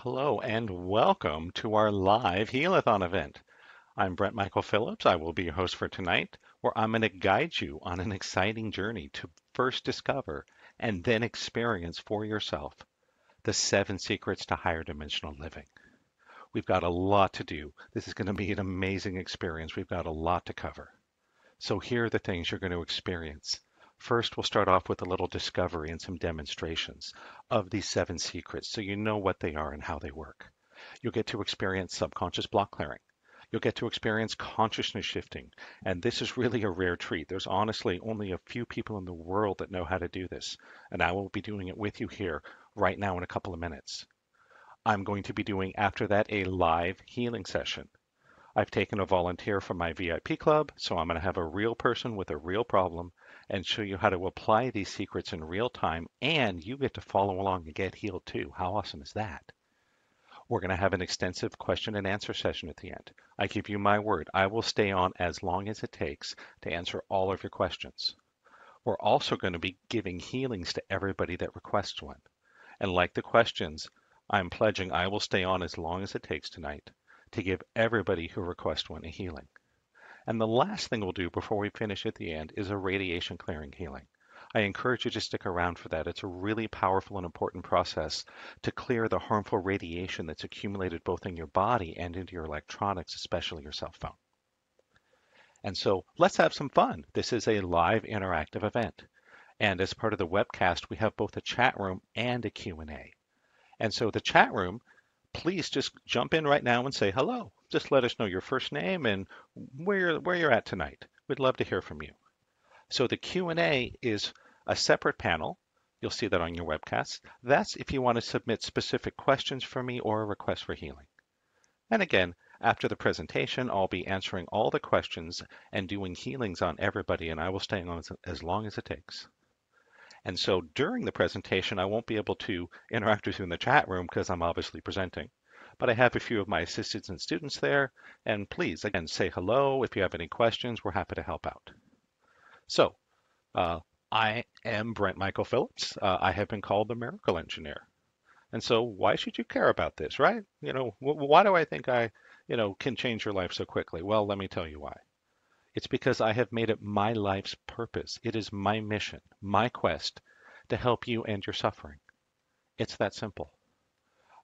Hello and welcome to our live healathon event. I'm Brent Michael Phillips. I will be your host for tonight, where I'm going to guide you on an exciting journey to first discover and then experience for yourself the 7 secrets to higher dimensional living. We've got a lot to do. This is going to be an amazing experience. We've got a lot to cover. So here are the things you're going to experience. First, we'll start off with a little discovery and some demonstrations of these 7 secrets so you know what they are and how they work. You'll get to experience subconscious block clearing. You'll get to experience consciousness shifting. And this is really a rare treat. There's honestly only a few people in the world that know how to do this. And I will be doing it with you here right now in a couple of minutes. I'm going to be doing after that a live healing session. I've taken a volunteer from my VIP club, so I'm going to have a real person with a real problem and show you how to apply these secrets in real time, and you get to follow along and get healed too. How awesome is that? We're going to have an extensive question and answer session at the end. I give you my word, I will stay on as long as it takes to answer all of your questions. We're also going to be giving healings to everybody that requests one. And like the questions, I'm pledging I will stay on as long as it takes tonight to give everybody who requests one a healing. And the last thing we'll do before we finish at the end is a radiation clearing healing. I encourage you to stick around for that. It's a really powerful and important process to clear the harmful radiation that's accumulated both in your body and into your electronics, especially your cell phone. And so let's have some fun. This is a live interactive event. And as part of the webcast, we have both a chat room and a Q&A. And so the chat room, please just jump in right now and say hello. Just let us know your first name and where you're at tonight. We'd love to hear from you. So the Q&A is a separate panel. You'll see that on your webcast. That's if you want to submit specific questions for me or a request for healing. And again, after the presentation, I'll be answering all the questions and doing healings on everybody, and I will stay on as long as it takes. And so during the presentation, I won't be able to interact with you in the chat room because I'm obviously presenting. But I have a few of my assistants and students there. And please, again, say hello. If you have any questions, we're happy to help out. So I am Brent Michael Phillips. I have been called the Miracle Engineer. And so why should you care about this, right? Why do I think I, can change your life so quickly? Well, let me tell you why. It's because I have made it my life's purpose. It is my mission, my quest to help you end your suffering. It's that simple.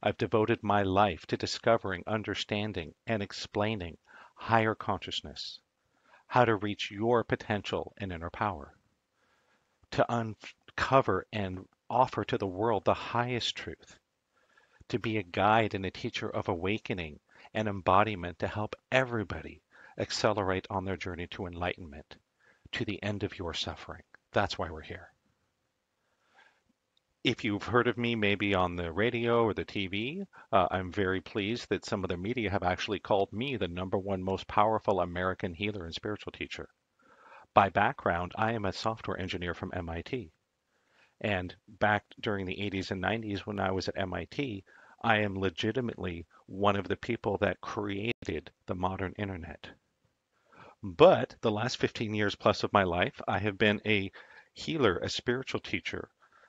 I've devoted my life to discovering, understanding, and explaining higher consciousness, how to reach your potential and inner power, to uncover and offer to the world the highest truth, to be a guide and a teacher of awakening and embodiment to help everybody accelerate on their journey to enlightenment, to the end of your suffering. That's why we're here. If you've heard of me maybe on the radio or the TV, I'm very pleased that some of the media have actually called me the #1 most powerful American healer and spiritual teacher. By background, I am a software engineer from MIT. And back during the 80s and 90s when I was at MIT, I am legitimately one of the people that created the modern internet. But the last 15 years plus of my life, I have been a healer, a spiritual teacher,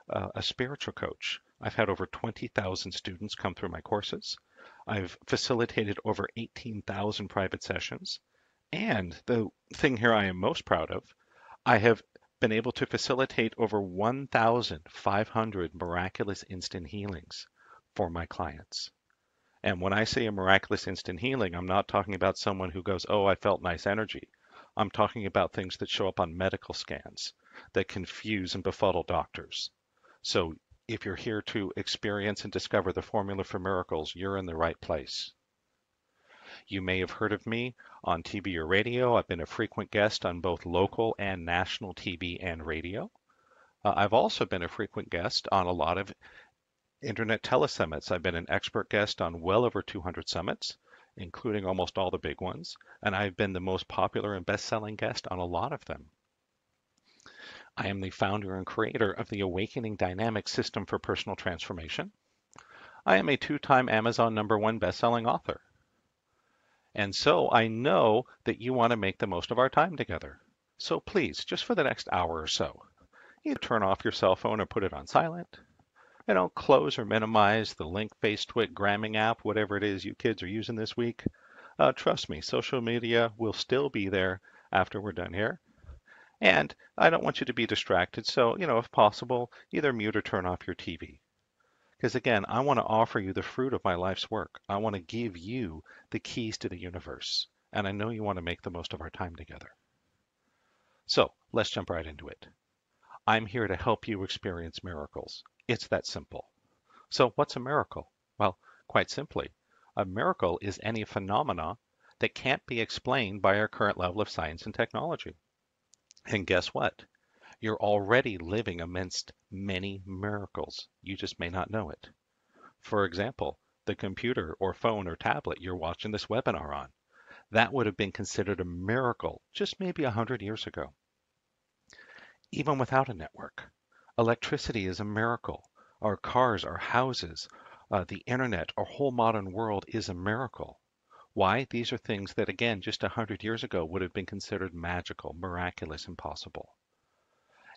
a spiritual coach. I've had over 20,000 students come through my courses. I've facilitated over 18,000 private sessions. And the thing here I am most proud of, I have been able to facilitate over 1,500 miraculous instant healings for my clients. And when I say a miraculous instant healing, I'm not talking about someone who goes, oh, I felt nice energy. I'm talking about things that show up on medical scans that confuse and befuddle doctors. So if you're here to experience and discover the formula for miracles, you're in the right place. You may have heard of me on TV or radio. I've been a frequent guest on both local and national TV and radio. I've also been a frequent guest on a lot of internet telesummits. I've been an expert guest on well over 200 summits, including almost all the big ones, and I've been the most popular and best-selling guest on a lot of them. I am the founder and creator of the Awakening Dynamic System for Personal Transformation. I am a 2-time Amazon #1 best-selling author. And so I know that you want to make the most of our time together. So please, just for the next hour or so, either turn off your cell phone or put it on silent, close or minimize the link, face, twit, gramming app, whatever it is you kids are using this week. Trust me, social media will still be there after we're done here. And I don't want you to be distracted. So, if possible, either mute or turn off your TV. Because again, I want to offer you the fruit of my life's work. I want to give you the keys to the universe. And I know you want to make the most of our time together. So let's jump right into it. I'm here to help you experience miracles. It's that simple. So what's a miracle? Well, quite simply, a miracle is any phenomena that can't be explained by our current level of science and technology. And guess what? You're already living amidst many miracles. You just may not know it. For example, the computer or phone or tablet you're watching this webinar on, that would have been considered a miracle just maybe 100 years ago. Even without a network, electricity is a miracle. Our cars, our houses, the internet, our whole modern world is a miracle. Why? These are things that, again, just 100 years ago would have been considered magical, miraculous, impossible.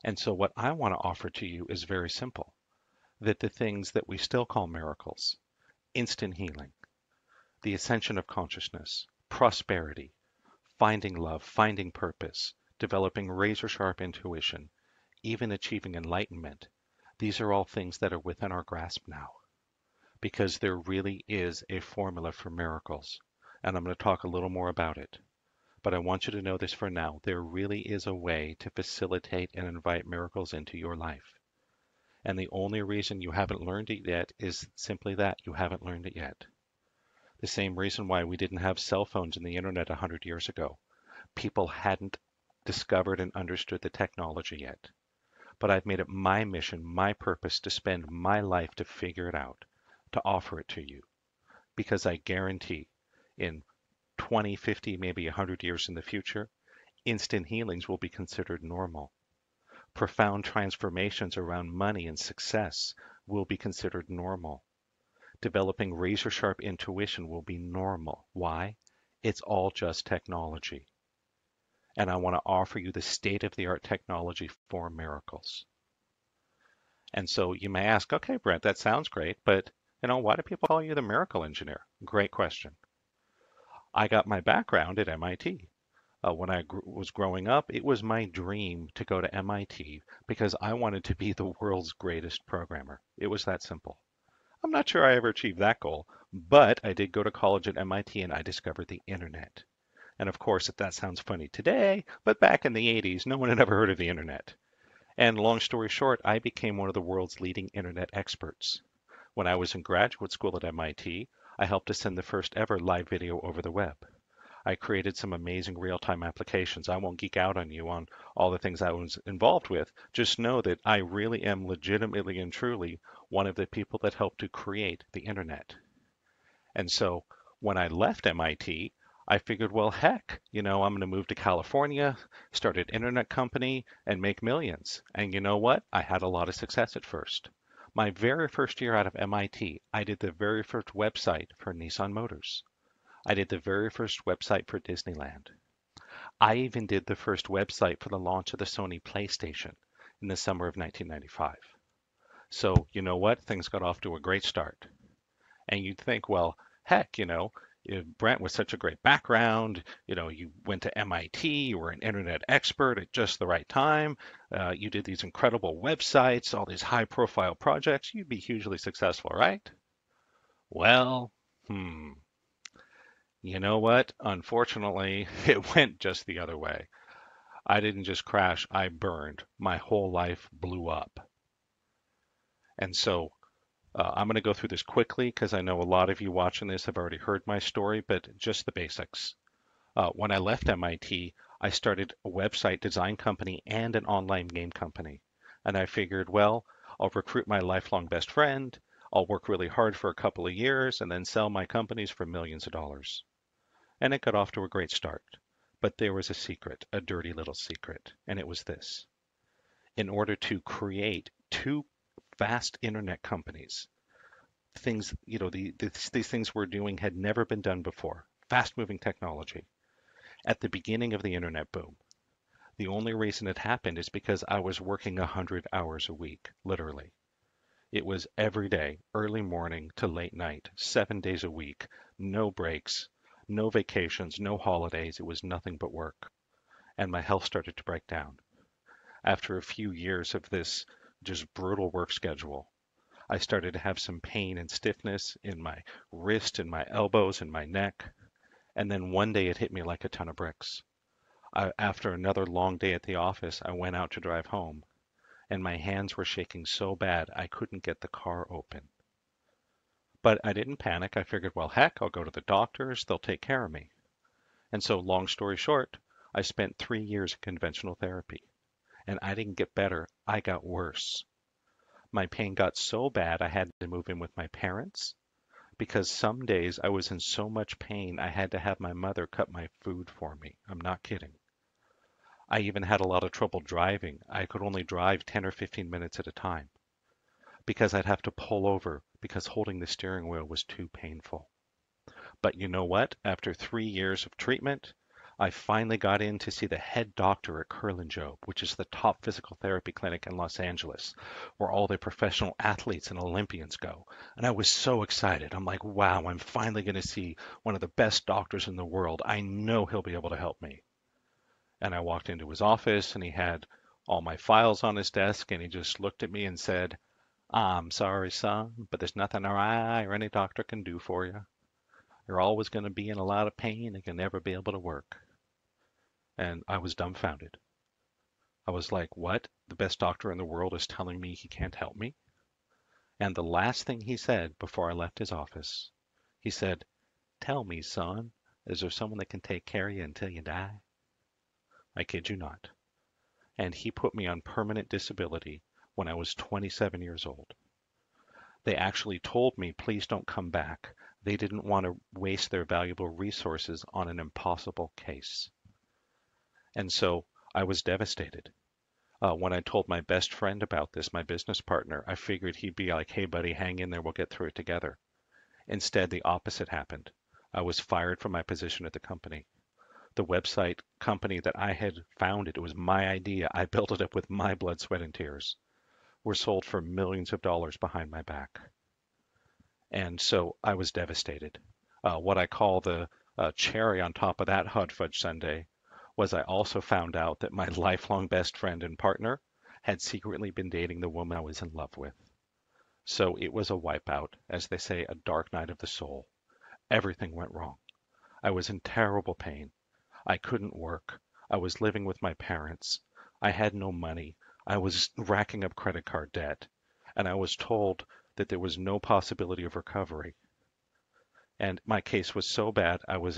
And so what I want to offer to you is very simple, that the things that we still call miracles, instant healing, the ascension of consciousness, prosperity, finding love, finding purpose, developing razor sharp intuition, even achieving enlightenment, these are all things that are within our grasp now because there really is a formula for miracles. And I'm going to talk a little more about it. But I want you to know this for now. There really is a way to facilitate and invite miracles into your life. And the only reason you haven't learned it yet is simply that you haven't learned it yet. The same reason why we didn't have cell phones and the internet 100 years ago. People hadn't discovered and understood the technology yet. But I've made it my mission, my purpose to spend my life to figure it out, to offer it to you. Because I guarantee in 20, 50, maybe 100 years in the future, instant healings will be considered normal. Profound transformations around money and success will be considered normal. Developing razor sharp intuition will be normal. Why? It's all just technology. And I want to offer you the state of the art technology for miracles. And so you may ask, okay, Brent, that sounds great, but why do people call you the miracle engineer? Great question. I got my background at MIT. When I was growing up, it was my dream to go to MIT because I wanted to be the world's greatest programmer. It was that simple. I'm not sure I ever achieved that goal, but I did go to college at MIT and I discovered the internet. And of course, that sounds funny today, but back in the 80s, no one had ever heard of the internet. And long story short, I became one of the world's leading internet experts. When I was in graduate school at MIT, I helped to send the first ever live video over the web. I created some amazing real-time applications. I won't geek out on you on all the things I was involved with. Just know that I really am legitimately and truly one of the people that helped to create the internet. And so when I left MIT, I figured, well, heck, I'm going to move to California, start an internet company, and make millions. And you know what? I had a lot of success at first. My very first year out of MIT, I did the very first website for Nissan Motors. I did the very first website for Disneyland. I even did the first website for the launch of the Sony PlayStation in the summer of 1995. So you know what? Things got off to a great start. And you'd think, well, heck, if Brent was such a great background, you went to MIT, you were an internet expert at just the right time, you did these incredible websites, all these high profile projects, you'd be hugely successful, right? Well, you know what? Unfortunately, it went just the other way. I didn't just crash, I burned. My whole life blew up. And so I'm going to go through this quickly because I know a lot of you watching this have already heard my story, but just the basics. When I left MIT, I started a website design company and an online game company. And I figured, well, I'll recruit my lifelong best friend, I'll work really hard for a couple of years, and then sell my companies for millions of dollars. And it got off to a great start. But there was a secret, a dirty little secret, and it was this. In order to create two vast internet companies, things, these things we're doing had never been done before, fast-moving technology. At the beginning of the internet boom, the only reason it happened is because I was working 100 hours a week, literally. It was every day, early morning to late night, 7 days a week, no breaks, no vacations, no holidays. It was nothing but work. And my health started to break down. After a few years of this just brutal work schedule, I started to have some pain and stiffness in my wrist and my elbows and my neck. And then one day it hit me like a ton of bricks. After another long day at the office, I went out to drive home, and my hands were shaking so bad I couldn't get the car open. But I didn't panic. I figured, well, heck, I'll go to the doctors. They'll take care of me. And so, long story short, I spent 3 years in conventional therapy, and I didn't get better. I got worse. My pain got so bad I had to move in with my parents because some days I was in so much pain I had to have my mother cut my food for me. I'm not kidding. I even had a lot of trouble driving. I could only drive 10 or 15 minutes at a time because I'd have to pull over because holding the steering wheel was too painful. But you know what? After 3 years of treatment, I finally got in to see the head doctor at Curlin Job, which is the top physical therapy clinic in Los Angeles, where all the professional athletes and Olympians go. And I was so excited. I'm like, wow, I'm finally going to see one of the best doctors in the world. I know he'll be able to help me. And I walked into his office and he had all my files on his desk and he just looked at me and said, I'm sorry, son, but there's nothing I or any doctor can do for you. You're always going to be in a lot of pain and can never be able to work. And I was dumbfounded. I was like, what? The best doctor in the world is telling me he can't help me? And the last thing he said before I left his office, he said, tell me, son, is there someone that can take care of you until you die? I kid you not. And he put me on permanent disability when I was 27 years old. They actually told me, please don't come back. They didn't want to waste their valuable resources on an impossible case. And so I was devastated. When I told my best friend about this, my business partner, I figured he'd be like, hey, buddy, hang in there. We'll get through it together. Instead, the opposite happened. I was fired from my position at the company. The website company that I had founded, it was my idea. I built it up with my blood, sweat, and tears, were sold for millions of dollars behind my back. And so I was devastated. What I call the cherry on top of that hot fudge sundae was I also found out that my lifelong best friend and partner had secretly been dating the woman I was in love with. So it was a wipeout, as they say, a dark night of the soul. Everything went wrong. I was in terrible pain. I couldn't work. I was living with my parents. I had no money. I was racking up credit card debt. And I was told that there was no possibility of recovery. And my case was so bad, I was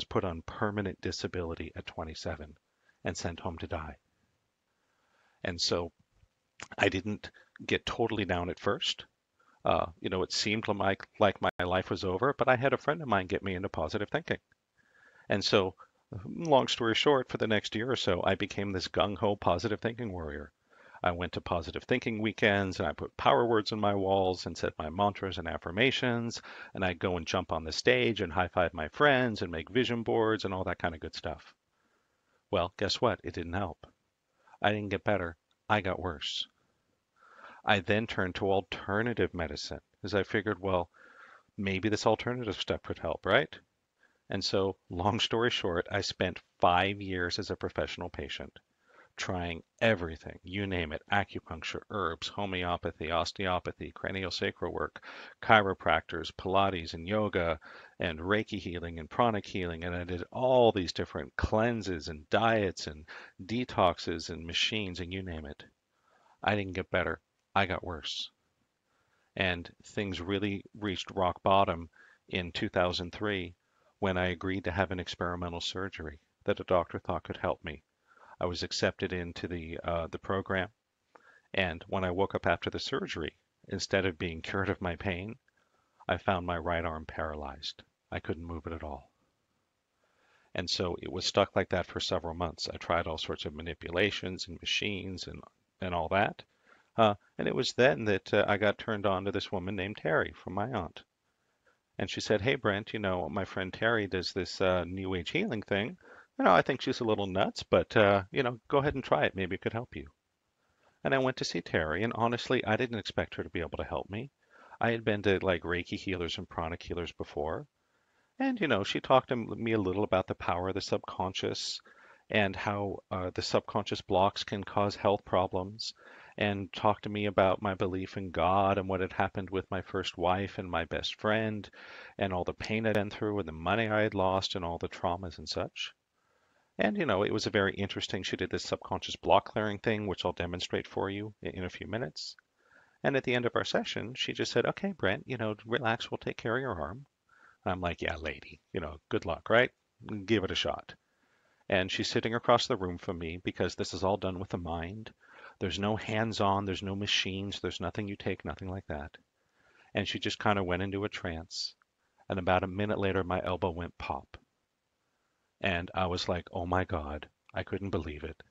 put on permanent disability at 27 and sent home to die. And so I didn't get totally down at first. It seemed like my life was over, but I had a friend of mine get me into positive thinking. And so, long story short, for the next year or so, I became this gung-ho positive thinking warrior. I went to positive thinking weekends and I put power words on my walls and said my mantras and affirmations. And I'd go and jump on the stage and high five my friends and make vision boards and all that kind of good stuff. Well, guess what? It didn't help. I didn't get better. I got worse. I then turned to alternative medicine as I figured, well, maybe this alternative stuff could help, right? And so, long story short, I spent 5 years as a professional patient trying everything, you name it, acupuncture, herbs, homeopathy, osteopathy, craniosacral work, chiropractors, Pilates and yoga, and Reiki healing and pranic healing. And I did all these different cleanses and diets and detoxes and machines and you name it. I didn't get better. I got worse. And things really reached rock bottom in 2003 when I agreed to have an experimental surgery that a doctor thought could help me. I was accepted into the program, and when I woke up after the surgery, instead of being cured of my pain, I found my right arm paralyzed. I couldn't move it at all. And so it was stuck like that for several months. I tried all sorts of manipulations and machines and all that. And it was then that I got turned on to this woman named Terry from my aunt. And she said, hey, Brent, my friend Terry does this New Age healing thing. I think she's a little nuts, but, go ahead and try it. Maybe it could help you. And I went to see Terry, and honestly, I didn't expect her to be able to help me. I had been to like Reiki healers and pranic healers before, and she talked to me a little about the power of the subconscious and how the subconscious blocks can cause health problems, and talked to me about my belief in God and what had happened with my first wife and my best friend, and all the pain I'd been through and the money I had lost and all the traumas and such. And it was a very interesting. She did this subconscious block clearing thing, which I'll demonstrate for you in a few minutes. And at the end of our session, she just said, "Okay, Brent, relax. We'll take care of your arm." And I'm like, "Yeah, lady, good luck, right? Give it a shot." And she's sitting across the room from me because this is all done with the mind. There's no hands-on, there's no machines, there's nothing you take, nothing like that. And she just kind of went into a trance. And about a minute later, my elbow went pop. And I was like, oh my God, I couldn't believe it.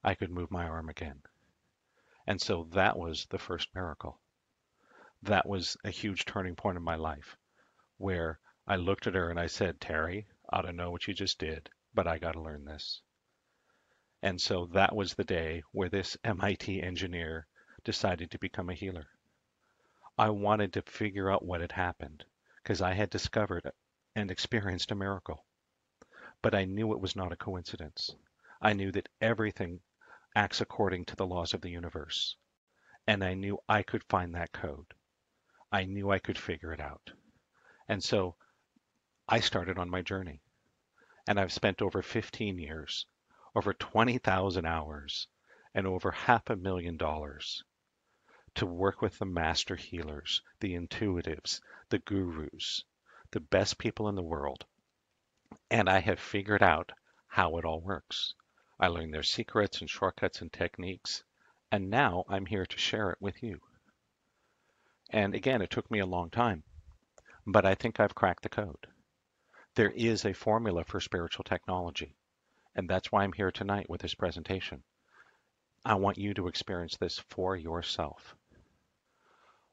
I could move my arm again. And so that was the first miracle. That was a huge turning point in my life where I looked at her and I said, Terry, I don't know what you just did, but I got to learn this. And so that was the day where this MIT engineer decided to become a healer. I wanted to figure out what had happened because I had discovered and experienced a miracle. But I knew it was not a coincidence. I knew that everything acts according to the laws of the universe. And I knew I could find that code. I knew I could figure it out. And so I started on my journey. And I've spent over 15 years, over 20,000 hours, and over $500,000 to work with the master healers, the intuitives, the gurus, the best people in the world. And I have figured out how it all works. I learned their secrets and shortcuts and techniques, and now I'm here to share it with you. And again, it took me a long time, but I think I've cracked the code. There is a formula for spiritual technology, and that's why I'm here tonight with this presentation. I want you to experience this for yourself.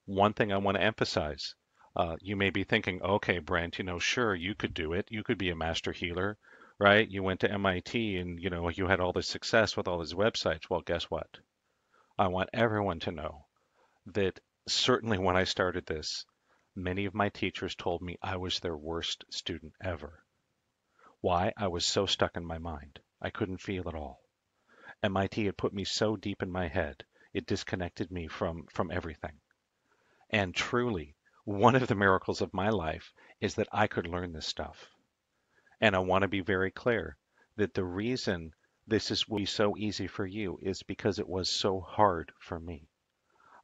One thing I want to emphasize, you may be thinking, okay, Brent, sure, you could do it. You could be a master healer, right? You went to MIT and, you had all this success with all these websites. Well, guess what? I want everyone to know that certainly when I started this, many of my teachers told me I was their worst student ever. Why? I was so stuck in my mind. I couldn't feel at all. MIT had put me so deep in my head, it disconnected me from everything. And truly, one of the miracles of my life is that I could learn this stuff. And I want to be very clear that the reason will be so easy for you is because it was so hard for me.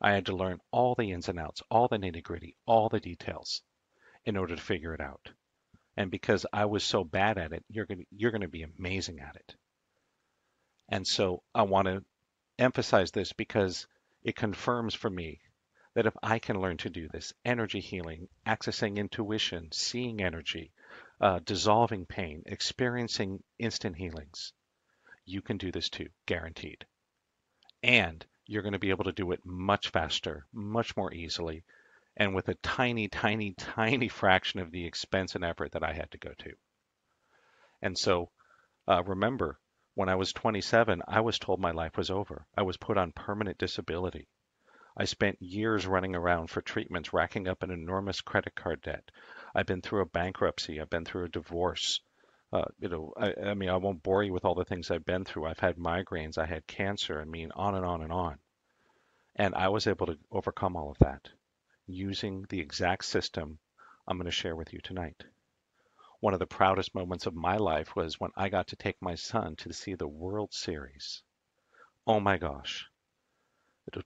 I had to learn all the ins and outs, all the nitty-gritty, all the details in order to figure it out. And because I was so bad at it, you're going to be amazing at it. And so I want to emphasize this because it confirms for me that if I can learn to do this, energy healing, accessing intuition, seeing energy, dissolving pain, experiencing instant healings, you can do this too, guaranteed. And you're going to be able to do it much faster, much more easily, and with a tiny, tiny, tiny fraction of the expense and effort that I had to go to. And so remember, when I was 27, I was told my life was over. I was put on permanent disability. I spent years running around for treatments, racking up an enormous credit card debt. I've been through a bankruptcy. I've been through a divorce. I mean, I won't bore you with all the things I've been through. I've had migraines. I had cancer. I mean, on and on and on. And I was able to overcome all of that using the exact system I'm going to share with you tonight. One of the proudest moments of my life was when I got to take my son to see the World Series. Oh my gosh.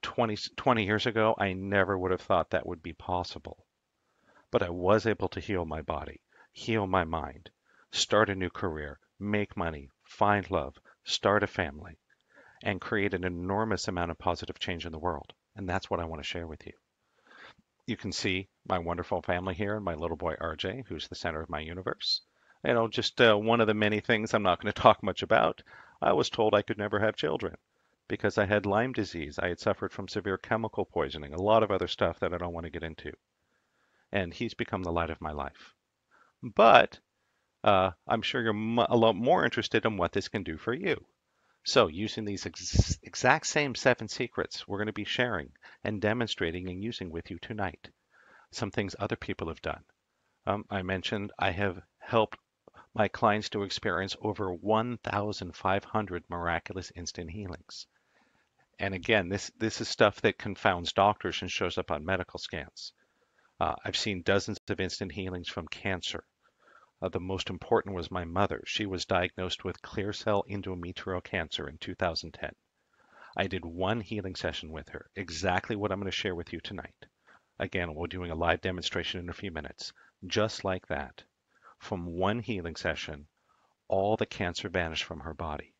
20 years ago, I never would have thought that would be possible. But I was able to heal my body, heal my mind, start a new career, make money, find love, start a family, and create an enormous amount of positive change in the world. And that's what I want to share with you. You can see my wonderful family here and my little boy RJ, who's the center of my universe. Just one of the many things I'm not going to talk much about. I was told I could never have children because I had Lyme disease. I had suffered from severe chemical poisoning, a lot of other stuff that I don't want to get into. And he's become the light of my life. But I'm sure you're a lot more interested in what this can do for you. So using these exact same 7 secrets, we're going to be sharing and demonstrating and using with you tonight. Some things other people have done. I mentioned I have helped my clients to experience over 1,500 miraculous instant healings. And again, this is stuff that confounds doctors and shows up on medical scans. I've seen dozens of instant healings from cancer. The most important was my mother. She was diagnosed with clear cell endometrial cancer in 2010. I did one healing session with her, exactly what I'm going to share with you tonight. Again, we're doing a live demonstration in a few minutes. Just like that, from one healing session, all the cancer vanished from her body.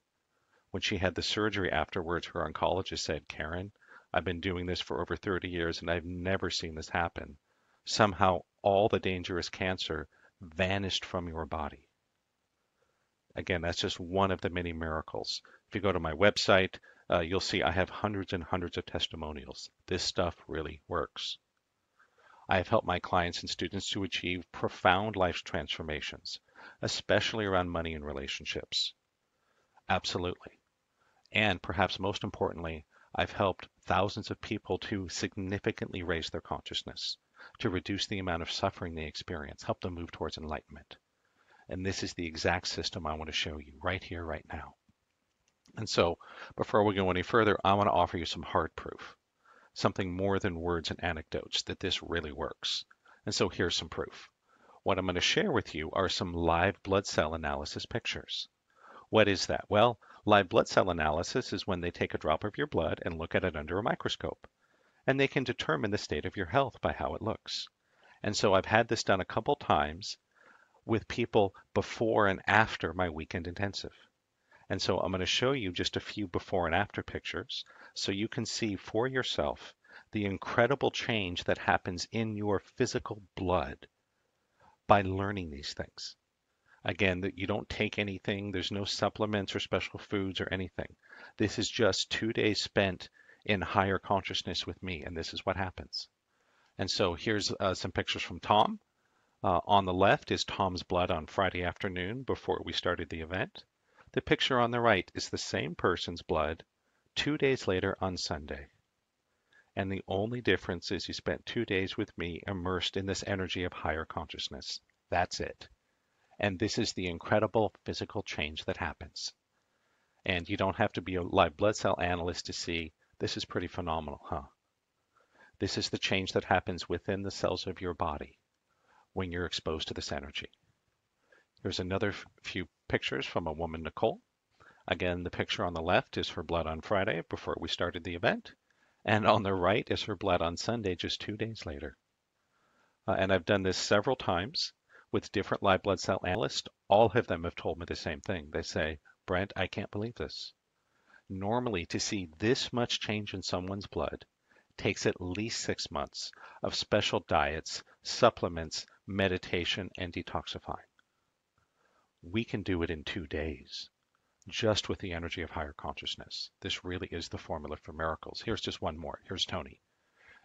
When she had the surgery afterwards, her oncologist said, Karen, I've been doing this for over 30 years and I've never seen this happen. Somehow all the dangerous cancer vanished from your body. Again, that's just one of the many miracles. If you go to my website, you'll see I have hundreds and hundreds of testimonials. This stuff really works. I have helped my clients and students to achieve profound life transformations, especially around money and relationships. Absolutely. And perhaps most importantly, I've helped thousands of people to significantly raise their consciousness, to reduce the amount of suffering they experience, help them move towards enlightenment. And this is the exact system I want to show you right here, right now. And so, before we go any further, I want to offer you some hard proof, something more than words and anecdotes, that this really works. And so here's some proof. What I'm going to share with you are some live blood cell analysis pictures. What is that? Well, live blood cell analysis is when they take a drop of your blood and look at it under a microscope, and they can determine the state of your health by how it looks. And so I've had this done a couple times with people before and after my weekend intensive. And so I'm going to show you just a few before and after pictures so you can see for yourself the incredible change that happens in your physical blood by learning these things. Again, that you don't take anything, there's no supplements or special foods or anything. This is just 2 days spent in higher consciousness with me, and this is what happens. And so here's some pictures from Tom. On the left is Tom's blood on Friday afternoon before we started the event. The picture on the right is the same person's blood 2 days later on Sunday. And the only difference is he spent 2 days with me immersed in this energy of higher consciousness. That's it. And this is the incredible physical change that happens. And you don't have to be a live blood cell analyst to see this is pretty phenomenal, huh? This is the change that happens within the cells of your body when you're exposed to this energy. Here's another few pictures from a woman, Nicole. Again, the picture on the left is her blood on Friday before we started the event. And on the right is her blood on Sunday, just 2 days later. And I've done this several times with different live blood cell analysts. All of them have told me the same thing. They say, Brent, I can't believe this. Normally, to see this much change in someone's blood takes at least 6 months of special diets, supplements, meditation, and detoxifying. We can do it in 2 days, just with the energy of higher consciousness. This really is the formula for miracles. Here's just one more. Here's Tony.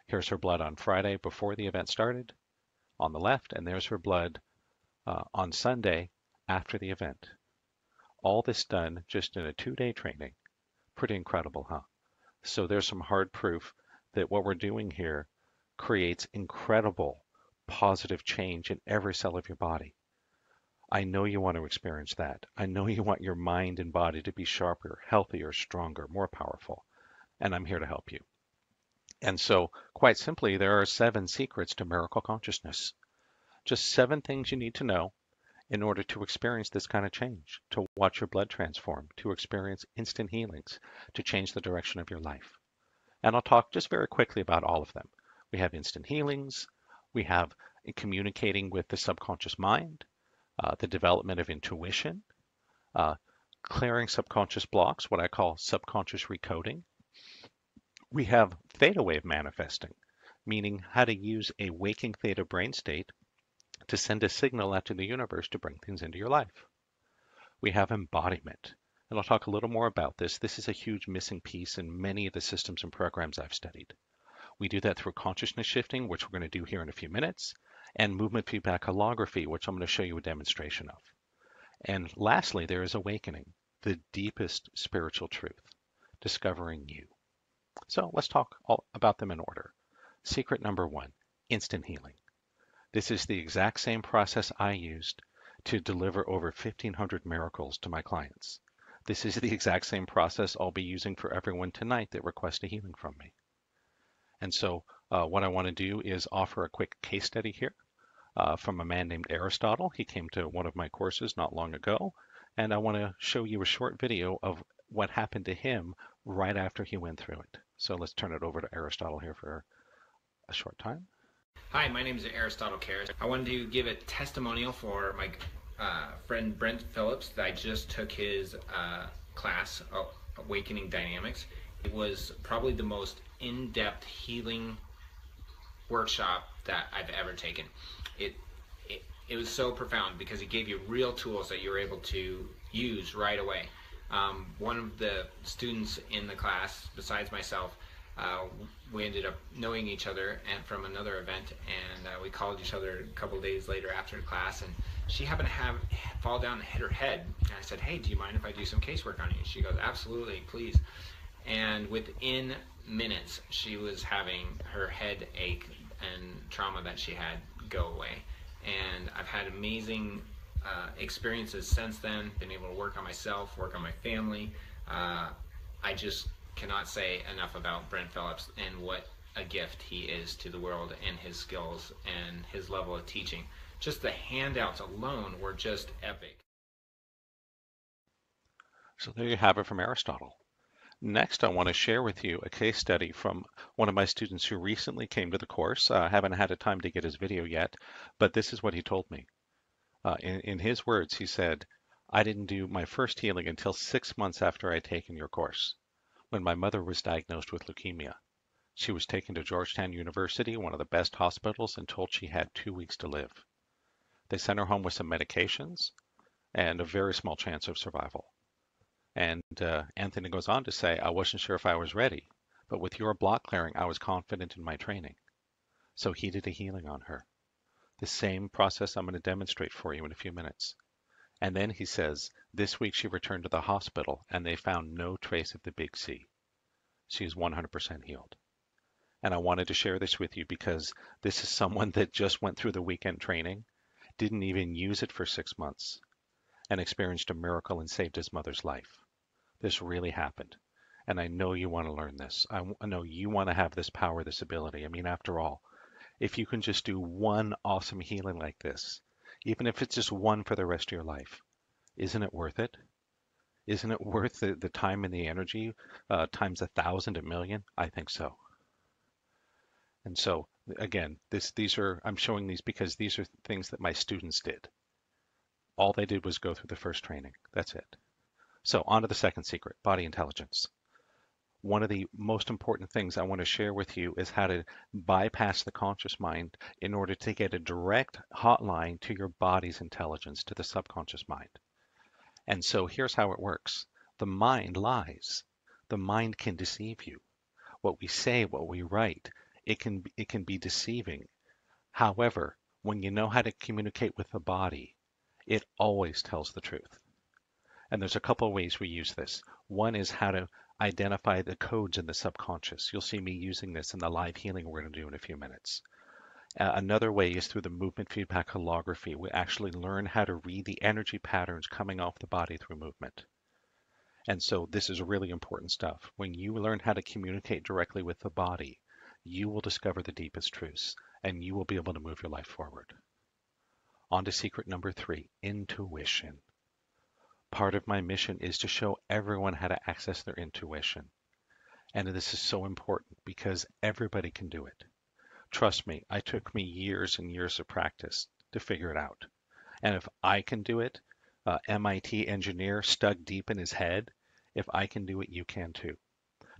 Here's her blood on Friday before the event started on the left, and there's her blood on Sunday after the event. All this done just in a 2-day training. Pretty incredible, huh? So there's some hard proof that what we're doing here creates incredible positive change in every cell of your body. I know you want to experience that. I know you want your mind and body to be sharper, healthier, stronger, more powerful, and I'm here to help you. And so, quite simply, there are 7 secrets to miracle consciousness. Just 7 things you need to know in order to experience this kind of change, to watch your blood transform, to experience instant healings, to change the direction of your life. And I'll talk just very quickly about all of them. We have instant healings, we have communicating with the subconscious mind, the development of intuition, clearing subconscious blocks, what I call subconscious recoding. We have theta wave manifesting, meaning how to use a waking theta brain state to send a signal out to the universe to bring things into your life. We have embodiment, and I'll talk a little more about this. This is a huge missing piece in many of the systems and programs I've studied. We do that through consciousness shifting, which we're going to do here in a few minutes, and movement feedback holography, which I'm going to show you a demonstration of. And lastly, there is awakening. the deepest spiritual truth, discovering you. So let's talk all about them in order. Secret number one, instant healing. This is the exact same process I used to deliver over 1,500 miracles to my clients. This is the exact same process I'll be using for everyone tonight that requests a healing from me. And so what I want to do is offer a quick case study here from a man named Aristotle. He came to one of my courses not long ago, and I want to show you a short video of what happened to him right after he went through it. So let's turn it over to Aristotle here for a short time. Hi, my name is Aristotle Karras. I wanted to give a testimonial for my friend Brent Phillips. I just took his class, Awakening Dynamics. It was probably the most in-depth healing workshop that I've ever taken. It was so profound because it gave you real tools that you were able to use right away. One of the students in the class, besides myself, we ended up knowing each other and from another event, and we called each other a couple of days later after the class, and she happened to fall down and hit her head. And I said, "Hey, do you mind if I do some casework on you?" She goes, "Absolutely, please." And within minutes, she was having her headache and trauma that she had go away. And I've had amazing experiences since then, been able to work on myself, work on my family. I just cannot say enough about Brent Phillips and what a gift he is to the world, and his skills and his level of teaching. Just the handouts alone were just epic. So there you have it from Aristotle. Next, I want to share with you a case study from one of my students who recently came to the course. I haven't had a time to get his video yet, but this is what he told me. In his words, he said, "I didn't do my first healing until 6 months after I'd taken your course, when my mother was diagnosed with leukemia. She was taken to Georgetown University, one of the best hospitals, and told she had 2 weeks to live. They sent her home with some medications and a very small chance of survival." And Anthony goes on to say, "I wasn't sure if I was ready, but with your block clearing, I was confident in my training." So he did a healing on her. The same process I'm going to demonstrate for you in a few minutes. And then he says, this week she returned to the hospital and they found no trace of the big C. She is 100% healed. And I wanted to share this with you because this is someone that just went through the weekend training, didn't even use it for 6 months, and experienced a miracle and saved his mother's life. This really happened. And I know you want to learn this. I know you want to have this power, this ability. I mean, after all, if you can just do one awesome healing like this, even if it's just one for the rest of your life, isn't it worth it? Isn't it worth the time and the energy times 1,000, a million? I think so. And so again, I'm showing these because these are things that my students did. All they did was go through the first training. That's it. So on to the second secret, body intelligence. One of the most important things I want to share with you is how to bypass the conscious mind in order to get a direct hotline to your body's intelligence, to the subconscious mind. And so here's how it works. The mind lies. The mind can deceive you. What we say, what we write, it can be deceiving. However, when you know how to communicate with the body, it always tells the truth. And there's a couple of ways we use this. One is how to identify the codes in the subconscious. You'll see me using this in the live healing we're going to do in a few minutes. Another way is through the movement feedback holography. We actually learn how to read the energy patterns coming off the body through movement. And so this is really important stuff. When you learn how to communicate directly with the body, you will discover the deepest truths and you will be able to move your life forward. On to secret number 3, intuition. Part of my mission is to show everyone how to access their intuition. And this is so important because everybody can do it. Trust me, it took me years and years of practice to figure it out. And if I can do it, MIT engineer stuck deep in his head, if I can do it, you can too.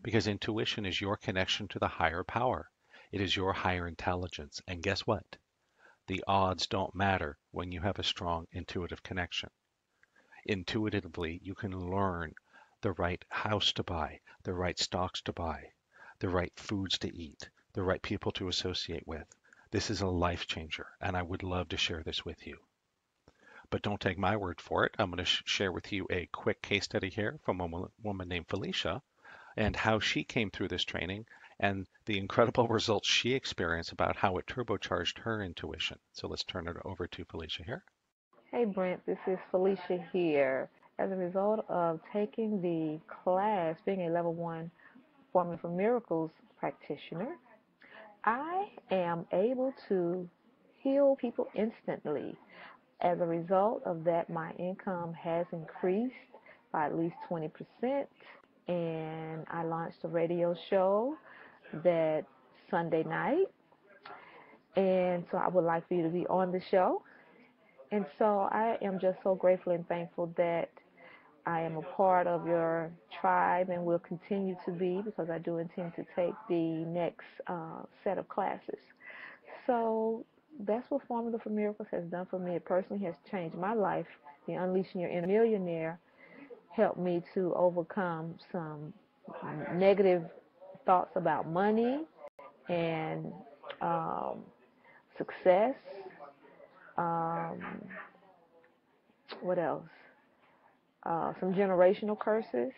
Because intuition is your connection to the higher power. It is your higher intelligence. And guess what? The odds don't matter when you have a strong intuitive connection. Intuitively, you can learn the right house to buy, the right stocks to buy, the right foods to eat, the right people to associate with. This is a life changer, and I would love to share this with you. But don't take my word for it. I'm going to share with you a quick case study here from a woman named Felicia and how she came through this training and the incredible results she experienced about how it turbocharged her intuition. So let's turn it over to Felicia here. Hey Brent, this is Felicia here. As a result of taking the class, being a level 1 Formula for Miracles practitioner, I am able to heal people instantly. As a result of that, my income has increased by at least 20%, and I launched a radio show that Sunday night, and so I would like for you to be on the show. And so I am just so grateful and thankful that I am a part of your tribe and will continue to be, because I do intend to take the next set of classes. So that's what Formula for Miracles has done for me. It personally has changed my life. The Unleashing Your Inner Millionaire helped me to overcome some negative thoughts about money and success. Um, what else? Some generational curses.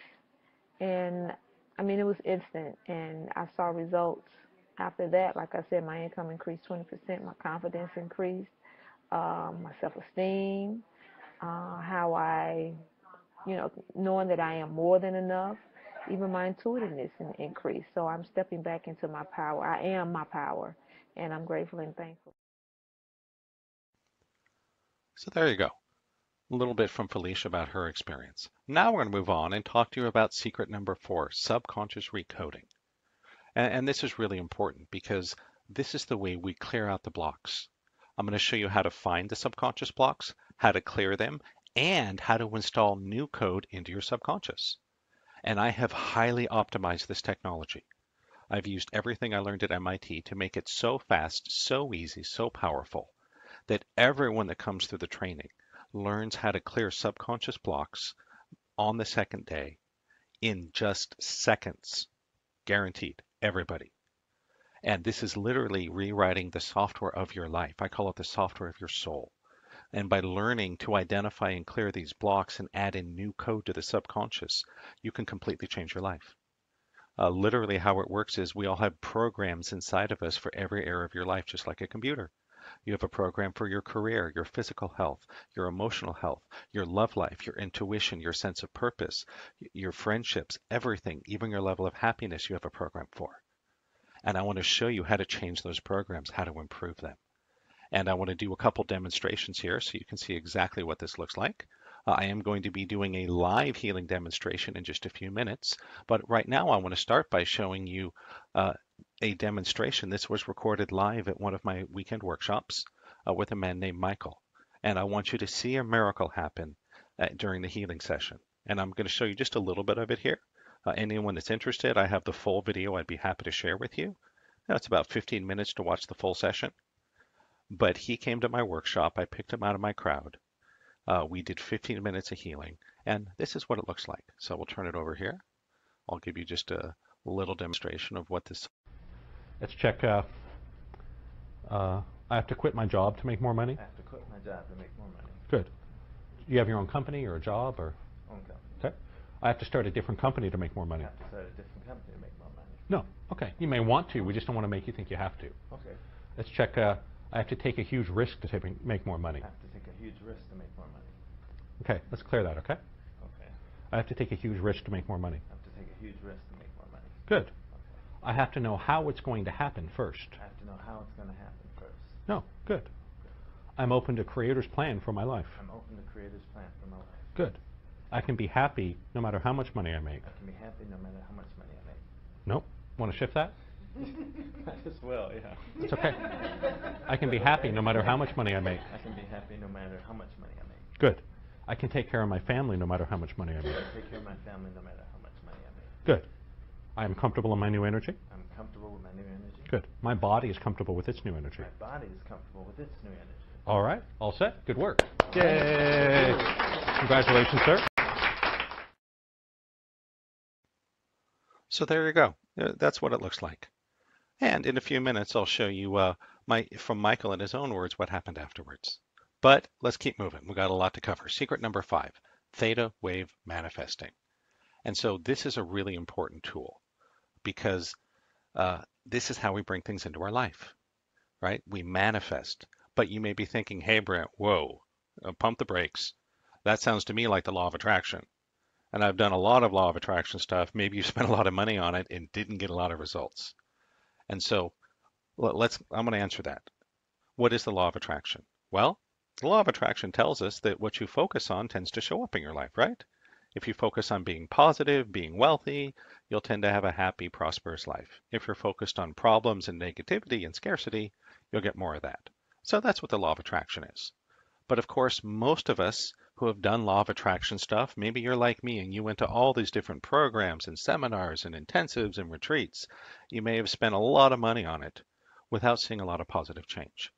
And I mean, it was instant, and I saw results after that. Like I said, my income increased 20%, my confidence increased, my self-esteem, how I, knowing that I am more than enough, even my intuitiveness increased. So I'm stepping back into my power. I am my power, and I'm grateful and thankful. So there you go. A little bit from Felicia about her experience. Now we're going to move on and talk to you about secret number 4, subconscious recoding. And this is really important because this is the way we clear out the blocks. I'm going to show you how to find the subconscious blocks, how to clear them, and how to install new code into your subconscious. And I have highly optimized this technology. I've used everything I learned at MIT to make it so fast, so easy, so powerful that everyone that comes through the training learns how to clear subconscious blocks on the second day in just seconds. Guaranteed. Everybody. And this is literally rewriting the software of your life. I call it the software of your soul. And by learning to identify and clear these blocks and add in new code to the subconscious, you can completely change your life. Literally, how it works is we all have programs inside of us for every area of your life, just like a computer. You have a program for your career, your physical health, your emotional health, your love life, your intuition, your sense of purpose, your friendships, everything, even your level of happiness, you have a program for. And I want to show you how to change those programs, how to improve them. And I want to do a couple demonstrations here so you can see exactly what this looks like. I am going to be doing a live healing demonstration in just a few minutes, but right now I want to start by showing you a demonstration. This was recorded live at one of my weekend workshops with a man named Michael. And I want you to see a miracle happen during the healing session. And I'm going to show you just a little bit of it here. Anyone that's interested, I have the full video I'd be happy to share with you. Now, it's about 15 minutes to watch the full session. But he came to my workshop. I picked him out of my crowd. We did 15 minutes of healing. And this is what it looks like. So we'll turn it over here. I'll give you just a little demonstration of what this. Let's check. I have to quit my job to make more money? I have to quit my job to make more money. Good. You have your own company or a job or? Own company. Okay. I have to start a different company to make more money. I have to start a different company to make more money. No. Okay. You may want to. We just don't want to make you think you have to. Okay. Let's check. I have to take a huge risk to make more money. I have to take a huge risk to make more money. Okay. Let's clear that, okay? Okay. I have to take a huge risk to make more money. I have to take a huge risk to make more money. Good. Okay. I have to know how it's going to happen first. I have to know how it's going to happen first. No. Good. I'm open to Creator's plan for my life. I'm open to Creator's plan for my life. Good. I can be happy no matter how much money I make. I can be happy no matter how much money I make. Nope. Want to shift that? Might as well, yeah. It's okay. I can be happy no matter how much money I make. I can be happy no matter how much money I make. Good. I can take care of my family no matter how much money I make. I can take care of my family no matter how much money I make. Good. I am comfortable in my new energy. I'm comfortable with my new energy. Good. My body is comfortable with its new energy. My body is comfortable with its new energy. All right. All set. Good work. Yay. Congratulations, sir. So there you go. That's what it looks like. And in a few minutes, I'll show you from Michael in his own words what happened afterwards. But let's keep moving. We've got a lot to cover. Secret number 5, theta wave manifesting. And so this is a really important tool because this is how we bring things into our life, right? We manifest. But you may be thinking, hey, Brent, whoa, pump the brakes. That sounds to me like the law of attraction. And I've done a lot of law of attraction stuff. Maybe you spent a lot of money on it and didn't get a lot of results. And so I'm going to answer that. What is the law of attraction? Well, the law of attraction tells us that what you focus on tends to show up in your life, right? If you focus on being positive, being wealthy, you'll tend to have a happy, prosperous life. If you're focused on problems and negativity and scarcity, you'll get more of that. So that's what the law of attraction is. But of course, most of us who have done law of attraction stuff, maybe you're like me and you went to all these different programs and seminars and intensives and retreats. You may have spent a lot of money on it without seeing a lot of positive change.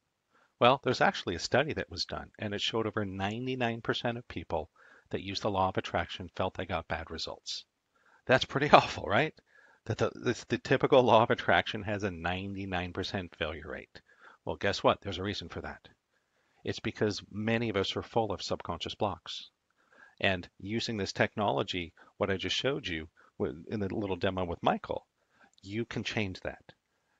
Well, there's actually a study that was done, and it showed over 99% of people that used the law of attraction felt they got bad results. That's pretty awful, right? That the typical law of attraction has a 99% failure rate. Well, guess what? There's a reason for that. It's because many of us are full of subconscious blocks. And using this technology, what I just showed you in the little demo with Michael, you can change that.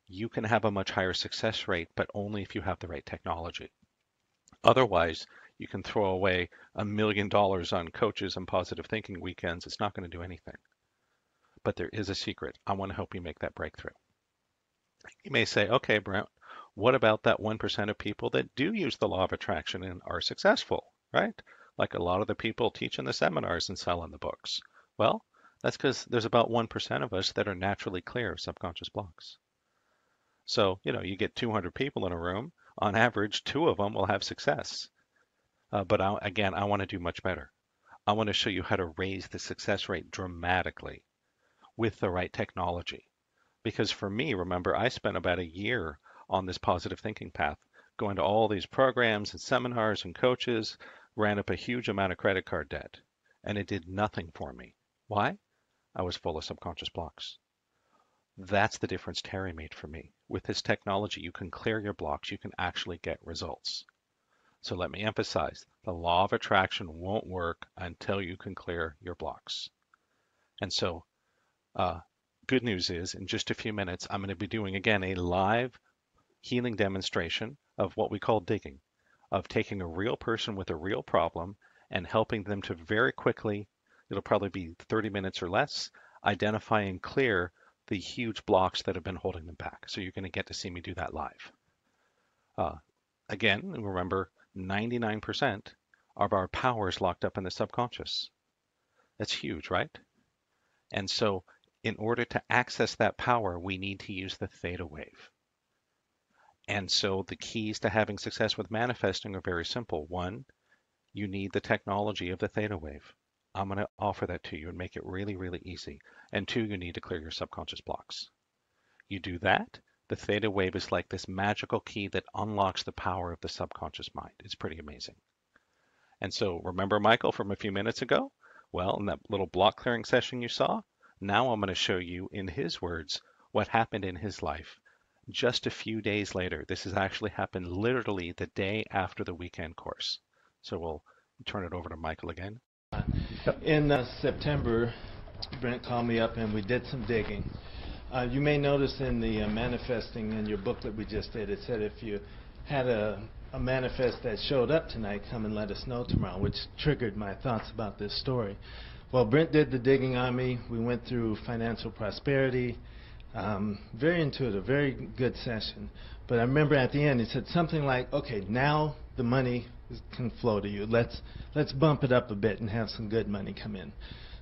You can have a much higher success rate, but only if you have the right technology. Otherwise, you can throw away $1 million on coaches and positive thinking weekends. It's not going to do anything. But there is a secret. I want to help you make that breakthrough. You may say, okay, Brent, what about that 1% of people that do use the law of attraction and are successful, right? Like a lot of the people teach in the seminars and sell in the books. Well, that's because there's about 1% of us that are naturally clear of subconscious blocks. So, you get 200 people in a room, on average, 2 of them will have success. But I want to do much better. I want to show you how to raise the success rate dramatically with the right technology. Because for me, remember, I spent about a year on this positive thinking path, going to all these programs and seminars and coaches, ran up a huge amount of credit card debt, and it did nothing for me. Why? I was full of subconscious blocks. That's the difference Terry made for me. With this technology, you can clear your blocks. You can actually get results. So let me emphasize, the law of attraction won't work until you can clear your blocks. And so good news is, in just a few minutes, I'm going to be doing, again, a live healing demonstration of what we call digging, of taking a real person with a real problem and helping them to very quickly, it'll probably be 30 minutes or less, identify and clear the huge blocks that have been holding them back. So you're going to get to see me do that live. Again, remember, 99% of our power is locked up in the subconscious. That's huge, right? And so in order to access that power, we need to use the theta wave. And so the keys to having success with manifesting are very simple. 1, you need the technology of the theta wave. I'm going to offer that to you and make it really, really easy. And 2, you need to clear your subconscious blocks. You do that, the theta wave is like this magical key that unlocks the power of the subconscious mind. It's pretty amazing. And so remember Michael from a few minutes ago? Well, in that little block clearing session you saw, now I'm going to show you in his words what happened in his life just a few days later. This has actually happened literally the day after the weekend course. So we'll turn it over to Michael again. In September, Brent called me up and we did some digging. You may notice in the manifesting in your book that we just did, it said if you had a manifest that showed up tonight, come and let us know tomorrow, which triggered my thoughts about this story. Well, Brent did the digging on me. We went through financial prosperity. Very intuitive, very good session. But I remember at the end, he said something like, okay, now the money can flow to you. Let's bump it up a bit and have some good money come in.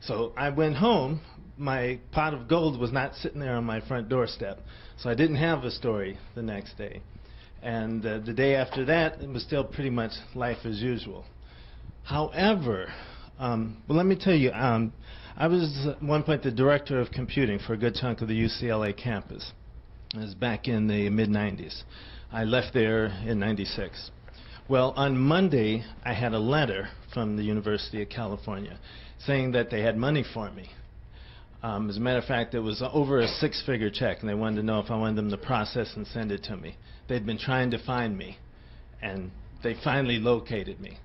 So I went home. My pot of gold was not sitting there on my front doorstep. So I didn't have a story the next day. And the day after that, it was still pretty much life as usual. However, well, let me tell you, I was at one point the director of computing for a good chunk of the UCLA campus. It was back in the mid-90s. I left there in 96. Well, on Monday, I had a letter from the University of California saying that they had money for me. As a matter of fact, it was over a 6-figure check, and they wanted to know if I wanted them to process and send it to me. They'd been trying to find me and they finally located me.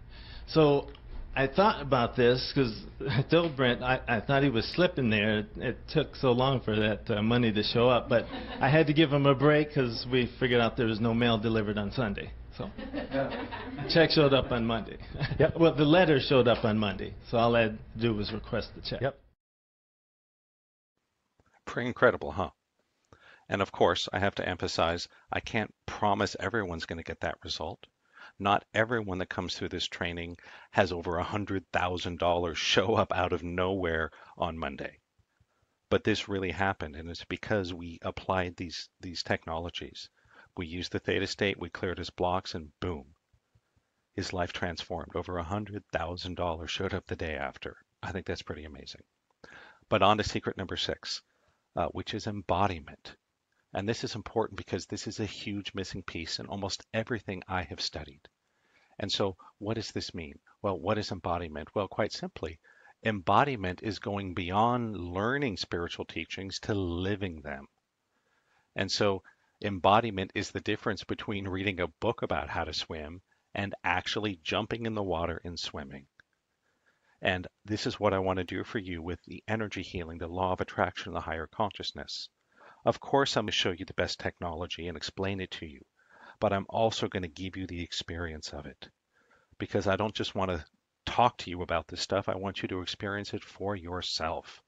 So I thought about this because I told Brent I thought he was slipping there. It took so long for that money to show up, but I had to give him a break because we figured out there was no mail delivered on Sunday. So check showed up on Monday. Yep. Well, the letter showed up on Monday, so all I had to do was request the check. Yep. Pretty incredible, huh? And of course, I have to emphasize, I can't promise everyone's going to get that result. Not everyone that comes through this training has over $100,000 show up out of nowhere on Monday. But this really happened, and it's because we applied these technologies. We used the theta state, we cleared his blocks, and boom, his life transformed. Over $100,000 showed up the day after. I think that's pretty amazing. But on to secret number 6, which is embodiment. And this is important because this is a huge missing piece in almost everything I have studied. And so what does this mean? Well, what is embodiment? Well, quite simply, embodiment is going beyond learning spiritual teachings to living them. And so embodiment is the difference between reading a book about how to swim and actually jumping in the water and swimming. And this is what I want to do for you with the energy healing, the law of attraction, the higher consciousness. Of course, I'm going to show you the best technology and explain it to you, but I'm also going to give you the experience of it, because I don't just want to talk to you about this stuff. I want you to experience it for yourself.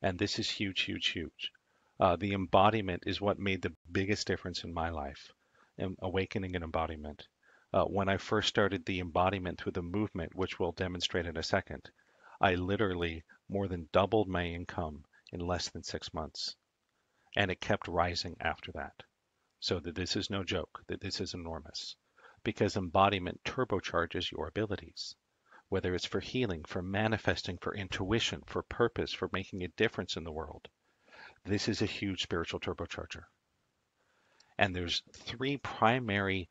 And this is huge, huge, huge. The embodiment is what made the biggest difference in my life, in awakening and embodiment. When I first started the embodiment through the movement, which we'll demonstrate in a second, I literally more than doubled my income in less than 6 months. And it kept rising after that. So that this is no joke, that this is enormous. Because embodiment turbocharges your abilities, whether it's for healing, for manifesting, for intuition, for purpose, for making a difference in the world. This is a huge spiritual turbocharger. And there's 3 primary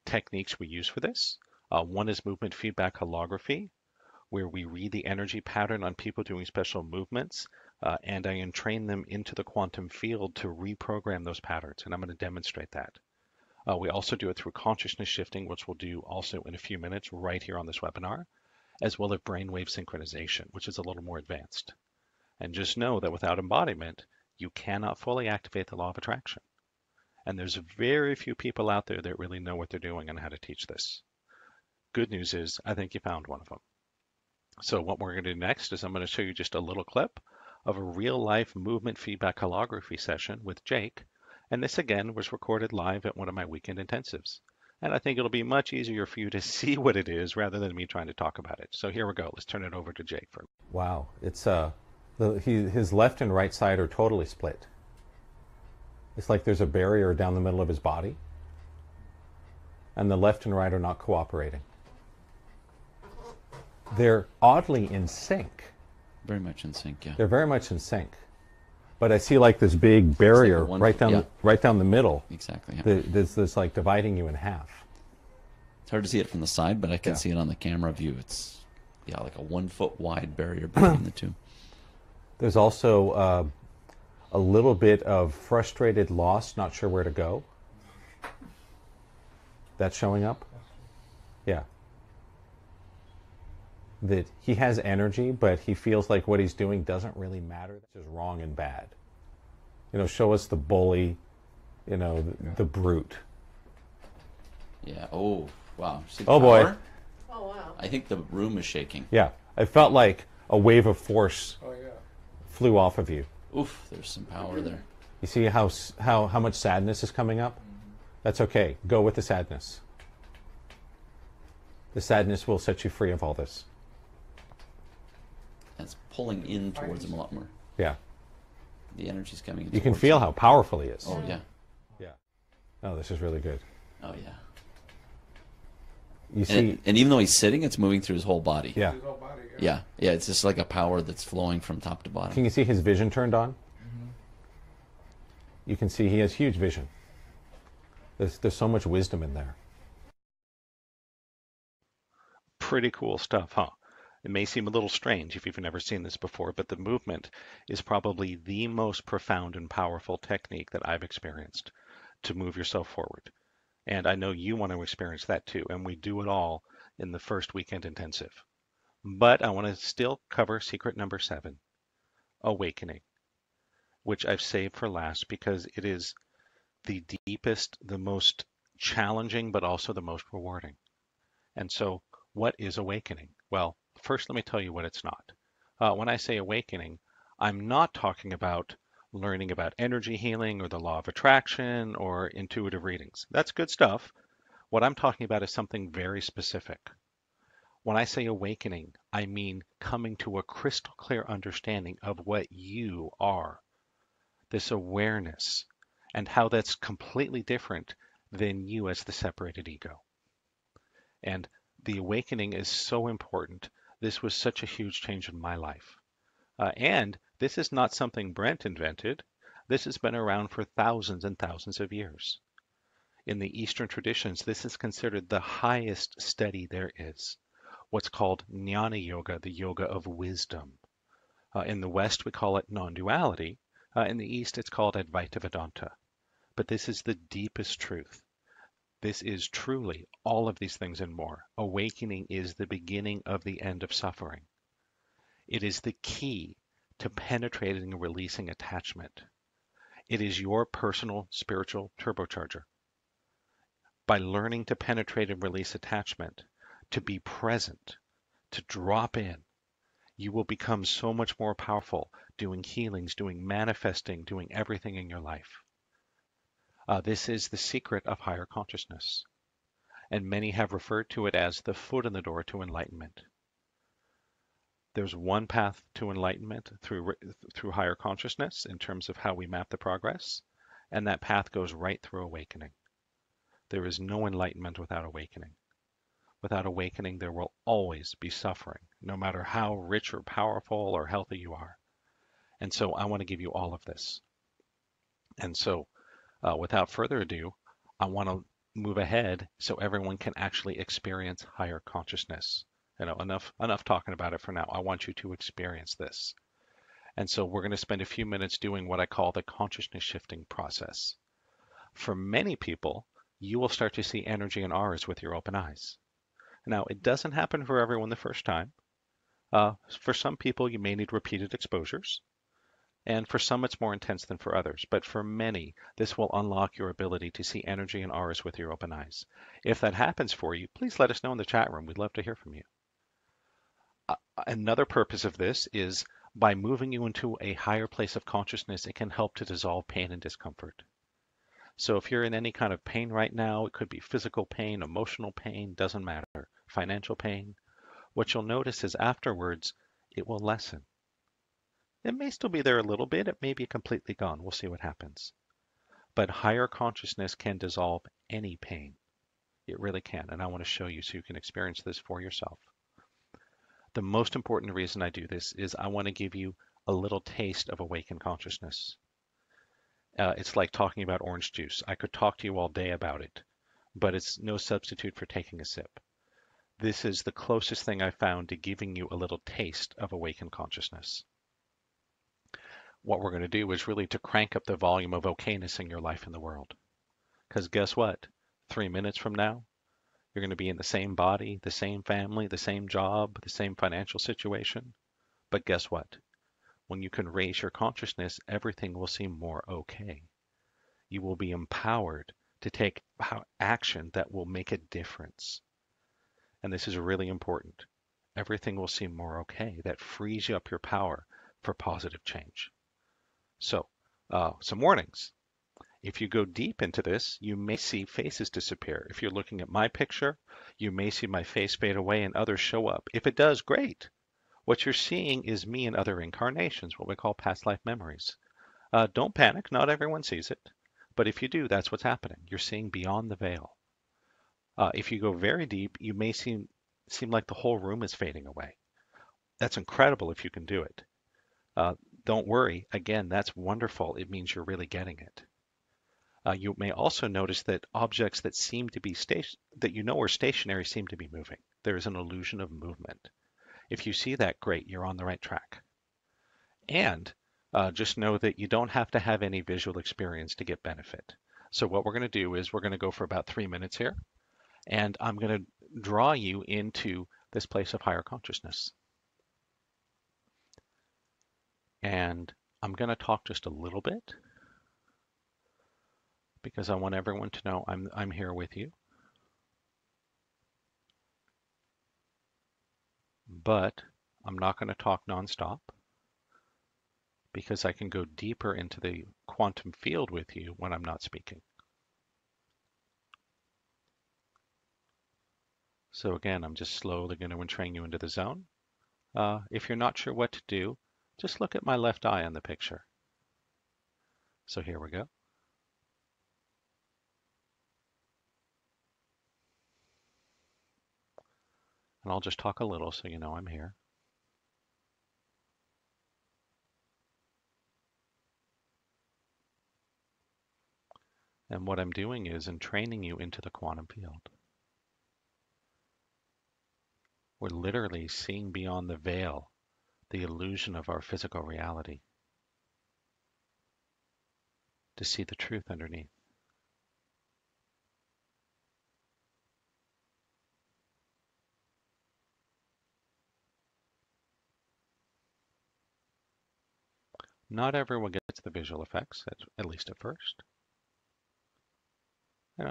techniques we use for this. One is movement feedback holography, where we read the energy pattern on people doing special movements, and I entrain them into the quantum field to reprogram those patterns, and I'm going to demonstrate that. We also do it through consciousness shifting, which we'll do also in a few minutes right here on this webinar, as well as brainwave synchronization, which is a little more advanced. And just know that without embodiment, you cannot fully activate the law of attraction. And there's very few people out there that really know what they're doing and how to teach this. Good news is, I think you found one of them. So what we're going to do next is I'm going to show you just a little clip of a real-life movement feedback holography session with Jake. And this, again, was recorded live at one of my weekend intensives. And I think it'll be much easier for you to see what it is rather than me trying to talk about it. So here we go. Let's turn it over to Jake for. Wow. It's his left and right side are totally split. It's like there's a barrier down the middle of his body, and the left and right are not cooperating. They're oddly in sync. Very much in sync, yeah. They're very much in sync. But I see like this big barrier right down the middle. Exactly. Yeah. That's like dividing you in half. It's hard to see it from the side, but I can see it on the camera view. It's like a 1 foot wide barrier between the two. There's also a little bit of frustrated loss, not sure where to go. That's showing up? Yeah. That he has energy, but he feels like what he's doing doesn't really matter. That's just wrong and bad. Show us the bully, the brute. Yeah. Oh, wow. See the oh, boy. power? Oh, wow. I think the room is shaking. Yeah. I felt like a wave of force flew off of you. Oof, there's some power there. You see how much sadness is coming up? That's okay. Go with the sadness. The sadness will set you free of all this. It's pulling in towards him a lot more. Yeah. The energy's coming in. You can feel how powerful he is. Oh, yeah. Yeah. Oh, this is really good. Oh, yeah. You see, and even though he's sitting, it's moving through his whole body. Yeah. Yeah. Yeah, it's just like a power that's flowing from top to bottom. Can you see his vision turned on? Mm-hmm. You can see he has huge vision. There's so much wisdom in there. Pretty cool stuff, huh? It may seem a little strange if you've never seen this before, but the movement is probably the most profound and powerful technique that I've experienced to move yourself forward. And I know you want to experience that too. And we do it all in the first weekend intensive. But I want to still cover secret number 7, awakening, which I've saved for last because it is the deepest, the most challenging, but also the most rewarding. And so, what is awakening? Well, first, let me tell you what it's not. When I say awakening, I'm not talking about learning about energy healing or the law of attraction or intuitive readings. That's good stuff. What I'm talking about is something very specific. When I say awakening, I mean coming to a crystal clear understanding of what you are, this awareness, and how that's completely different than you as the separated ego. And the awakening is so important. This was such a huge change in my life. And this is not something Brent invented. This has been around for thousands and thousands of years. In the Eastern traditions, this is considered the highest study there is, what's called jnana yoga, the yoga of wisdom. In the West, we call it non-duality. In the East, it's called Advaita Vedanta. But this is the deepest truth. This is truly all of these things and more. Awakening is the beginning of the end of suffering. It is the key to penetrating and releasing attachment. It is your personal spiritual turbocharger. By learning to penetrate and release attachment, to be present, to drop in, you will become so much more powerful doing healings, doing manifesting, doing everything in your life. This is the secret of higher consciousness, and many have referred to it as the foot in the door to enlightenment. There's one path to enlightenment through higher consciousness in terms of how we map the progress, and that path goes right through awakening. There is no enlightenment without awakening. Without awakening, there will always be suffering, no matter how rich or powerful or healthy you are. And so I want to give you all of this. And so without further ado, I want to move ahead so everyone can actually experience higher consciousness. Enough talking about it for now. I want you to experience this. And so we're going to spend a few minutes doing what I call the consciousness shifting process. For many people, you will start to see energy and auras with your open eyes. Now, it doesn't happen for everyone the first time. For some people, you may need repeated exposures. And for some, it's more intense than for others. But for many, this will unlock your ability to see energy and auras with your open eyes. If that happens for you, please let us know in the chat room. We'd love to hear from you. Another purpose of this is by moving you into a higher place of consciousness, it can help to dissolve pain and discomfort. So if you're in any kind of pain right now, it could be physical pain, emotional pain, doesn't matter, financial pain, what you'll notice is afterwards, it will lessen. It may still be there a little bit. It may be completely gone. We'll see what happens. But higher consciousness can dissolve any pain. It really can. And I want to show you so you can experience this for yourself. The most important reason I do this is I want to give you a little taste of awakened consciousness. It's like talking about orange juice. I could talk to you all day about it, but it's no substitute for taking a sip. This is the closest thing I found to giving you a little taste of awakened consciousness. What we're going to do is really to crank up the volume of okayness in your life and the world. Because guess what? 3 minutes from now, you're going to be in the same body, the same family, the same job, the same financial situation. But guess what? When you can raise your consciousness, everything will seem more okay. You will be empowered to take action that will make a difference. And this is really important. Everything will seem more okay. That frees you up your power for positive change. So, some warnings. If you go deep into this, you may see faces disappear. If you're looking at my picture, you may see my face fade away and others show up. If it does, great. What you're seeing is me in other incarnations, what we call past life memories. Don't panic, not everyone sees it. But if you do, that's what's happening. You're seeing beyond the veil. If you go very deep, you may seem like the whole room is fading away. That's incredible if you can do it. Don't worry. Again, that's wonderful. It means you're really getting it. You may also notice that objects that seem to be that you know are stationary seem to be moving. There is an illusion of movement. If you see that, great, you're on the right track. And just know that you don't have to have any visual experience to get benefit. So what we're going to do is we're going to go for about 3 minutes here, and I'm going to draw you into this place of higher consciousness. And I'm going to talk just a little bit because I want everyone to know I'm here with you. But I'm not going to talk nonstop because I can go deeper into the quantum field with you when I'm not speaking. So again, I'm just slowly going to entrain you into the zone. If you're not sure what to do, just look at my left eye on the picture. So here we go. And I'll just talk a little so you know I'm here. And what I'm doing is entraining you into the quantum field. We're literally seeing beyond the veil, the illusion of our physical reality, to see the truth underneath. Not everyone gets the visual effects, at least at first.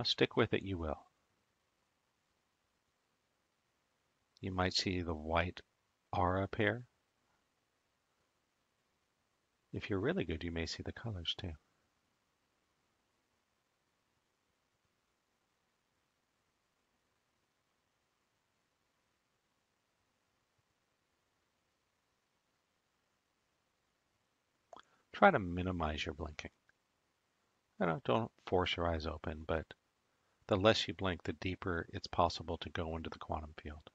Stick with it, you will. You might see the white aura appear. If you're really good, you may see the colors too. Try to minimize your blinking. Don't force your eyes open, but the less you blink, the deeper it's possible to go into the quantum field.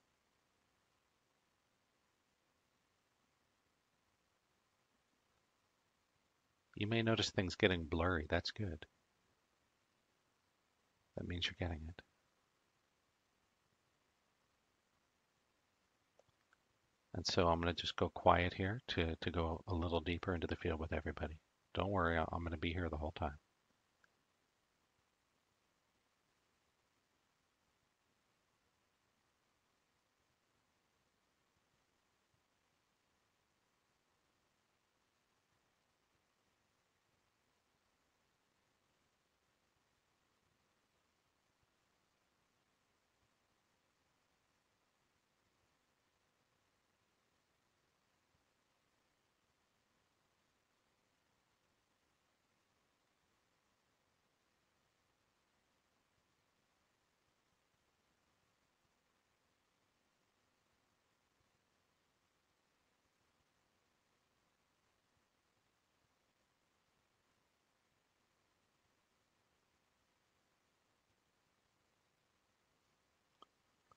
You may notice things getting blurry. That's good. That means you're getting it. And so I'm going to just go quiet here to go a little deeper into the field with everybody. Don't worry, I'm going to be here the whole time.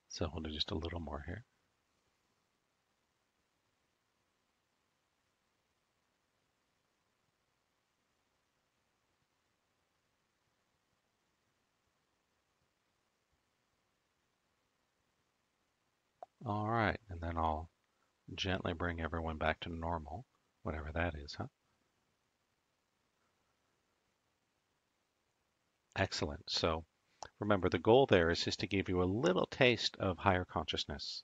So we'll do just a little more here. All right, and then I'll gently bring everyone back to normal, whatever that is, huh? Excellent. So remember, the goal there is just to give you a little taste of higher consciousness.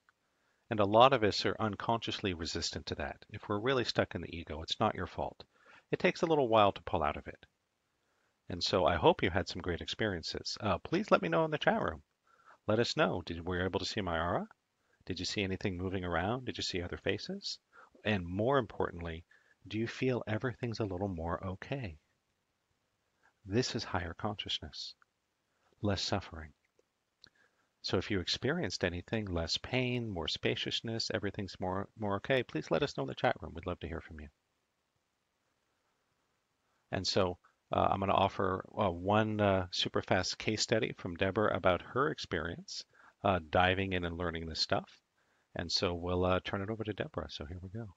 And a lot of us are unconsciously resistant to that. If we're really stuck in the ego, it's not your fault. It takes a little while to pull out of it. And so I hope you had some great experiences. Please let me know in the chat room. Let us know. Were you able to see my aura? Did you see anything moving around? Did you see other faces? And more importantly, do you feel everything's a little more okay? This is higher consciousness, less suffering. So if you experienced anything, less pain, more spaciousness, everything's more okay, please let us know in the chat room. We'd love to hear from you. And so I'm going to offer one super fast case study from Deborah about her experience diving in and learning this stuff. And so we'll turn it over to Deborah. So here we go.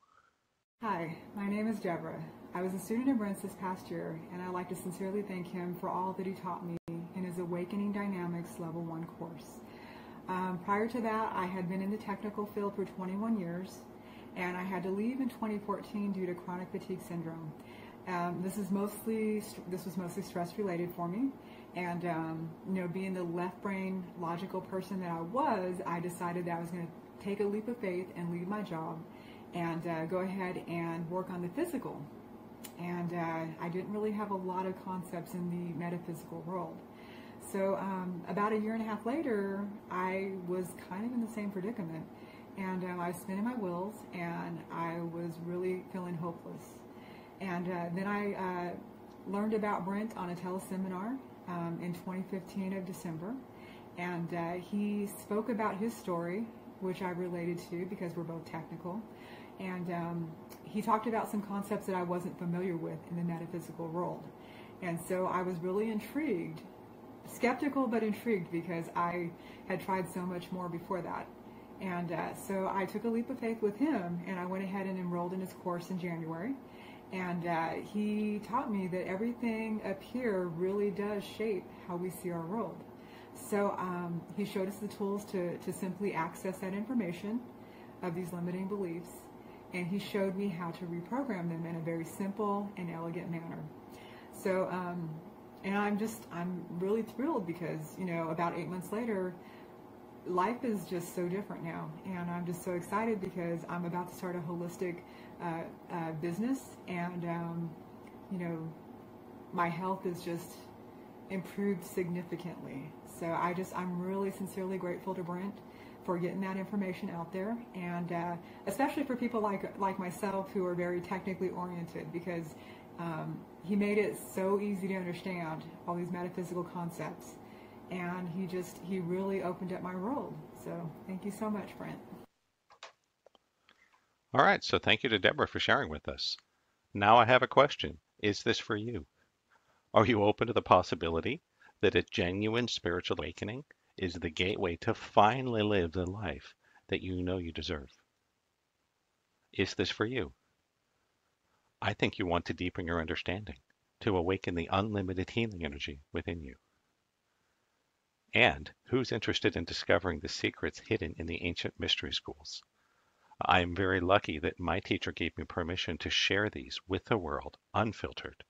Hi, my name is Deborah. I was a student of Brent's this past year, and I'd like to sincerely thank him for all that he taught me in his Awakening Dynamics Level 1 course. Prior to that, I had been in the technical field for 21 years, and I had to leave in 2014 due to chronic fatigue syndrome. This was mostly stress related for me, and being the left brain logical person that I decided that I was going to take a leap of faith and leave my job and go ahead and work on the physical. And I didn't really have a lot of concepts in the metaphysical world. So about a year and a half later, I was kind of in the same predicament, and I was spinning my wheels, and I was really feeling hopeless. And then I learned about Brent on a teleseminar in 2015 of December, and he spoke about his story, which I related to because we're both technical, and he talked about some concepts that I wasn't familiar with in the metaphysical world. And so I was really intrigued, skeptical but intrigued, because I had tried so much more before that. And so I took a leap of faith with him, and I went ahead and enrolled in his course in January. And he taught me that everything up here really does shape how we see our world. So he showed us the tools to simply access that information of these limiting beliefs, and he showed me how to reprogram them in a very simple and elegant manner. So, and I'm really thrilled because, about 8 months later, life is just so different now, and I'm just so excited because I'm about to start a holistic business, and my health is just improved significantly. So I'm really sincerely grateful to Brent for getting that information out there, and especially for people like myself who are very technically oriented, because he made it so easy to understand all these metaphysical concepts, and he really opened up my world. So thank you so much, Brent. All right, so thank you to Deborah for sharing with us. Now I have a question. Is this for you? Are you open to the possibility that a genuine spiritual awakening is the gateway to finally live the life that you know you deserve? Is this for you? I think you want to deepen your understanding, to awaken the unlimited healing energy within you. And who's interested in discovering the secrets hidden in the ancient mystery schools? I am very lucky that my teacher gave me permission to share these with the world, unfiltered,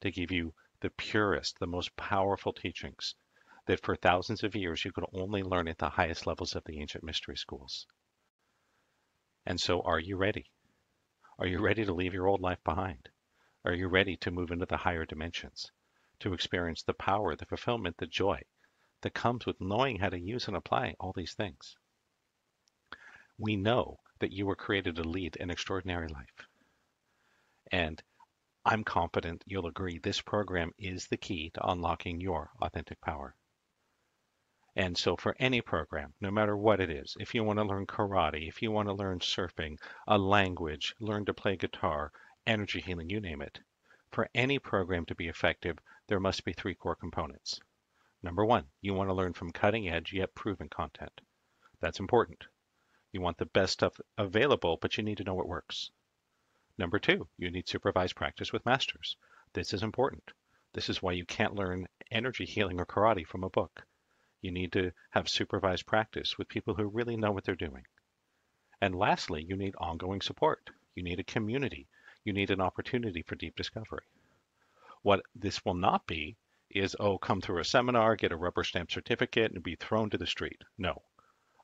to give you the purest, the most powerful teachings that for thousands of years you could only learn at the highest levels of the ancient mystery schools. And so are you ready? Are you ready to leave your old life behind? Are you ready to move into the higher dimensions, to experience the power, the fulfillment, the joy that comes with knowing how to use and apply all these things? We know that you were created to lead an extraordinary life. And I'm confident you'll agree this program is the key to unlocking your authentic power. And so for any program, no matter what it is, if you want to learn karate, if you want to learn surfing, a language, learn to play guitar, energy healing, you name it, for any program to be effective, there must be 3 core components. Number 1, you want to learn from cutting edge yet proven content. That's important. You want the best stuff available, but you need to know what works. Number 2, you need supervised practice with masters. This is important. This is why you can't learn energy healing or karate from a book. You need to have supervised practice with people who really know what they're doing. And lastly, you need ongoing support. You need a community. You need an opportunity for deep discovery. What this will not be is, come through a seminar, get a rubber stamp certificate, and be thrown to the street. No.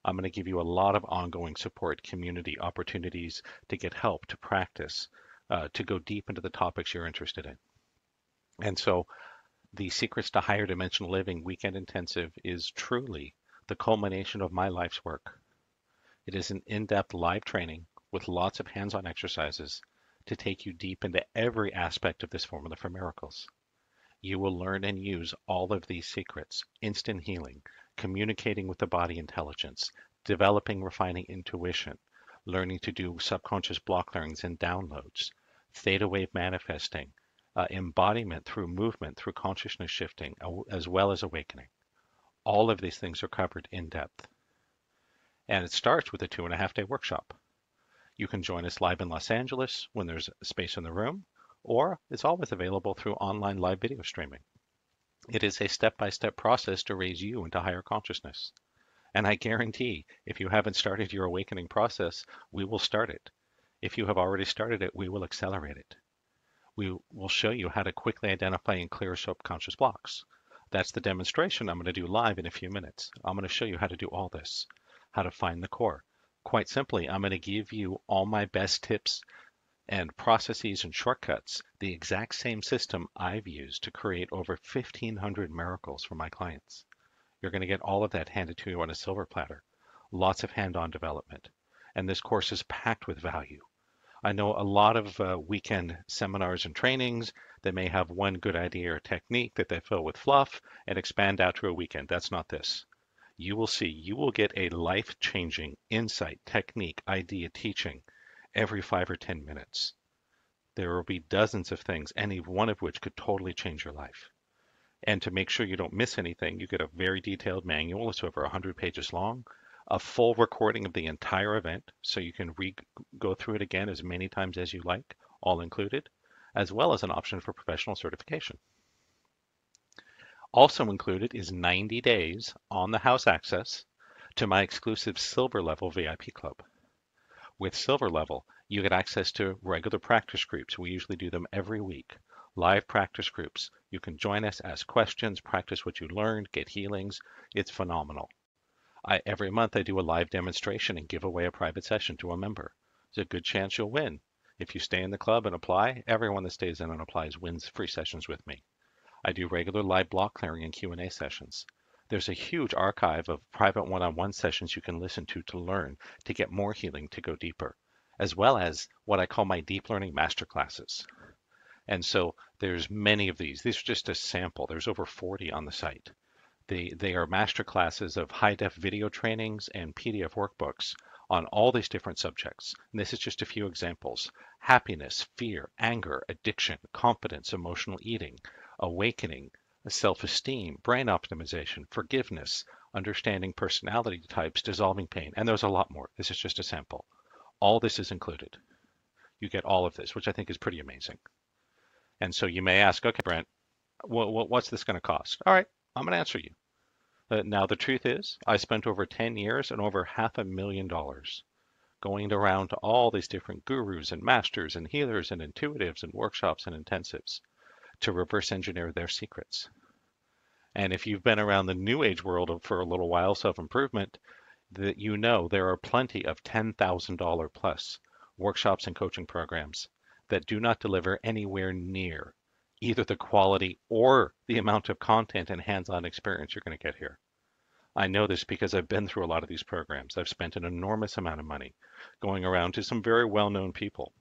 I'm going to give you a lot of ongoing support, community opportunities to get help, to practice, to go deep into the topics you're interested in. And so the Secrets to Higher Dimensional Living Weekend Intensive is truly the culmination of my life's work. It is an in-depth live training with lots of hands-on exercises to take you deep into every aspect of this formula for miracles. You will learn and use all of these secrets: instant healing, communicating with the body intelligence, developing refining intuition, learning to do subconscious block learnings and downloads, theta wave manifesting, embodiment through movement, through consciousness shifting, as well as awakening. All of these things are covered in depth. And it starts with a 2.5-day workshop. You can join us live in Los Angeles when there's space in the room, or it's always available through online live video streaming. It is a step-by-step process to raise you into higher consciousness. And I guarantee, if you haven't started your awakening process, we will start it. If you have already started it, we will accelerate it. We will show you how to quickly identify and clear subconscious blocks. That's the demonstration I'm going to do live in a few minutes. I'm going to show you how to do all this, how to find the core. Quite simply, I'm going to give you all my best tips and processes and shortcuts, the exact same system I've used to create over 1,500 miracles for my clients. You're going to get all of that handed to you on a silver platter. Lots of hand-on development. And this course is packed with value. I know a lot of weekend seminars and trainings that may have one good idea or technique that they fill with fluff and expand out to a weekend. That's not this. You will see, you will get a life-changing insight, technique, idea, teaching every 5 or 10 minutes. There will be dozens of things, any one of which could totally change your life. And to make sure you don't miss anything, you get a very detailed manual. It's over 100 pages long, a full recording of the entire event, so you can go through it again as many times as you like, all included, as well as an option for professional certification. Also included is 90 days on the house access to my exclusive silver level VIP club. With silver level, you get access to regular practice groups. We usually do them every week. Live practice groups. You can join us, ask questions, practice what you learned, get healings. It's phenomenal. Every month I do a live demonstration and give away a private session to a member. There's a good chance you'll win. If you stay in the club and apply, everyone that stays in and applies wins free sessions with me. I do regular live block clearing and Q&A sessions. There's a huge archive of private one-on-one sessions you can listen to learn, to get more healing, to go deeper, as well as what I call my deep learning masterclasses. And so there's many of these. These are just a sample. There's over 40 on the site. They are master classes of high-def video trainings and PDF workbooks on all these different subjects. And this is just a few examples. Happiness, fear, anger, addiction, confidence, emotional eating, awakening, self-esteem, brain optimization, forgiveness, understanding personality types, dissolving pain. And there's a lot more. This is just a sample. All this is included. You get all of this, which I think is pretty amazing. And so you may ask, okay, Brent, what's this going to cost? All right, I'm going to answer you. Now, the truth is, I spent over 10 years and over $500,000 going around to all these different gurus and masters and healers and intuitives and workshops and intensives to reverse engineer their secrets. And if you've been around the New Age world for a little while, self-improvement, that you know there are plenty of $10,000 plus workshops and coaching programs that do not deliver anywhere near either the quality or the amount of content and hands-on experience you're going to get here. I know this because I've been through a lot of these programs. I've spent an enormous amount of money going around to some very well-known people.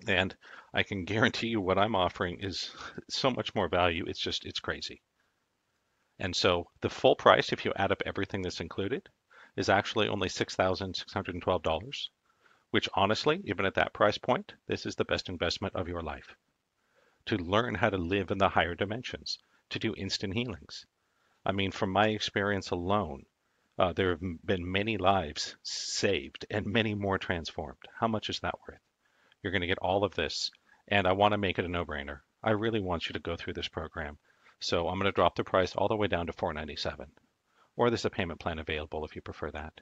And I can guarantee you what I'm offering is so much more value. It's crazy. And so the full price, if you add up everything that's included, is actually only $6,612, which honestly, even at that price point, this is the best investment of your life. To learn how to live in the higher dimensions, to do instant healings. I mean, from my experience alone, there have been many lives saved and many more transformed. How much is that worth? You're going to get all of this, and I want to make it a no-brainer. I really want you to go through this program. So I'm going to drop the price all the way down to $497, or there's a payment plan available if you prefer that.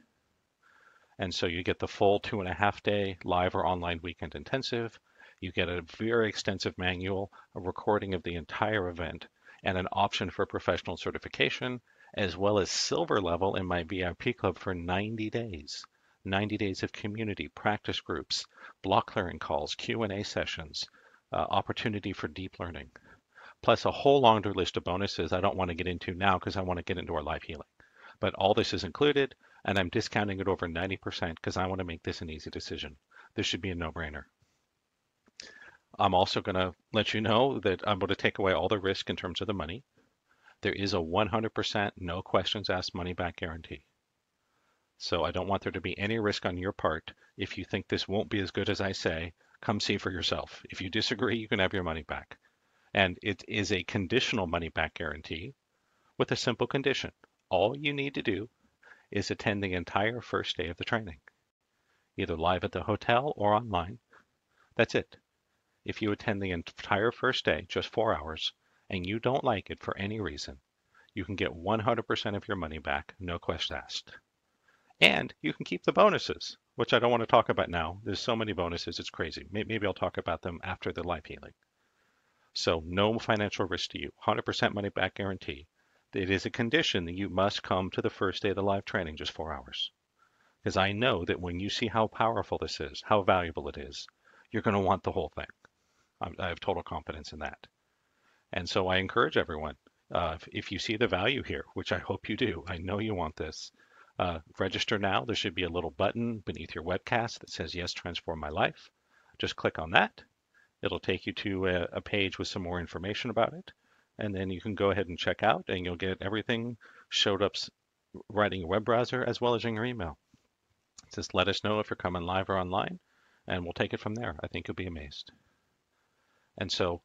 And so you get the full 2.5-day live or online weekend intensive. You get a very extensive manual, a recording of the entire event, and an option for professional certification, as well as silver level in my VIP club for 90 days. 90 days of community, practice groups, block clearing calls, Q&A sessions, opportunity for deep learning, plus a whole longer list of bonuses I don't want to get into now because I want to get into our live healing. But all this is included, and I'm discounting it over 90% because I want to make this an easy decision. This should be a no-brainer. I'm also going to let you know that I'm going to take away all the risk in terms of the money. There is a 100% no questions asked money back guarantee. So I don't want there to be any risk on your part. If you think this won't be as good as I say, come see for yourself. If you disagree, you can have your money back. And it is a conditional money back guarantee with a simple condition. All you need to do is attend the entire first day of the training, either live at the hotel or online. That's it. If you attend the entire first day, just 4 hours, and you don't like it for any reason, you can get 100% of your money back, no questions asked. And you can keep the bonuses, which I don't want to talk about now. There's so many bonuses, it's crazy. Maybe I'll talk about them after the live healing. So no financial risk to you, 100% money back guarantee. It is a condition that you must come to the first day of the live training, just 4 hours. Because I know that when you see how powerful this is, how valuable it is, you're going to want the whole thing. I have total confidence in that. And so I encourage everyone, if you see the value here, which I hope you do, I know you want this, register now. There should be a little button beneath your webcast that says, yes, transform my life. Just click on that. It'll take you to a page with some more information about it. And then you can go ahead and check out, and you'll get everything showed up right in your web browser as well as in your email. Just let us know if you're coming live or online, and we'll take it from there. I think you'll be amazed. And so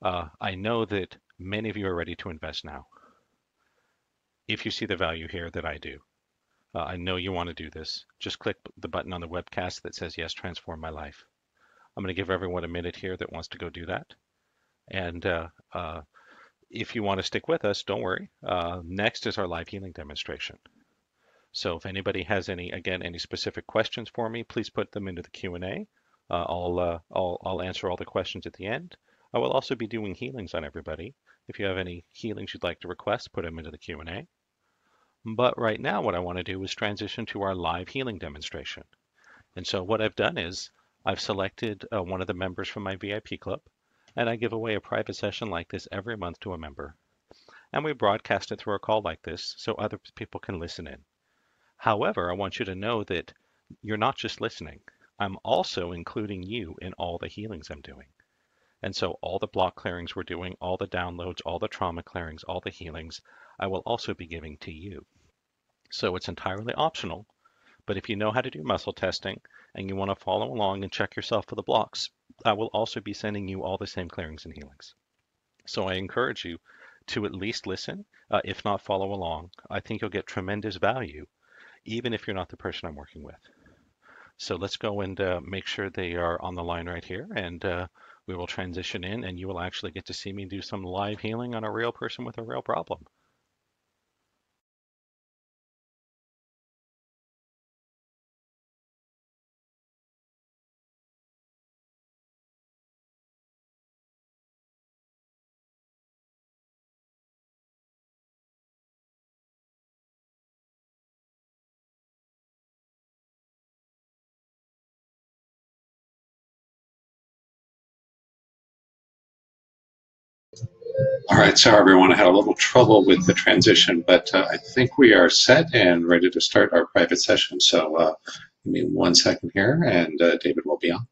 I know that many of you are ready to invest now. If you see the value here that I do, I know you want to do this. Just click the button on the webcast that says, yes, transform my life. I'm going to give everyone a minute here that wants to go do that. And if you want to stick with us, don't worry. Next is our live healing demonstration. So if anybody has any specific questions for me, please put them into the Q&A. I'll answer all the questions at the end. I will also be doing healings on everybody. If you have any healings you'd like to request, put them into the Q&A. But right now, what I want to do is transition to our live healing demonstration. And so what I've done is I've selected one of the members from my VIP club, and I give away a private session like this every month to a member. And we broadcast it through a call like this so other people can listen in. However, I want you to know that you're not just listening. I'm also including you in all the healings I'm doing. And so all the block clearings we're doing, all the downloads, all the trauma clearings, all the healings, I will also be giving to you. So it's entirely optional, but if you know how to do muscle testing and you want to follow along and check yourself for the blocks, I will also be sending you all the same clearings and healings. So I encourage you to at least listen, if not follow along. I think you'll get tremendous value, even if you're not the person I'm working with. So let's go and make sure they are on the line right here, and we will transition in, and you will actually get to see me do some live healing on a real person with a real problem. All right, so everyone, I had a little trouble with the transition, but I think we are set and ready to start our private session. So give me 1 second here, and David will be on.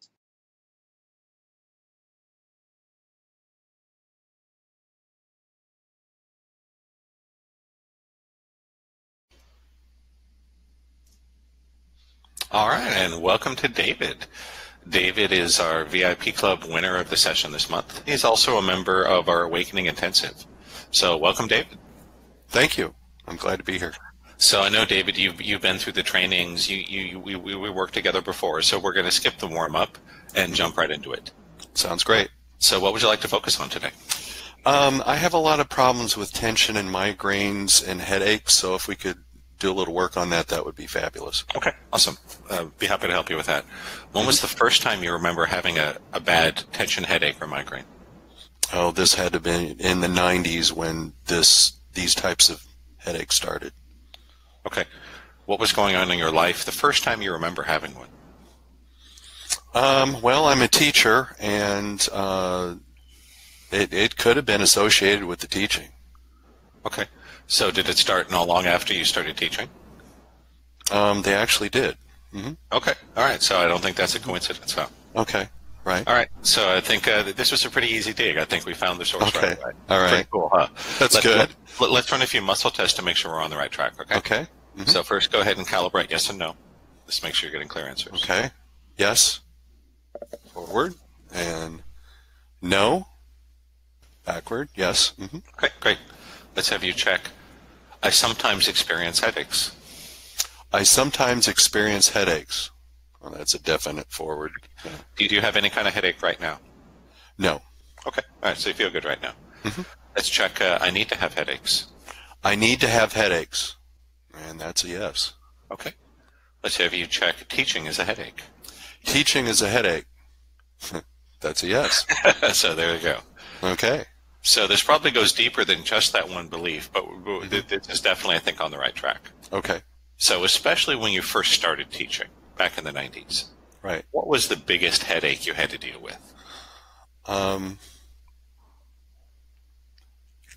All right, and welcome to David. David is our VIP Club winner of the session this month. He's also a member of our Awakening Intensive. So welcome, David. Thank you. I'm glad to be here. So I know, David, you've been through the trainings. We worked together before, so we're going to skip the warm-up and jump right into it. Sounds great. So what would you like to focus on today? I have a lot of problems with tension and migraines and headaches, so if we could do a little work on that, that would be fabulous. Okay, awesome. Be happy to help you with that. When was the first time you remember having a bad tension headache or migraine? Oh, this had to have been in the 90s when these types of headaches started. Okay. What was going on in your life the first time you remember having one? Well, I'm a teacher, and it could have been associated with the teaching. Okay. So did it start not long after you started teaching? They actually did. Mm-hmm. Okay. All right. So I don't think that's a coincidence, huh? Okay. Right. All right. So I think this was a pretty easy dig. I think we found the source right away. All right. Pretty cool, huh? That's good. Let's run a few muscle tests to make sure we're on the right track, okay? Okay. Mm-hmm. So first, go ahead and calibrate yes and no. Let's make sure you're getting clear answers. Okay. Yes. Forward. And no. Backward. Yes. Mm-hmm. Okay, great. Let's have you check. I sometimes experience headaches. I sometimes experience headaches. Well, that's a definite forward. Yeah. Do you have any kind of headache right now? No. Okay. All right, so you feel good right now. Mm-hmm. Let's check. I need to have headaches. I need to have headaches. And that's a yes. Okay. Let's have you check. Teaching is a headache. Teaching is a headache. That's a yes. So there we go. Okay. So this probably goes deeper than just that one belief, but this is definitely, I think, on the right track. Okay. So especially when you first started teaching back in the 90s, Right. what was the biggest headache you had to deal with?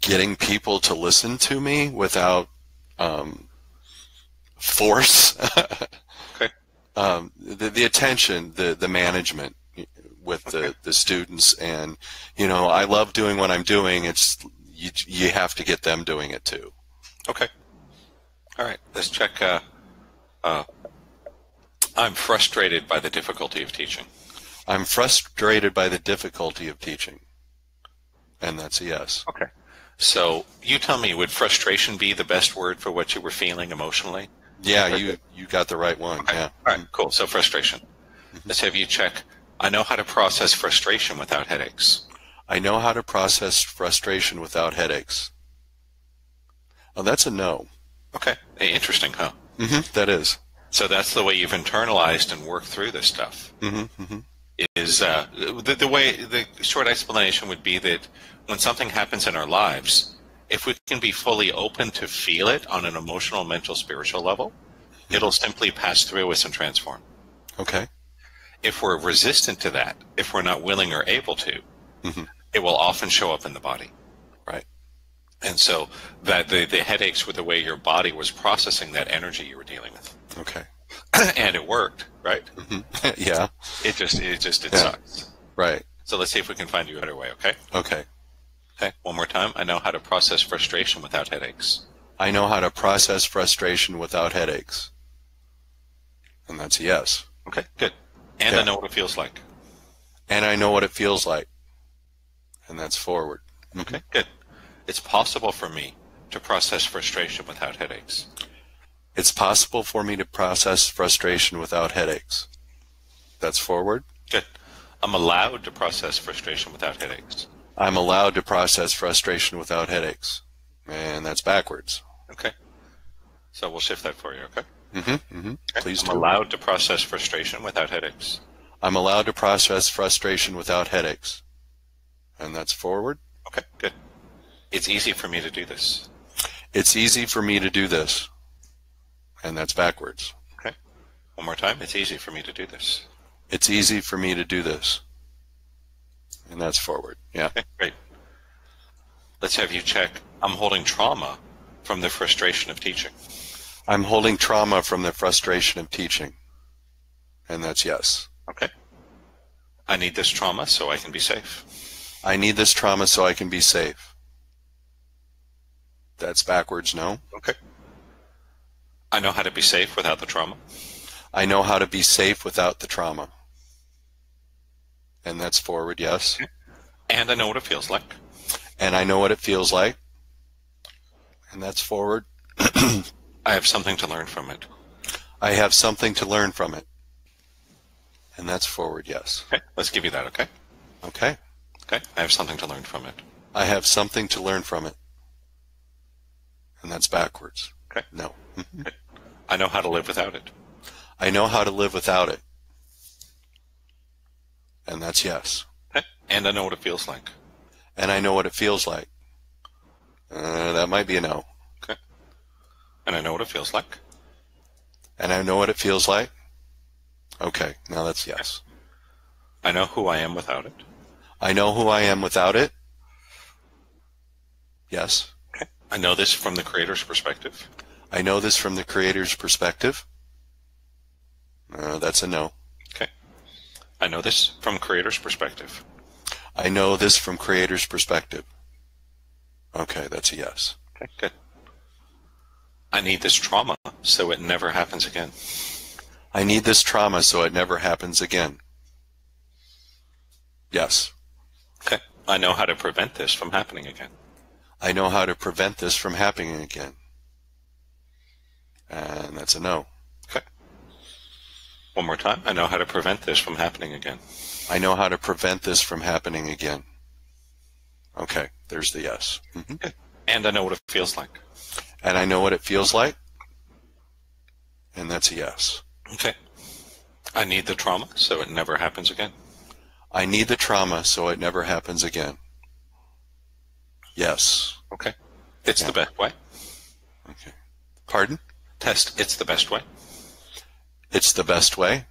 Getting people to listen to me without force. Okay. The attention, the management with the students, and I love doing what I'm doing. It's you have to get them doing it too. Okay. All right. Let's check. I'm frustrated by the difficulty of teaching. I'm frustrated by the difficulty of teaching, and that's a yes. Okay. So you tell me, would frustration be the best word for what you were feeling emotionally? Yeah, you got the right one. Okay. Yeah. All right. Cool. So frustration. Let's have you check. I know how to process frustration without headaches. I know how to process frustration without headaches. Oh, that's a no. Okay. Hey, interesting, huh? That is. So that's the way you've internalized and worked through this stuff. Is the short explanation would be that when something happens in our lives, if we can be fully open to feel it on an emotional, mental, spiritual level, it'll simply pass through us and transform. Okay. If we're resistant to that, if we're not willing or able to, it will often show up in the body. Right. And so that the headaches were the way your body was processing that energy you were dealing with. Okay. And it worked, right? Yeah. It sucks. Right. So let's see if we can find you a better way, okay? Okay. Okay, one more time. I know how to process frustration without headaches. I know how to process frustration without headaches. And that's a yes. Okay, good. And Yeah. I know what it feels like. And I know what it feels like. And that's forward. Okay, good. It's possible for me to process frustration without headaches. It's possible for me to process frustration without headaches. That's forward. Good. I'm allowed to process frustration without headaches. I'm allowed to process frustration without headaches. And that's backwards. Okay. So we'll shift that for you, okay? Okay. Please I'm do. allowed to process frustration without headaches. I'm allowed to process frustration without headaches. And that's forward. Okay, good. It's easy for me to do this. It's easy for me to do this. And that's backwards. Okay. One more time. It's easy for me to do this. It's easy for me to do this. And that's forward. Yeah. Okay, great. Let's have you check. I'm holding trauma from the frustration of teaching. I'm holding trauma from the frustration of teaching. And that's yes. Okay. I need this trauma so I can be safe. I need this trauma so I can be safe. That's backwards, no? Okay. I know how to be safe without the trauma. I know how to be safe without the trauma. And that's forward, yes. Okay. And I know what it feels like. And I know what it feels like. And that's forward. I have something to learn from it. I have something to learn from it. And that's forward, yes. Okay, let's give you that, okay? Okay. Okay, I have something to learn from it. I have something to learn from it. And that's backwards. Okay. No. Okay. I know how to live without it. I know how to live without it. And that's yes. Okay. And I know what it feels like. And I know what it feels like. That might be a no. Okay. And I know what it feels like. And I know what it feels like. Okay, now that's yes. I know who I am without it. I know who I am without it. Yes. Okay. I know this from the Creator's perspective. I know this from the Creator's perspective. That's a no. Okay. I know this from Creator's perspective. I know this from Creator's perspective. Okay, that's a yes. Okay, good. I need this trauma so it never happens again. I need this trauma so it never happens again. Yes. Okay. I know how to prevent this from happening again. I know how to prevent this from happening again. And that's a no. Okay. One more time. I know how to prevent this from happening again. I know how to prevent this from happening again. Okay, there's the yes. Okay. And I know what it feels like. And I know what it feels like. And that's a yes. Okay. I need the trauma so it never happens again. I need the trauma so it never happens again. Yes. Okay. It's Yeah. the best way. Okay. Pardon? Test. It's the best way. It's the best way.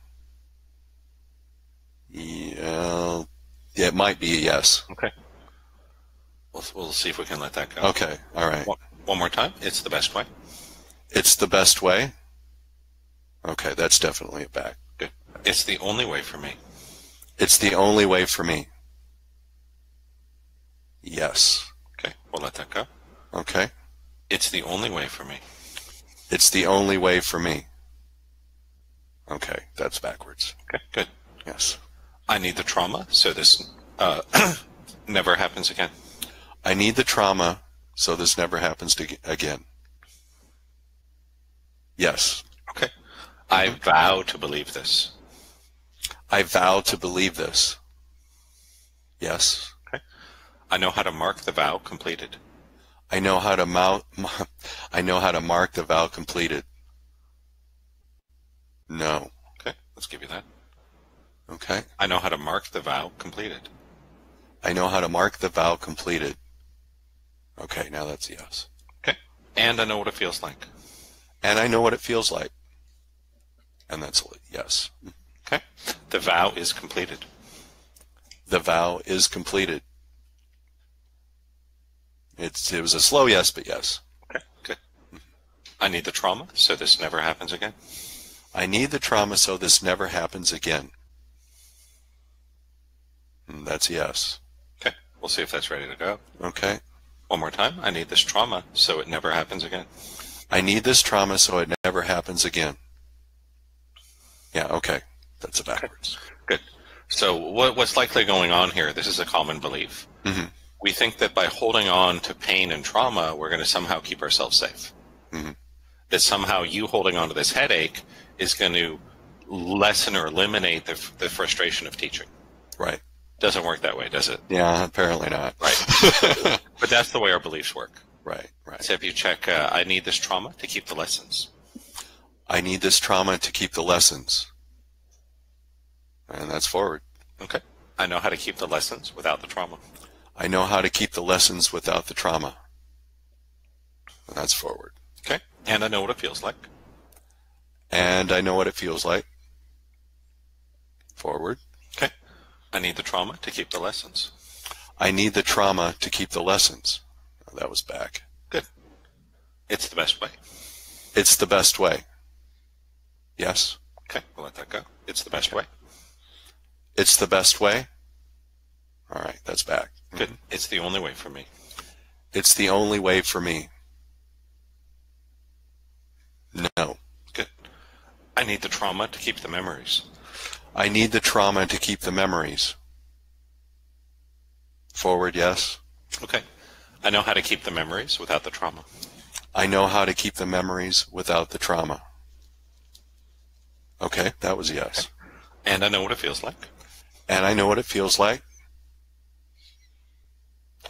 Yeah, it might be a yes. Okay. We'll see if we can let that go. Okay. All right. One more time. It's the best way. It's the best way. Okay, that's definitely a back. Good. It's the only way for me. It's the only way for me. Yes. Okay. We'll let that go. Okay. It's the only way for me. It's the only way for me. Okay, that's backwards. Okay. Good. Yes. I need the trauma so this never happens again. I need the trauma so this never happens again. Yes. Okay. I vow to believe this. I vow to believe this. Yes. Okay. I know how to mark the vow completed. I know how to I know how to mark the vow completed. No. Okay. Let's give you that. Okay. I know how to mark the vow completed. I know how to mark the vow completed. Okay, now that's a yes. Okay. And I know what it feels like. And I know what it feels like. And that's a yes. Okay. The vow is completed. The vow is completed. It was a slow yes, but yes. Okay, good. I need the trauma so this never happens again. I need the trauma so this never happens again. That's yes. Okay, we'll see if that's ready to go. Okay. One more time. I need this trauma so it never happens again. I need this trauma so it never happens again. Yeah, okay. That's a backwards. Okay. Good. So what's likely going on here, this is a common belief. Mm-hmm. We think that by holding on to pain and trauma, we're going to somehow keep ourselves safe. Mm-hmm. That somehow you holding on to this headache is going to lessen or eliminate the frustration of teaching. Right. Doesn't work that way, does it? Yeah, apparently not. Right. But that's the way our beliefs work. Right, right. So if you check, I need this trauma to keep the lessons. I need this trauma to keep the lessons. And that's forward. Okay. I know how to keep the lessons without the trauma. I know how to keep the lessons without the trauma. And that's forward. Okay. And I know what it feels like. And I know what it feels like. Forward. Okay. I need the trauma to keep the lessons. I need the trauma to keep the lessons. Oh, that was back. Good. It's the best way. It's the best way. Yes. Okay. We'll let that go. It's the best way. It's the best way. All right, that's back. Good. It's the only way for me. It's the only way for me. No. Good. I need the trauma to keep the memories. I need the trauma to keep the memories. Forward, yes. Okay. I know how to keep the memories without the trauma. I know how to keep the memories without the trauma. Okay, that was yes. And I know what it feels like. And I know what it feels like.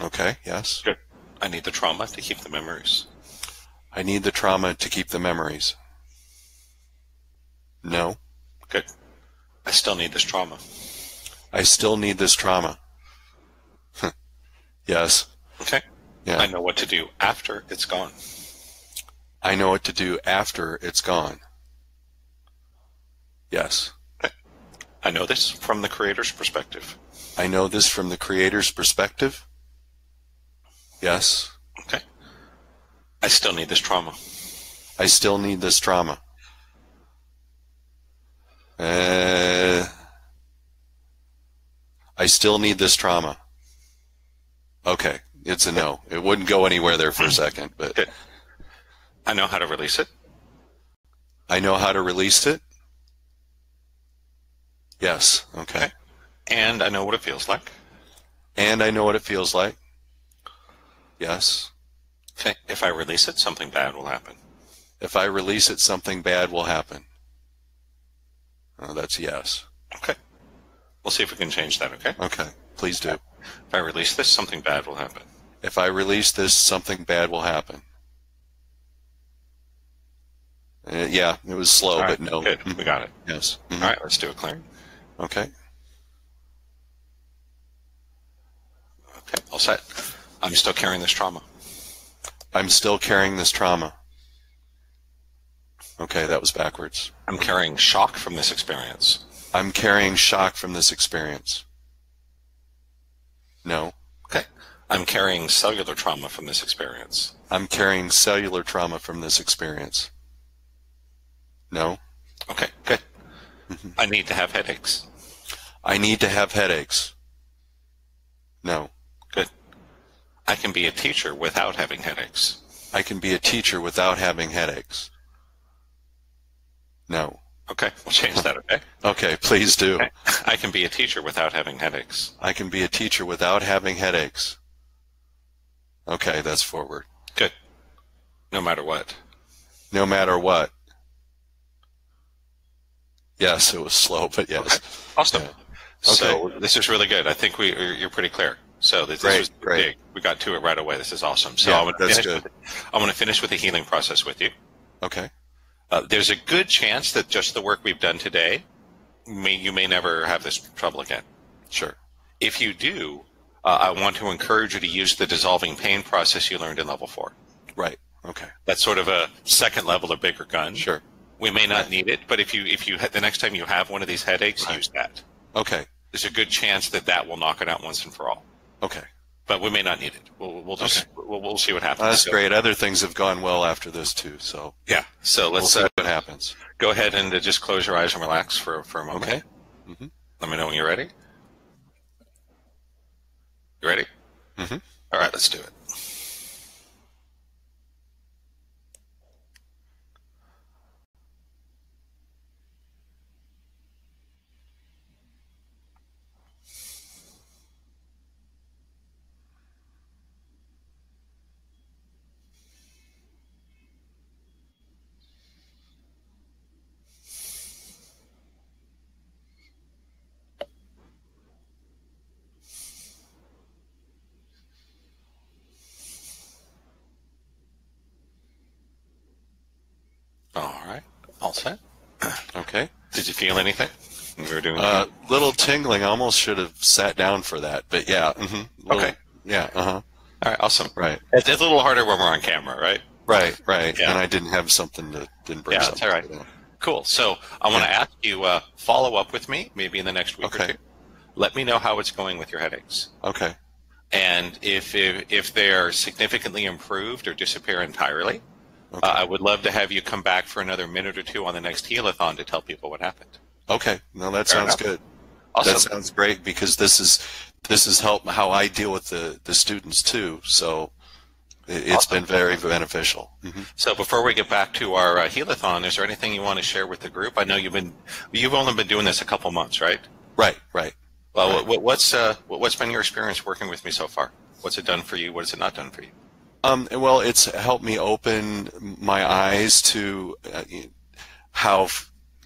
Okay, yes. Good. I need the trauma to keep the memories. I need the trauma to keep the memories. No. Good. I still need this trauma. I still need this trauma. Yes. Okay. Yeah. I know what to do after it's gone. I know what to do after it's gone. Yes. Okay. I know this from the creator's perspective. I know this from the creator's perspective. Yes. Okay. I still need this trauma. I still need this trauma. I still need this trauma. Okay, it's a no. It wouldn't go anywhere there for a second, but Good. I know how to release it. I know how to release it. Yes. Okay. And I know what it feels like. And I know what it feels like. Yes. Okay. If I release it, something bad will happen. If I release it, something bad will happen. Oh, that's yes. Okay. We'll see if we can change that, okay? Okay. Please do. If I release this, something bad will happen. If I release this, something bad will happen. Yeah, it was slow, All right, but no. Good. We got it. Yes. All right, let's do a clearing. Okay. Okay, all set. I'm still carrying this trauma. I'm still carrying this trauma. Okay, that was backwards. I'm carrying shock from this experience. I'm carrying shock from this experience. No. Okay. I'm carrying cellular trauma from this experience. I'm carrying cellular trauma from this experience. No. Okay, good. I need to have headaches. I need to have headaches. No. Good. I can be a teacher without having headaches. I can be a teacher without having headaches. No. Okay, we'll change that, okay? Okay, please do. Okay. I can be a teacher without having headaches. I can be a teacher without having headaches. Okay, that's forward. Good. No matter what. No matter what. Yes, it was slow, but yes. Okay. Awesome. Yeah. So this is really good. I think you're pretty clear. So this was big. We got to it right away. This is awesome. So yeah, I'm that's good. I'm going to finish with the healing process with you. Okay. There's a good chance that just the work we've done today, you may never have this trouble again. Sure. If you do, I want to encourage you to use the dissolving pain process you learned in level 4. Right. Okay. That's sort of a second level or bigger gun. Sure. We may not need it, but if you the next time you have one of these headaches, use that. Okay. There's a good chance that will knock it out once and for all. Okay. But we may not need it. We'll just we'll see what happens. That's great. Other things have gone well after this too. So yeah. So let's see what happens. Go ahead and just close your eyes and relax for a moment. Okay. Let me know when you're ready. You ready? Mm-hmm. All right. Let's do it. All right. All set? Okay. Did you feel anything when we were doing little tingling. I almost should have sat down for that, but yeah. Okay. Yeah. All right. Awesome. Right. It's a little harder when we're on camera, right? Right. Yeah. And I didn't have something to didn't bring something. That's all right. Cool. So I want to ask you follow up with me maybe in the next week or two. Let me know how it's going with your headaches. Okay. And if they're significantly improved or disappear entirely, I would love to have you come back for another minute or two on the next healathon to tell people what happened. Okay. No, that sounds good. Awesome. That sounds great because this is help how I deal with the students too. So it's been very beneficial. So before we get back to our healathon, is there anything you want to share with the group? I know you've only been doing this a couple months, right? Right. Well, what's been your experience working with me so far? What's it done for you? What has it not done for you? Well, it's helped me open my eyes to how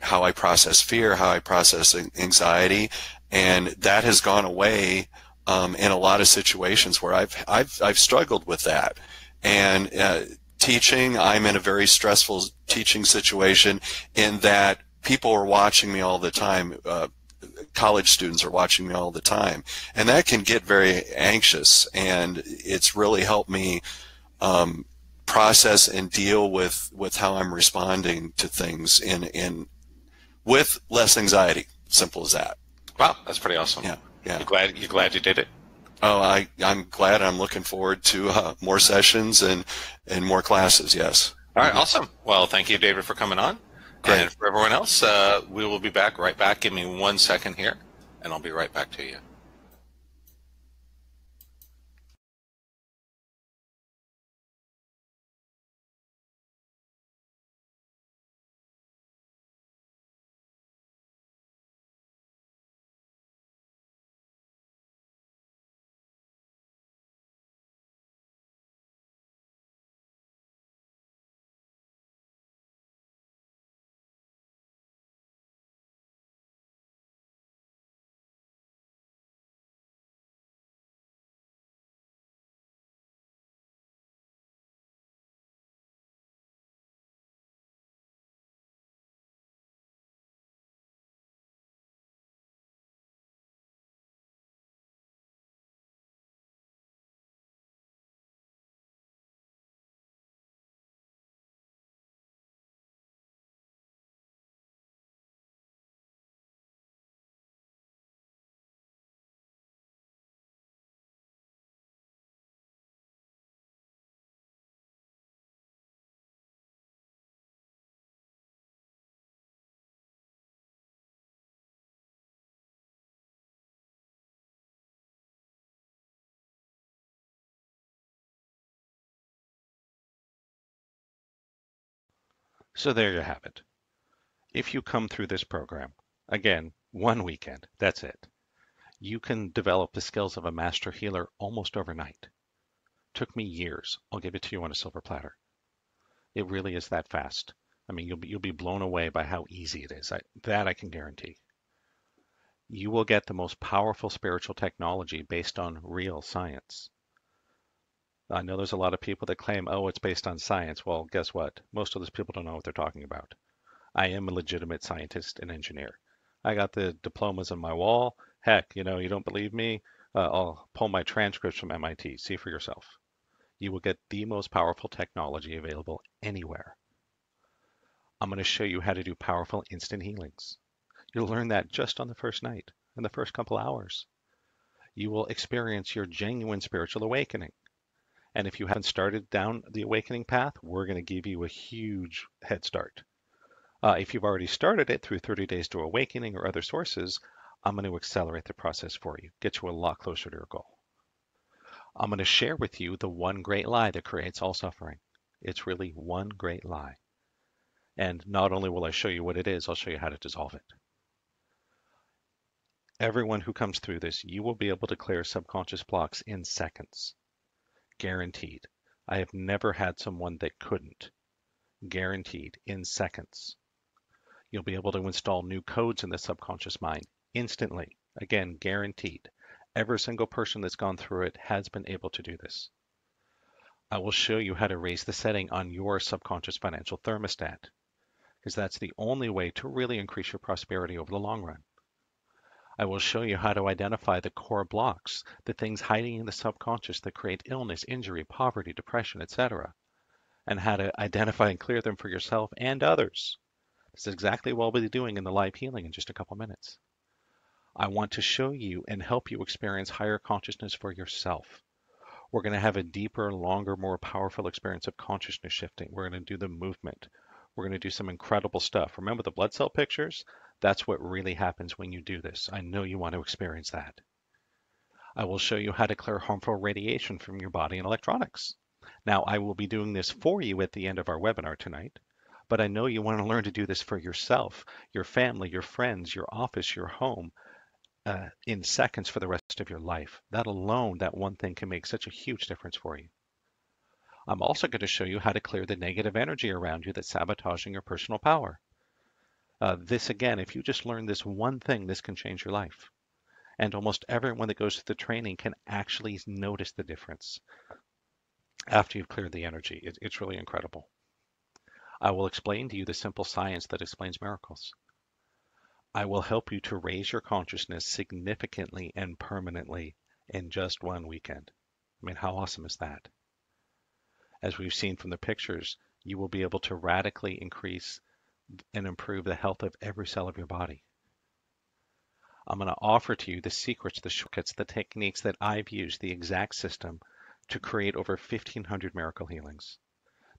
I process fear, how I process anxiety, and that has gone away in a lot of situations where I've struggled with that. And teaching, I'm in a very stressful teaching situation in that people are watching me all the time. College students are watching me all the time, and that can get very anxious. And it's really helped me process and deal with how I'm responding to things with less anxiety. Simple as that. Wow, that's pretty awesome. Yeah. You're glad you did it? Oh, I'm glad. I'm looking forward to more sessions and more classes. Yes. All right, awesome. Well, thank you, David, for coming on. Great. And for everyone else, we will be right back. Give me 1 second here, and I'll be right back to you. So there you have it. If you come through this program, again, one weekend, that's it, you can develop the skills of a master healer almost overnight. Took me years. I'll give it to you on a silver platter. It really is that fast. I mean, you'll be blown away by how easy it is. That I can guarantee. You will get the most powerful spiritual technology based on real science. I know there's a lot of people that claim, oh, it's based on science. Well, guess what? Most of those people don't know what they're talking about. I am a legitimate scientist and engineer. I got the diplomas on my wall. Heck, you don't believe me? I'll pull my transcripts from MIT. See for yourself. You will get the most powerful technology available anywhere. I'm going to show you how to do powerful instant healings. You'll learn that just on the first night, in the first couple hours. You will experience your genuine spiritual awakening. And if you haven't started down the awakening path, we're going to give you a huge head start. If you've already started it through 30 Days to Awakening or other sources, I'm going to accelerate the process for you, get you a lot closer to your goal. I'm going to share with you the one great lie that creates all suffering. It's really one great lie. And not only will I show you what it is, I'll show you how to dissolve it. Everyone who comes through this, you will be able to clear subconscious blocks in seconds. Guaranteed. I have never had someone that couldn't. Guaranteed, in seconds. You'll be able to install new codes in the subconscious mind instantly. Again, guaranteed. Every single person that's gone through it has been able to do this. I will show you how to raise the setting on your subconscious financial thermostat, because that's the only way to really increase your prosperity over the long run. I will show you how to identify the core blocks, the things hiding in the subconscious that create illness, injury, poverty, depression, etc., and how to identify and clear them for yourself and others. This is exactly what we'll be doing in the live healing in just a couple minutes. I want to show you and help you experience higher consciousness for yourself. We're going to have a deeper, longer, more powerful experience of consciousness shifting. We're going to do the movement. We're going to do some incredible stuff. Remember the blood cell pictures? That's what really happens when you do this. I know you want to experience that. I will show you how to clear harmful radiation from your body and electronics. Now, I will be doing this for you at the end of our webinar tonight, but I know you want to learn to do this for yourself, your family, your friends, your office, your home, in seconds for the rest of your life. That alone, that one thing can make such a huge difference for you. I'm also going to show you how to clear the negative energy around you that's sabotaging your personal power. This again, if you just learn this one thing, this can change your life. And almost everyone that goes through the training can actually notice the difference after you've cleared the energy. It's really incredible. I will explain to you the simple science that explains miracles. I will help you to raise your consciousness significantly and permanently in just one weekend. I mean, how awesome is that? As we've seen from the pictures, you will be able to radically increase and improve the health of every cell of your body. I'm going to offer to you the secrets, the shortcuts, the techniques that I've used, the exact system to create over 1,500 miracle healings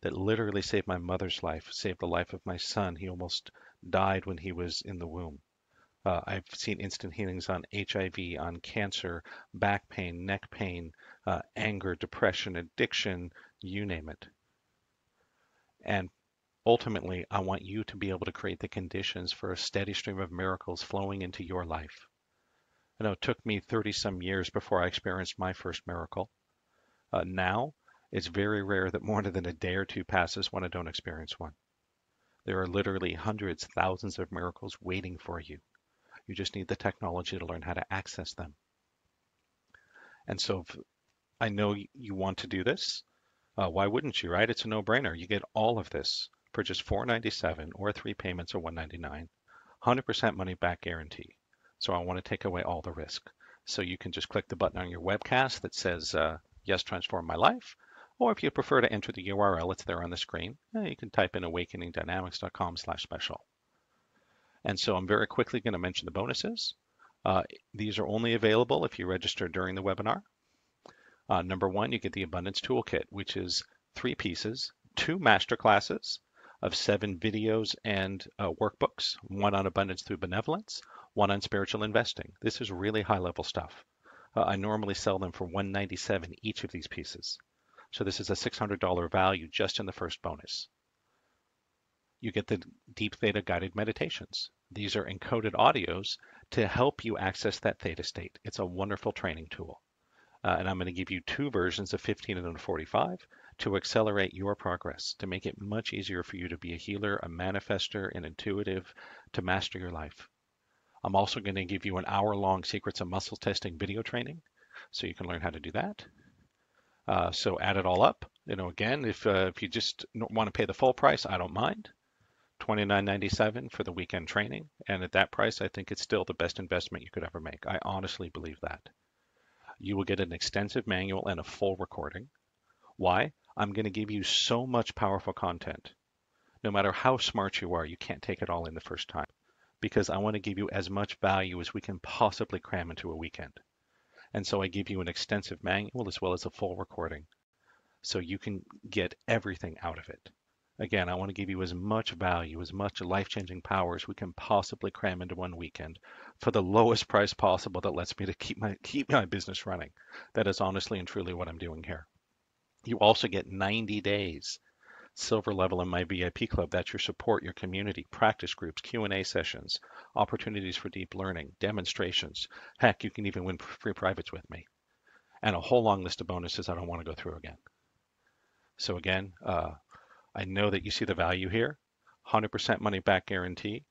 that literally saved my mother's life, saved the life of my son. He almost died when he was in the womb. I've seen instant healings on HIV, on cancer, back pain, neck pain, anger, depression, addiction, you name it. And ultimately, I want you to be able to create the conditions for a steady stream of miracles flowing into your life. I know it took me 30 some years before I experienced my first miracle. Now, it's very rare that more than a day or two passes when I don't experience one. There are literally hundreds, thousands of miracles waiting for you. You just need the technology to learn how to access them. And so I know you want to do this. Why wouldn't you, right? It's a no-brainer. You get all of this for just $497 or 3 payments of $199, 100% money back guarantee. So I want to take away all the risk. So you can just click the button on your webcast that says, yes, transform my life. Or if you prefer to enter the URL, it's there on the screen. You can type in awakeningdynamics.com/special. And so I'm very quickly going to mention the bonuses. These are only available if you register during the webinar. Number one, you get the Abundance Toolkit, which is 3 pieces, 2 masterclasses of 7 videos and workbooks, one on abundance through benevolence, one on spiritual investing. This is really high-level stuff. I normally sell them for $197 each of these pieces. So this is a $600 value just in the first bonus. You get the deep theta guided meditations. These are encoded audios to help you access that theta state. It's a wonderful training tool. And I'm going to give you two versions of 15 and 45 to accelerate your progress, to make it much easier for you to be a healer, a manifester, an intuitive, to master your life. I'm also going to give you an hour-long Secrets of Muscle Testing video training, so you can learn how to do that. So add it all up. Again, if you just want to pay the full price, I don't mind. $29.97 for the weekend training, and at that price, I think it's still the best investment you could ever make. I honestly believe that. You will get an extensive manual and a full recording. Why? I'm going to give you so much powerful content. No matter how smart you are, you can't take it all in the first time, because I want to give you as much value as we can possibly cram into a weekend. And so I give you an extensive manual as well as a full recording, so you can get everything out of it. Again, I want to give you as much value, as much life-changing power as we can possibly cram into one weekend for the lowest price possible that lets me to keep my business running. That is honestly and truly what I'm doing here. You also get 90 days silver level in my VIP club. That's your support, your community, practice groups, Q&A sessions, opportunities for deep learning, demonstrations. Heck, you can even win free privates with me. And a whole long list of bonuses I don't want to go through again. So again, I know that you see the value here. 100% money back guarantee.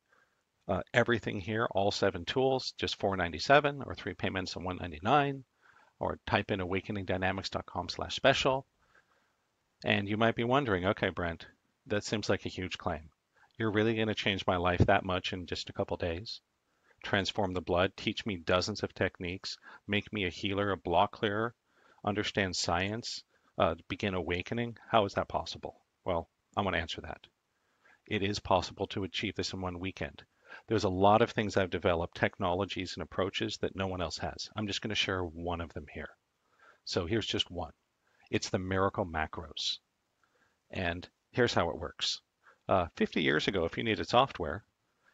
Everything here, all 7 tools, just $497, or 3 payments of $199, or type in awakeningdynamics.com/special. And you might be wondering, okay, Brent, that seems like a huge claim. You're really going to change my life that much in just a couple days? Transform the blood, teach me dozens of techniques, make me a healer, a block clearer, understand science, begin awakening? How is that possible? Well, I'm going to answer that. It is possible to achieve this in one weekend. There's a lot of things I've developed, technologies and approaches that no one else has. I'm just going to share one of them here. So here's just one. It's the miracle macros. And here's how it works. 50 years ago, if you needed software,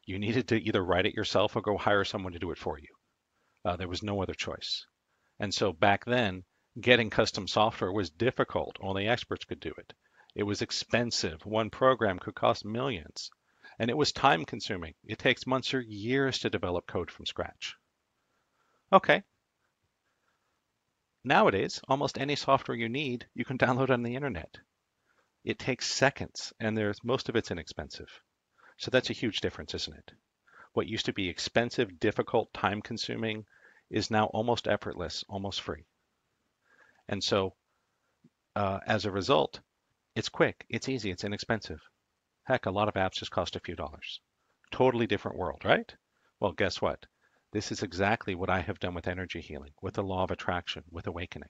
you needed to either write it yourself or go hire someone to do it for you. There was no other choice. And so back then, getting custom software was difficult. Only experts could do it. It was expensive. One program could cost millions. And it was time consuming. It takes months or years to develop code from scratch. Okay. Nowadays, almost any software you need, you can download on the internet. It takes seconds, and most of it's inexpensive. So that's a huge difference, isn't it? What used to be expensive, difficult, time consuming is now almost effortless, almost free. And so as a result, it's quick, it's easy, it's inexpensive. Heck, a lot of apps just cost a few dollars. Totally different world, right? Well, guess what? This is exactly what I have done with energy healing, with the law of attraction, with awakening.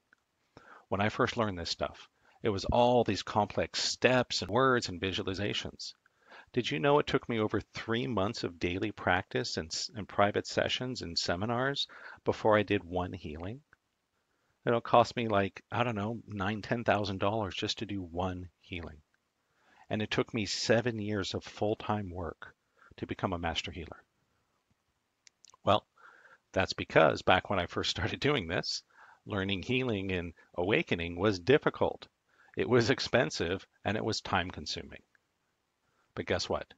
When I first learned this stuff, it was all these complex steps and words and visualizations. Did you know it took me over 3 months of daily practice and private sessions and seminars before I did one healing? It'll cost me like, I don't know, $9,000-$10,000 just to do one healing. And it took me 7 years of full-time work to become a master healer. Well, that's because back when I first started doing this, learning healing and awakening was difficult. It was expensive and it was time consuming. But guess what?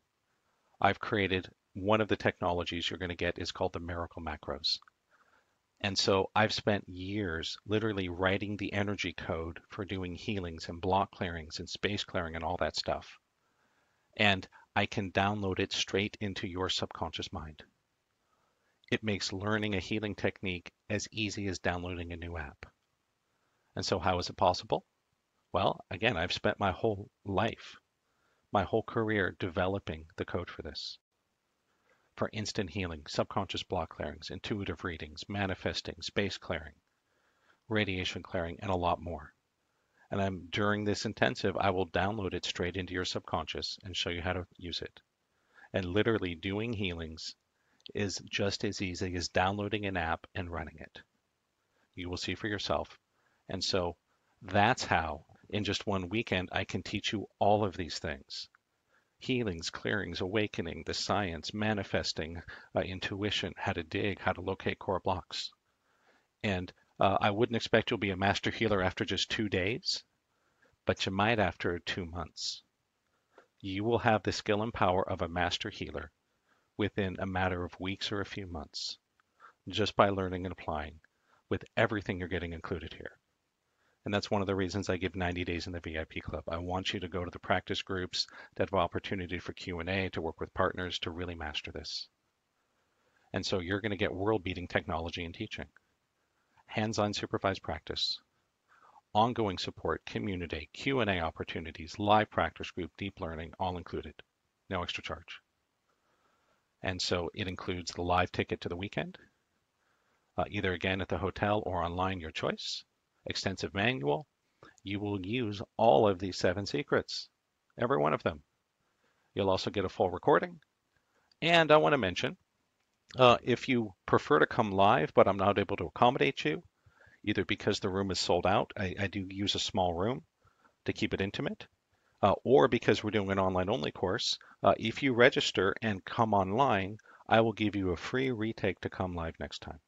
I've created one of the technologies you're going to get is called the miracle macros. And so I've spent years literally writing the energy code for doing healings and block clearings and space clearing and all that stuff. And I can download it straight into your subconscious mind. It makes learning a healing technique as easy as downloading a new app. And so how is it possible? Well, again, I've spent my whole life, my whole career developing the code for this. For instant healing, subconscious block clearings, intuitive readings, manifesting, space clearing, radiation clearing, and a lot more. And during this intensive, I will download it straight into your subconscious and show you how to use it. And literally doing healings is just as easy as downloading an app and running it. You will see for yourself. And so that's how, in just one weekend, I can teach you all of these things. Healings, clearings, awakening, the science, manifesting, intuition, how to dig, how to locate core blocks. And I wouldn't expect you'll be a master healer after just 2 days, but you might after 2 months. You will have the skill and power of a master healer within a matter of weeks or a few months, just by learning and applying with everything you're getting included here. And that's one of the reasons I give 90 days in the VIP club. I want you to go to the practice groups, to have opportunity for Q&A, to work with partners, to really master this. And so you're going to get world-beating technology and teaching, hands-on supervised practice, ongoing support, community, Q&A opportunities, live practice group, deep learning, all included, no extra charge. And so it includes the live ticket to the weekend, either again at the hotel or online, your choice, extensive manual. You will use all of these 7 secrets, every one of them. You'll also get a full recording. And I want to mention, if you prefer to come live, but I'm not able to accommodate you, either because the room is sold out, I do use a small room to keep it intimate, or because we're doing an online only course, if you register and come online, I will give you a free retake to come live next time.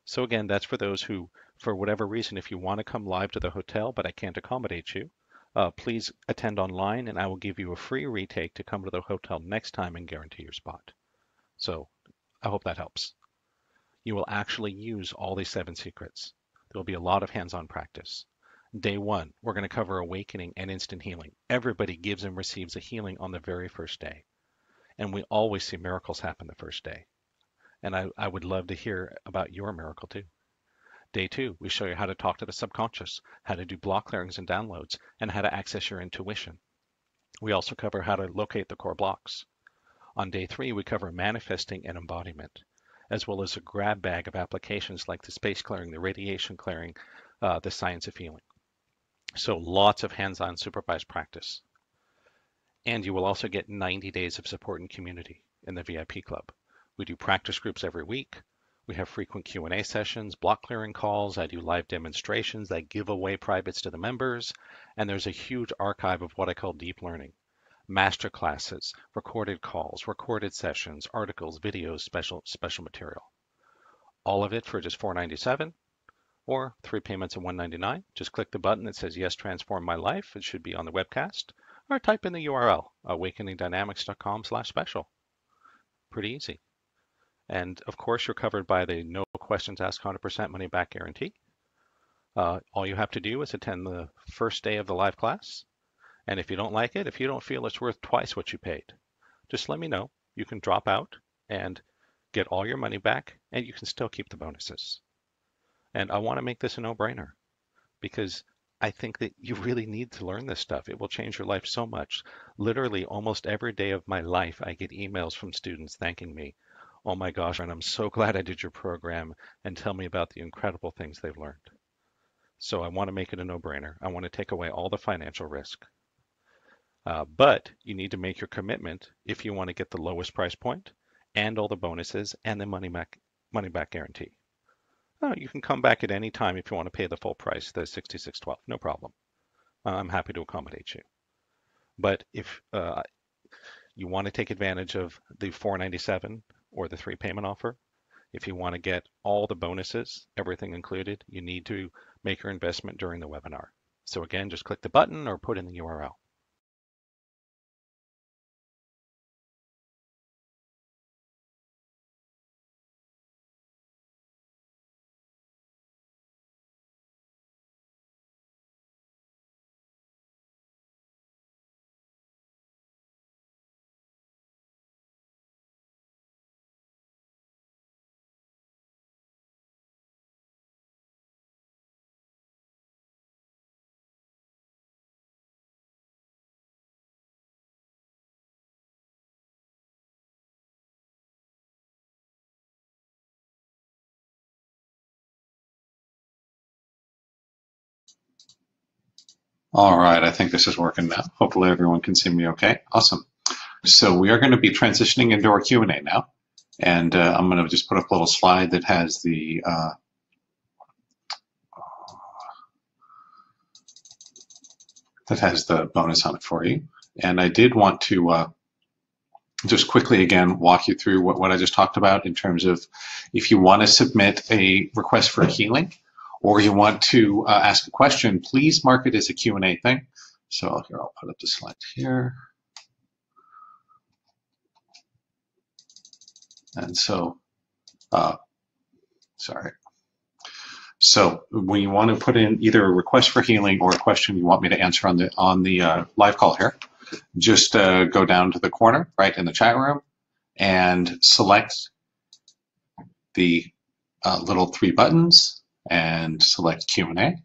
So again, that's for those who, for whatever reason, if you want to come live to the hotel, but I can't accommodate you, please attend online and I will give you a free retake to come to the hotel next time and guarantee your spot. So I hope that helps. You will actually use all these 7 secrets. There will be a lot of hands-on practice. Day 1, we're going to cover awakening and instant healing. Everybody gives and receives a healing on the very first day. And we always see miracles happen the first day. And I would love to hear about your miracle too. Day 2, we show you how to talk to the subconscious, how to do block clearings and downloads, and how to access your intuition. We also cover how to locate the core blocks. On day 3, we cover manifesting and embodiment, as well as a grab bag of applications like the space clearing, the radiation clearing, the science of healing. So lots of hands-on supervised practice. And you will also get 90 days of support and community in the VIP club. We do practice groups every week. We have frequent Q&A sessions, block clearing calls. I do live demonstrations. I give away privates to the members. And there's a huge archive of what I call deep learning. Master classes, recorded calls, recorded sessions, articles, videos, special material. All of it for just $4.97 or 3 payments of $1.99. Just click the button that says yes, transform my life. It should be on the webcast, or type in the URL, awakeningdynamics.com/special. Pretty easy. And of course, you're covered by the no questions asked 100% money back guarantee. All you have to do is attend the first day of the live class. And if you don't like it, if you don't feel it's worth twice what you paid, just let me know. You can drop out and get all your money back, and you can still keep the bonuses. And I want to make this a no-brainer because I think that you really need to learn this stuff. It will change your life so much. Literally, almost every day of my life, I get emails from students thanking me. Oh my gosh, and I'm so glad I did your program, and tell me about the incredible things they've learned. So I want to make it a no-brainer. I want to take away all the financial risk. But you need to make your commitment if you want to get the lowest price point and all the bonuses and the money back guarantee. You can come back at any time if you want to pay the full price, the $66.12, no problem. I'm happy to accommodate you. But if you want to take advantage of the $4.97 or the 3 payment offer, if you want to get all the bonuses, everything included, you need to make your investment during the webinar. So again, just click the button or put in the URL. All right, I think this is working now. Hopefully everyone can see me okay. Awesome. So we are going to be transitioning into our Q&A now. And I'm going to just put up a little slide that has the bonus on it for you. And I did want to just quickly again walk you through what I just talked about in terms of if you want to submit a request for healing or you want to ask a question, please mark it as a Q&A thing. So here, I'll put up the slide here. And so, sorry. So when you want to put in either a request for healing or a question you want me to answer on the live call here, just go down to the corner right in the chat room and select the little 3 buttons and select Q&A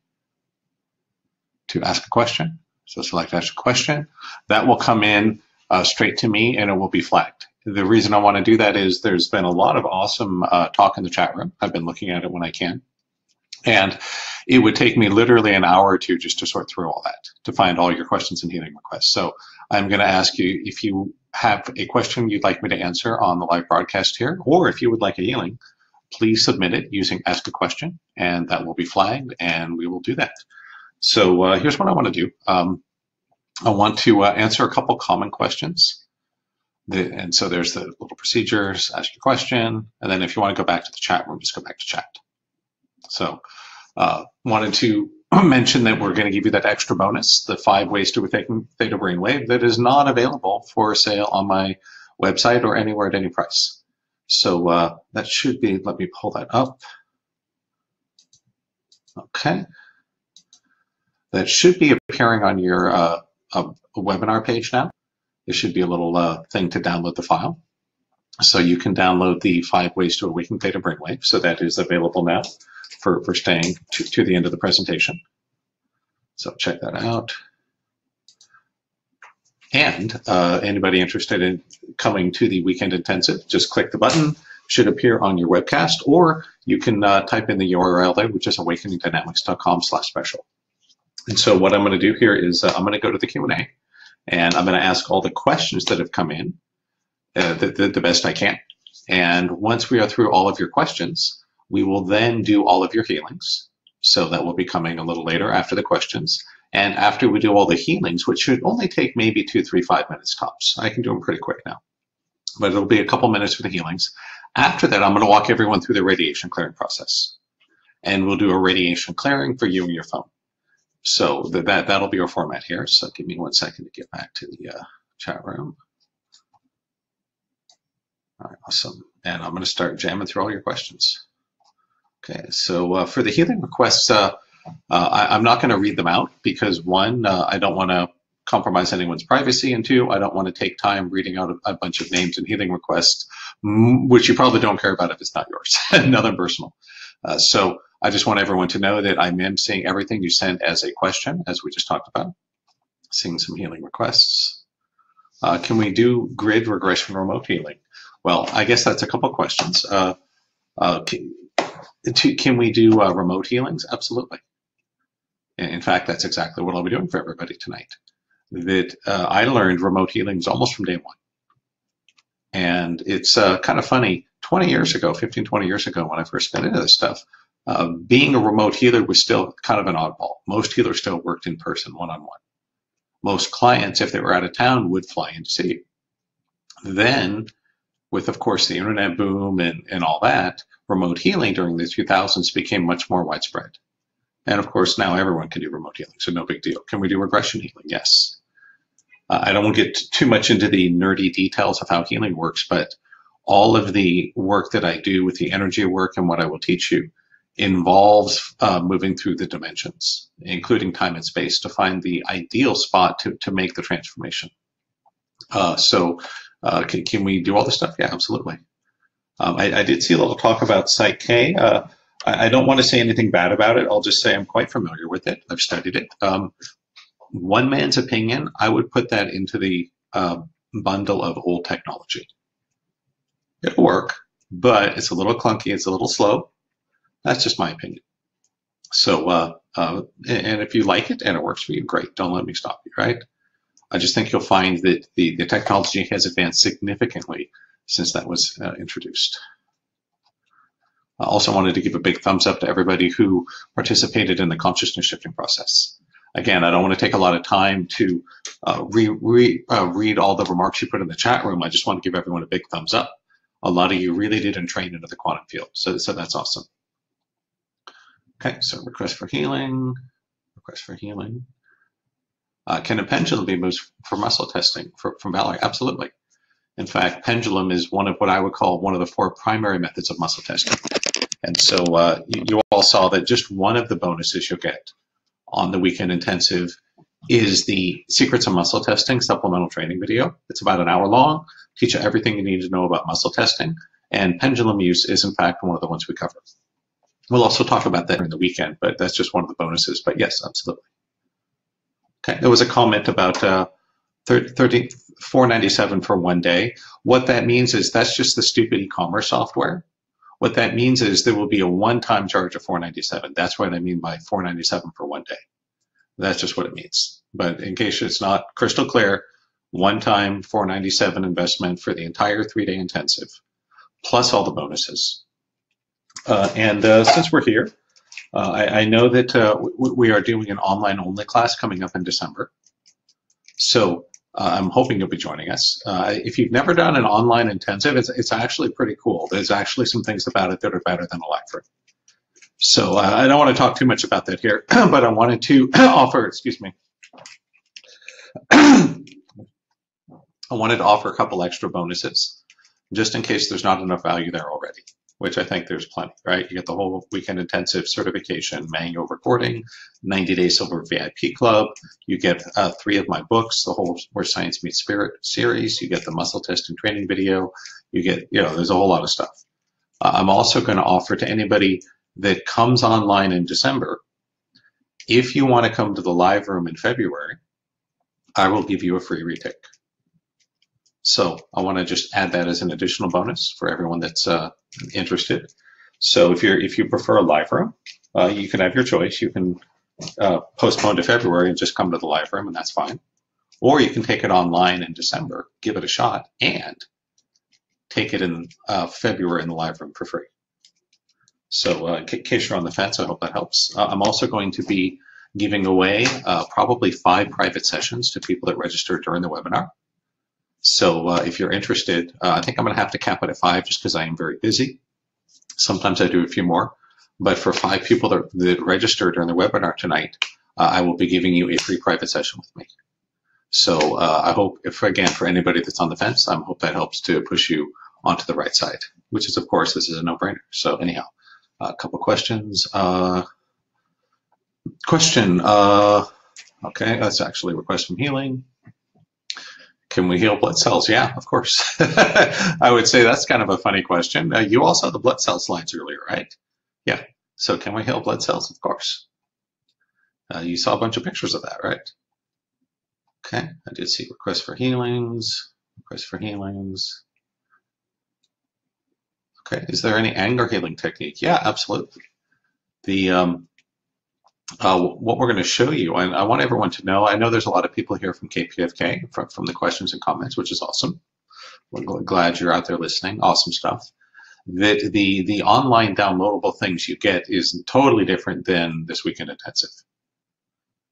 to ask a question. So select ask a question. That will come in straight to me and it will be flagged. The reason I want to do that is there's been a lot of awesome talk in the chat room. I've been looking at it when I can. And it would take me literally an hour or two just to sort through all that, to find all your questions and healing requests. So I'm going to ask you if you have a question you'd like me to answer on the live broadcast here, or if you would like a healing, please submit it using Ask a Question, and that will be flagged, and we will do that. So here's what I want to do. I want to answer a couple common questions. And so there's the little procedures, ask your question, and then if you want to go back to the chat room, just go back to chat. So wanted to mention that we're going to give you that extra bonus, the 5 ways to awaken theta brainwave, that is not available for sale on my website or anywhere at any price. So that should be, let me pull that up. Okay. That should be appearing on your webinar page now. There should be a little thing to download the file. So you can download the 5 ways to awaken theta brainwave. So that is available now for staying to the end of the presentation. So check that out. And anybody interested in coming to the weekend intensive, just click the button, should appear on your webcast, or you can type in the URL there, which is awakeningdynamics.com/special. And so what I'm going to do here is I'm going to go to the Q&A, and I'm going to ask all the questions that have come in the best I can. And once we are through all of your questions, we will then do all of your healings. So that will be coming a little later after the questions. And after we do all the healings, which should only take maybe 2, 3, 5 minutes tops. I can do them pretty quick now, but it'll be a couple minutes for the healings. After that, I'm going to walk everyone through the radiation clearing process. And we'll do a radiation clearing for you and your phone. So that'll be our format here. So give me 1 second to get back to the chat room. All right, awesome. And I'm going to start jamming through all your questions. Okay, so for the healing requests, I'm not going to read them out because 1, I don't want to compromise anyone's privacy, and 2, I don't want to take time reading out a bunch of names and healing requests, which you probably don't care about if it's not yours, nothing personal. So I just want everyone to know that I'm seeing everything you sent as a question, as we just talked about. Seeing some healing requests. Can we do grid regression remote healing? Well, I guess that's a couple of questions. Can we do remote healings? Absolutely. In fact, that's exactly what I'll be doing for everybody tonight. That I learned remote healings almost from day 1. And it's kind of funny, 20 years ago, 15, 20 years ago, when I first got into this stuff, being a remote healer was still kind of an oddball. Most healers still worked in person, one-on-one. Most clients, if they were out of town, would fly in to see you. Then, with, of course, the internet boom and all that, remote healing during the 2000s became much more widespread. And of course, now everyone can do remote healing, so no big deal. Can we do regression healing? Yes. I don't want to get too much into the nerdy details of how healing works, but all of the work that I do with the energy work and what I will teach you involves moving through the dimensions, including time and space, to find the ideal spot to make the transformation. Can we do all this stuff? Yeah, absolutely. I did see a little talk about Psych K. I don't want to say anything bad about it. I'll just say I'm quite familiar with it. I've studied it. One man's opinion, I would put that into the bundle of old technology. It'll work, but it's a little clunky. It's a little slow. That's just my opinion. So, and if you like it and it works for you, great. Don't let me stop you, right? I just think you'll find that the technology has advanced significantly since that was introduced. I also wanted to give a big thumbs up to everybody who participated in the consciousness shifting process. Again, I don't want to take a lot of time to read all the remarks you put in the chat room. I just want to give everyone a big thumbs up. A lot of you really did train into the quantum field, so that's awesome. Okay, so request for healing. Can a pendulum be used for muscle testing from Valerie? Absolutely. In fact, pendulum is one of what I would call one of the 4 primary methods of muscle testing. And so you all saw that just one of the bonuses you'll get on the weekend intensive is the Secrets of Muscle Testing supplemental training video. It's about an hour long, teach you everything you need to know about muscle testing. And pendulum use is, in fact, one of the ones we cover. We'll also talk about that during the weekend, but that's just one of the bonuses. But yes, absolutely. Okay, there was a comment about $497 for one day. What that means is that's just the stupid e-commerce software. What that means is there will be a one-time charge of $497. That's what I mean by $497 for one day. That's just what it means. But in case it's not crystal clear, one-time $497 investment for the entire 3-day intensive, plus all the bonuses. Since we're here, I know that we are doing an online-only class coming up in December. So I'm hoping you'll be joining us. If you've never done an online intensive, it's actually pretty cool. There's actually some things about it that are better than Electric. So I don't want to talk too much about that here, but I wanted to offer, excuse me, I wanted to offer a couple extra bonuses just in case there's not enough value there already, which I think there's plenty, right? You get the whole weekend intensive certification, manual recording, 90-day silver VIP club. You get 3 of my books, the whole Where Science Meets Spirit series. You get the muscle test and training video. You get, there's a whole lot of stuff. I'm also going to offer to anybody that comes online in December, if you want to come to the live room in February, I will give you a free retake. So I want to just add that as an additional bonus for everyone that's interested. So if you prefer a live room, you can have your choice. You can postpone to February and just come to the live room, and that's fine. Or you can take it online in December, give it a shot, and take it in February in the live room for free. So in case you're on the fence, I hope that helps. I'm also going to be giving away probably 5 private sessions to people that register during the webinar. So if you're interested, I think I'm going to have to cap it at 5 just because I am very busy. Sometimes I do a few more. But for 5 people that register during the webinar tonight, I will be giving you a free private session with me. So I hope, again, for anybody that's on the fence, I hope that helps to push you onto the right side, which is, of course, this is a no-brainer. So anyhow, a couple questions. Okay, that's actually a request from Healing. Can we heal blood cells? Yeah, of course. I would say that's kind of a funny question. You also had the blood cell slides earlier, right? Yeah. So can we heal blood cells? Of course. You saw a bunch of pictures of that, right? Okay. I did see requests for healings. Requests for healings. Okay. Is there any anger healing technique? Yeah, absolutely. What we're going to show you, and I want everyone to know, I know there's a lot of people here from KPFK from the questions and comments, which is awesome. We're glad you're out there listening. Awesome stuff. That the online downloadable things you get is totally different than this weekend intensive.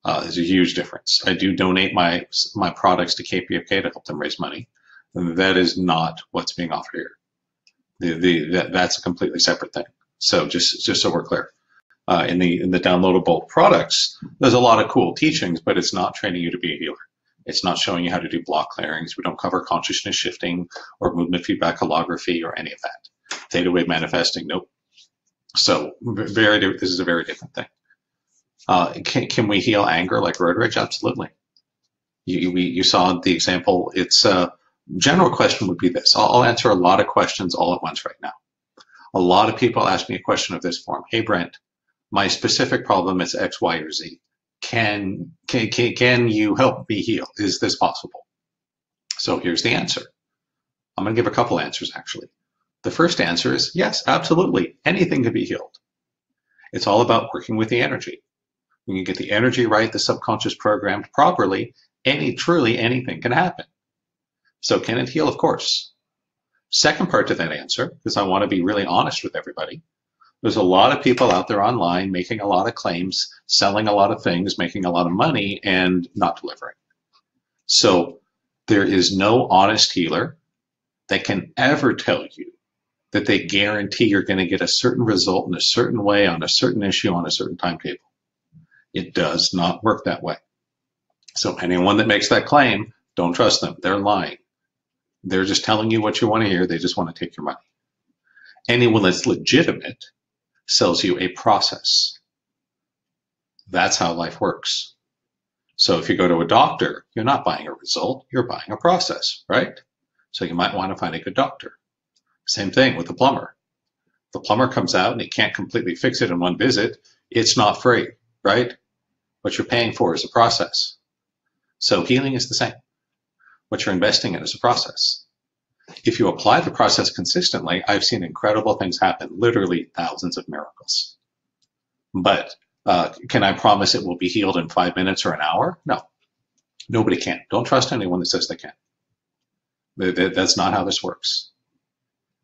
There's a huge difference. I do donate my products to KPFK to help them raise money. That is not what's being offered here. That's a completely separate thing. So just so we're clear. In the downloadable products, there's a lot of cool teachings, but it's not training you to be a healer. It's not showing you how to do block clearings. We don't cover consciousness shifting or movement feedback holography or any of that. Theta wave manifesting, nope. So this is a very different thing. Can we heal anger like road rage? Absolutely. You saw the example. It's general question would be this. I'll answer a lot of questions all at once right now. A lot of people ask me a question of this form. Hey, Brent, my specific problem is X, Y, or Z. Can you help me heal? Is this possible? So here's the answer. I'm going to give a couple answers, actually. The first answer is yes, absolutely. Anything can be healed. It's all about working with the energy. When you get the energy right, the subconscious programmed properly, truly anything can happen. So can it heal? Of course. Second part to that answer, because I want to be really honest with everybody, there's a lot of people out there online making a lot of claims, selling a lot of things, making a lot of money, and not delivering. So there is no honest healer that can ever tell you that they guarantee you're going to get a certain result in a certain way on a certain issue on a certain timetable. It does not work that way. So anyone that makes that claim, don't trust them. They're lying. They're just telling you what you want to hear. They just want to take your money. Anyone that's legitimate sells you a process. That's how life works. So if you go to a doctor, you're not buying a result, you're buying a process, right? So you might want to find a good doctor. Same thing with the plumber. The plumber comes out and he can't completely fix it in one visit. It's not free, right? What you're paying for is a process. So healing is the same. What you're investing in is a process. If you apply the process consistently, I've seen incredible things happen, literally thousands of miracles. But can I promise it will be healed in 5 minutes or an hour? No, nobody can. Don't trust anyone that says they can. That's not how this works.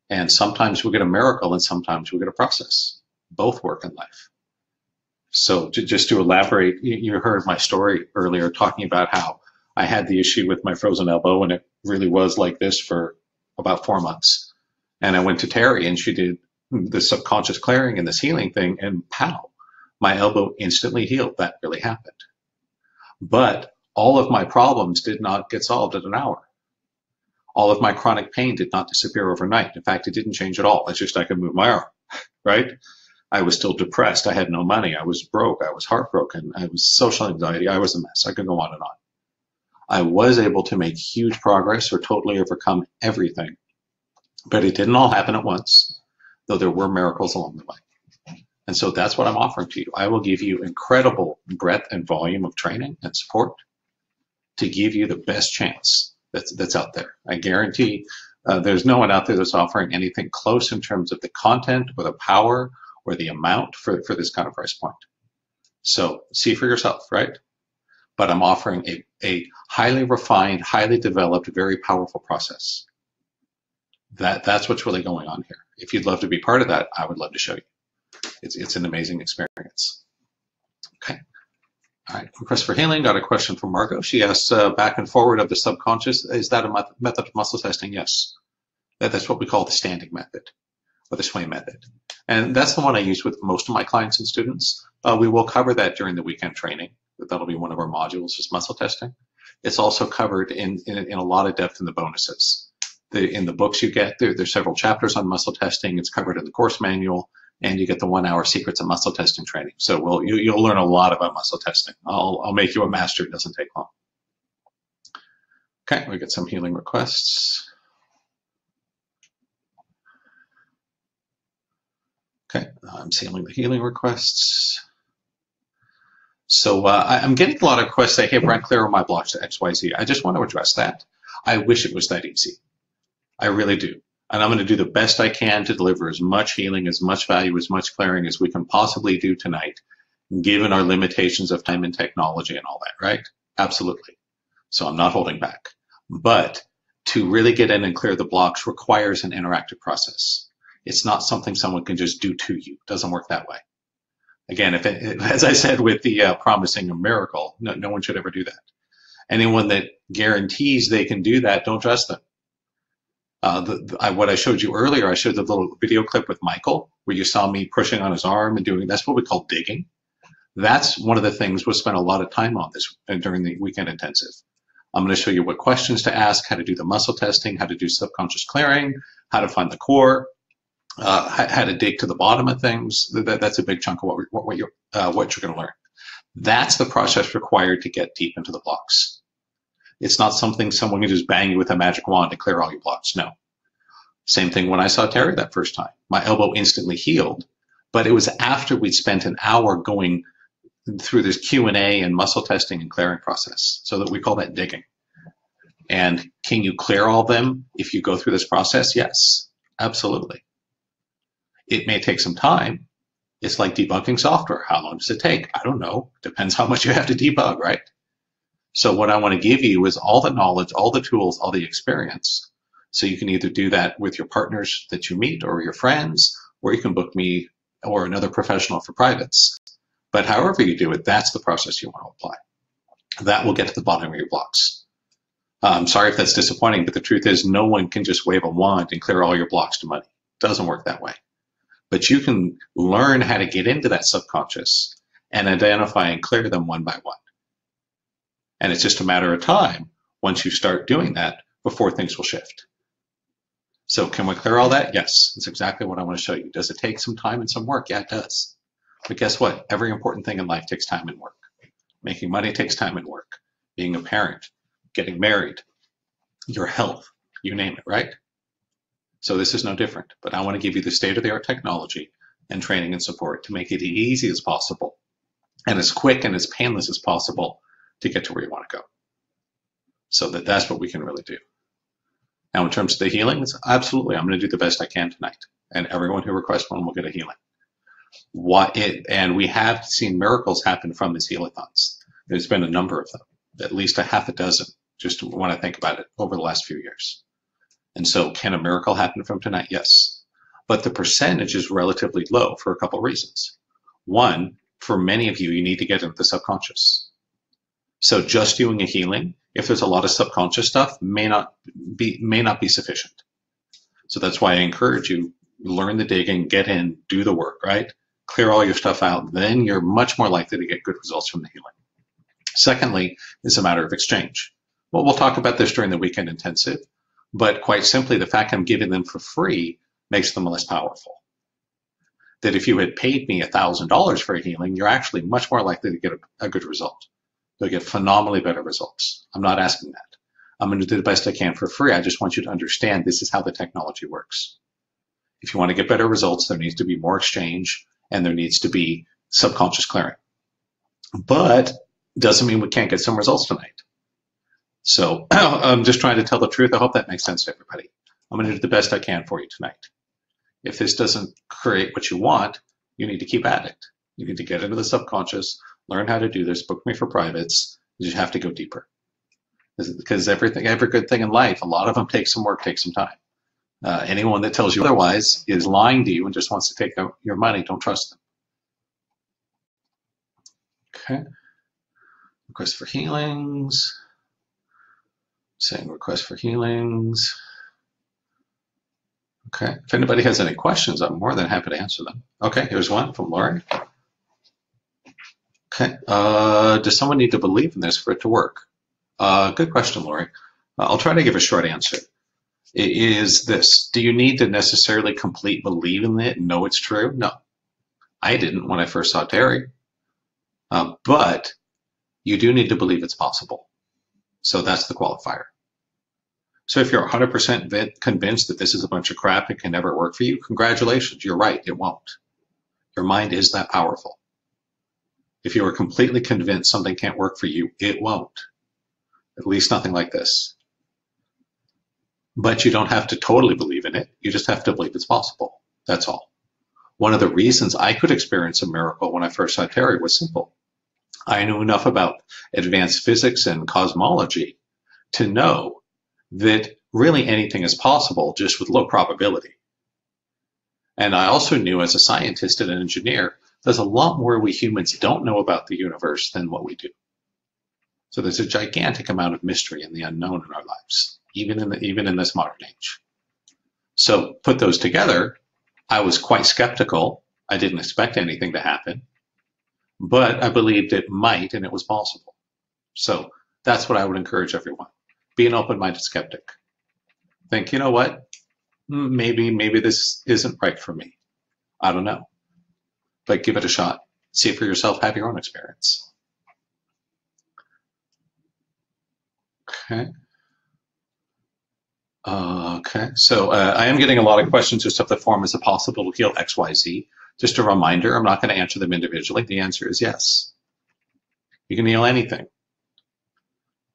And sometimes we get a miracle and sometimes we get a process. Both work in life. So just to elaborate, you heard my story earlier talking about how I had the issue with my frozen elbow, and it really was like this for about 4 months. And I went to Terry and she did the subconscious clearing and this healing thing, and pow, my elbow instantly healed. That really happened. But all of my problems did not get solved in an hour. All of my chronic pain did not disappear overnight. In fact, it didn't change at all. It's just I could move my arm, right? I was still depressed. I had no money. I was broke. I was heartbroken. I was social anxiety. I was a mess. I could go on and on. I was able to make huge progress or totally overcome everything. But it didn't all happen at once, though there were miracles along the way. And so that's what I'm offering to you. I will give you incredible breadth and volume of training and support to give you the best chance that's out there. I guarantee there's no one out there that's offering anything close in terms of the content or the power or the amount for this kind of price point. So see for yourself, right? But I'm offering a highly refined, highly developed, very powerful process. That's what's really going on here. If you'd love to be part of that, I would love to show you. It's an amazing experience. Okay. All right. Request for healing. Got a question from Margot. She asks, back and forward of the subconscious, is that a method of muscle testing? Yes. That's what we call the standing method or the sway method. And that's the one I use with most of my clients and students. We will cover that during the weekend training. That'll be one of our modules, is muscle testing. It's also covered in a lot of depth in the bonuses. In the books you get, there's several chapters on muscle testing. It's covered in the course manual, and you get the 1 hour secrets of muscle testing training. So you'll learn a lot about muscle testing. I'll make you a master. It doesn't take long. Okay, we get some healing requests. Okay, I'm sealing the healing requests. So I'm getting a lot of requests saying, hey, Brent, clear my blocks to XYZ. I just want to address that. I wish it was that easy. I really do. And I'm going to do the best I can to deliver as much healing, as much value, as much clearing as we can possibly do tonight, given our limitations of time and technology and all that, right? Absolutely. So I'm not holding back. But to really get in and clear the blocks requires an interactive process. It's not something someone can just do to you. It doesn't work that way. Again, as I said with the promising a miracle, no one should ever do that. Anyone that guarantees they can do that, don't trust them. What I showed you earlier, I showed the little video clip with Michael, where you saw me pushing on his arm and doing, that's what we call digging. That's one of the things we'll spend a lot of time on this during the weekend intensive. I'm going to show you what questions to ask, how to do the muscle testing, how to do subconscious clearing, how to find the core, how to dig to the bottom of things. That's a big chunk of what you're going to learn. That's the process required to get deep into the blocks. It's not something someone can just bang you with a magic wand to clear all your blocks. No. Same thing when I saw Terry that first time. My elbow instantly healed, but it was after we'd spent an hour going through this Q&A and muscle testing and clearing process. So that we call that digging. And can you clear all of them if you go through this process? Yes, absolutely. It may take some time. It's like debunking software. How long does it take? I don't know. Depends how much you have to debug, right? So what I want to give you is all the knowledge, all the tools, all the experience. So you can either do that with your partners that you meet or your friends, or you can book me or another professional for privates. But however you do it, that's the process you want to apply. That will get to the bottom of your blocks. I'm sorry if that's disappointing, but the truth is no one can just wave a wand and clear all your blocks to money. It doesn't work that way. But you can learn how to get into that subconscious and identify and clear them one by one. And it's just a matter of time once you start doing that before things will shift. So can we clear all that? Yes, that's exactly what I want to show you. Does it take some time and some work? Yeah, it does. But guess what? Every important thing in life takes time and work. Making money takes time and work. Being a parent, getting married, your health, you name it, right? So this is no different, but I want to give you the state-of-the-art technology and training and support to make it as easy as possible and as quick and as painless as possible to get to where you want to go. So that's what we can really do. Now, in terms of the healing, absolutely, I'm going to do the best I can tonight. And everyone who requests one will get a healing. And we have seen miracles happen from these healathons. There's been a number of them, at least a half a dozen, just when I think about it, over the last few years. And so can a miracle happen from tonight? Yes. But the percentage is relatively low for a couple of reasons. One, for many of you, you need to get into the subconscious. So just doing a healing, if there's a lot of subconscious stuff, may not be sufficient. So that's why I encourage you, learn the digging, get in, do the work, right? Clear all your stuff out. Then you're much more likely to get good results from the healing. Secondly, is a matter of exchange. Well, we'll talk about this during the weekend intensive, but quite simply, the fact I'm giving them for free makes them less powerful. That if you had paid me $1,000 for a healing, you're actually much more likely to get a good result. You'll get phenomenally better results. I'm not asking that. I'm going to do the best I can for free. I just want you to understand this is how the technology works. If you want to get better results, there needs to be more exchange and there needs to be subconscious clearing. But doesn't mean we can't get some results tonight. So I'm just trying to tell the truth. I hope that makes sense to everybody. I'm going to do the best I can for you tonight. If this doesn't create what you want, you need to keep at it. You need to get into the subconscious, learn how to do this, book me for privates. You just have to go deeper. Because every good thing in life, a lot of them take some work, take some time. Anyone that tells you otherwise is lying to you and just wants to take your money. Don't trust them. Okay. Request for healings. Saying request for healings. Okay. If anybody has any questions, I'm more than happy to answer them. Okay, here's one from Lori. Okay. Does someone need to believe in this for it to work? Good question, Lori. I'll try to give a short answer. It is this. Do you need to necessarily complete believe in it and know it's true? No. I didn't when I first saw Terry. But you do need to believe it's possible. So that's the qualifier. So if you're 100% convinced that this is a bunch of crap and can never work for you, congratulations, you're right, it won't. Your mind is that powerful. If you are completely convinced something can't work for you, it won't. At least nothing like this. But you don't have to totally believe in it. You just have to believe it's possible. That's all. One of the reasons I could experience a miracle when I first saw Terry was simple. I knew enough about advanced physics and cosmology to know that really anything is possible, just with low probability. And I also knew as a scientist and an engineer, there's a lot more we humans don't know about the universe than what we do. So there's a gigantic amount of mystery and the unknown in our lives, even in this modern age. So put those together, I was quite skeptical. I didn't expect anything to happen, but I believed it might and it was possible. So that's what I would encourage everyone. Be an open-minded skeptic. Think, you know what? Maybe this isn't right for me. I don't know. But give it a shot. See it for yourself. Have your own experience. Okay. Okay. So I am getting a lot of questions just of the form, is it possible to heal XYZ? Just a reminder, I'm not going to answer them individually. The answer is yes. You can heal anything.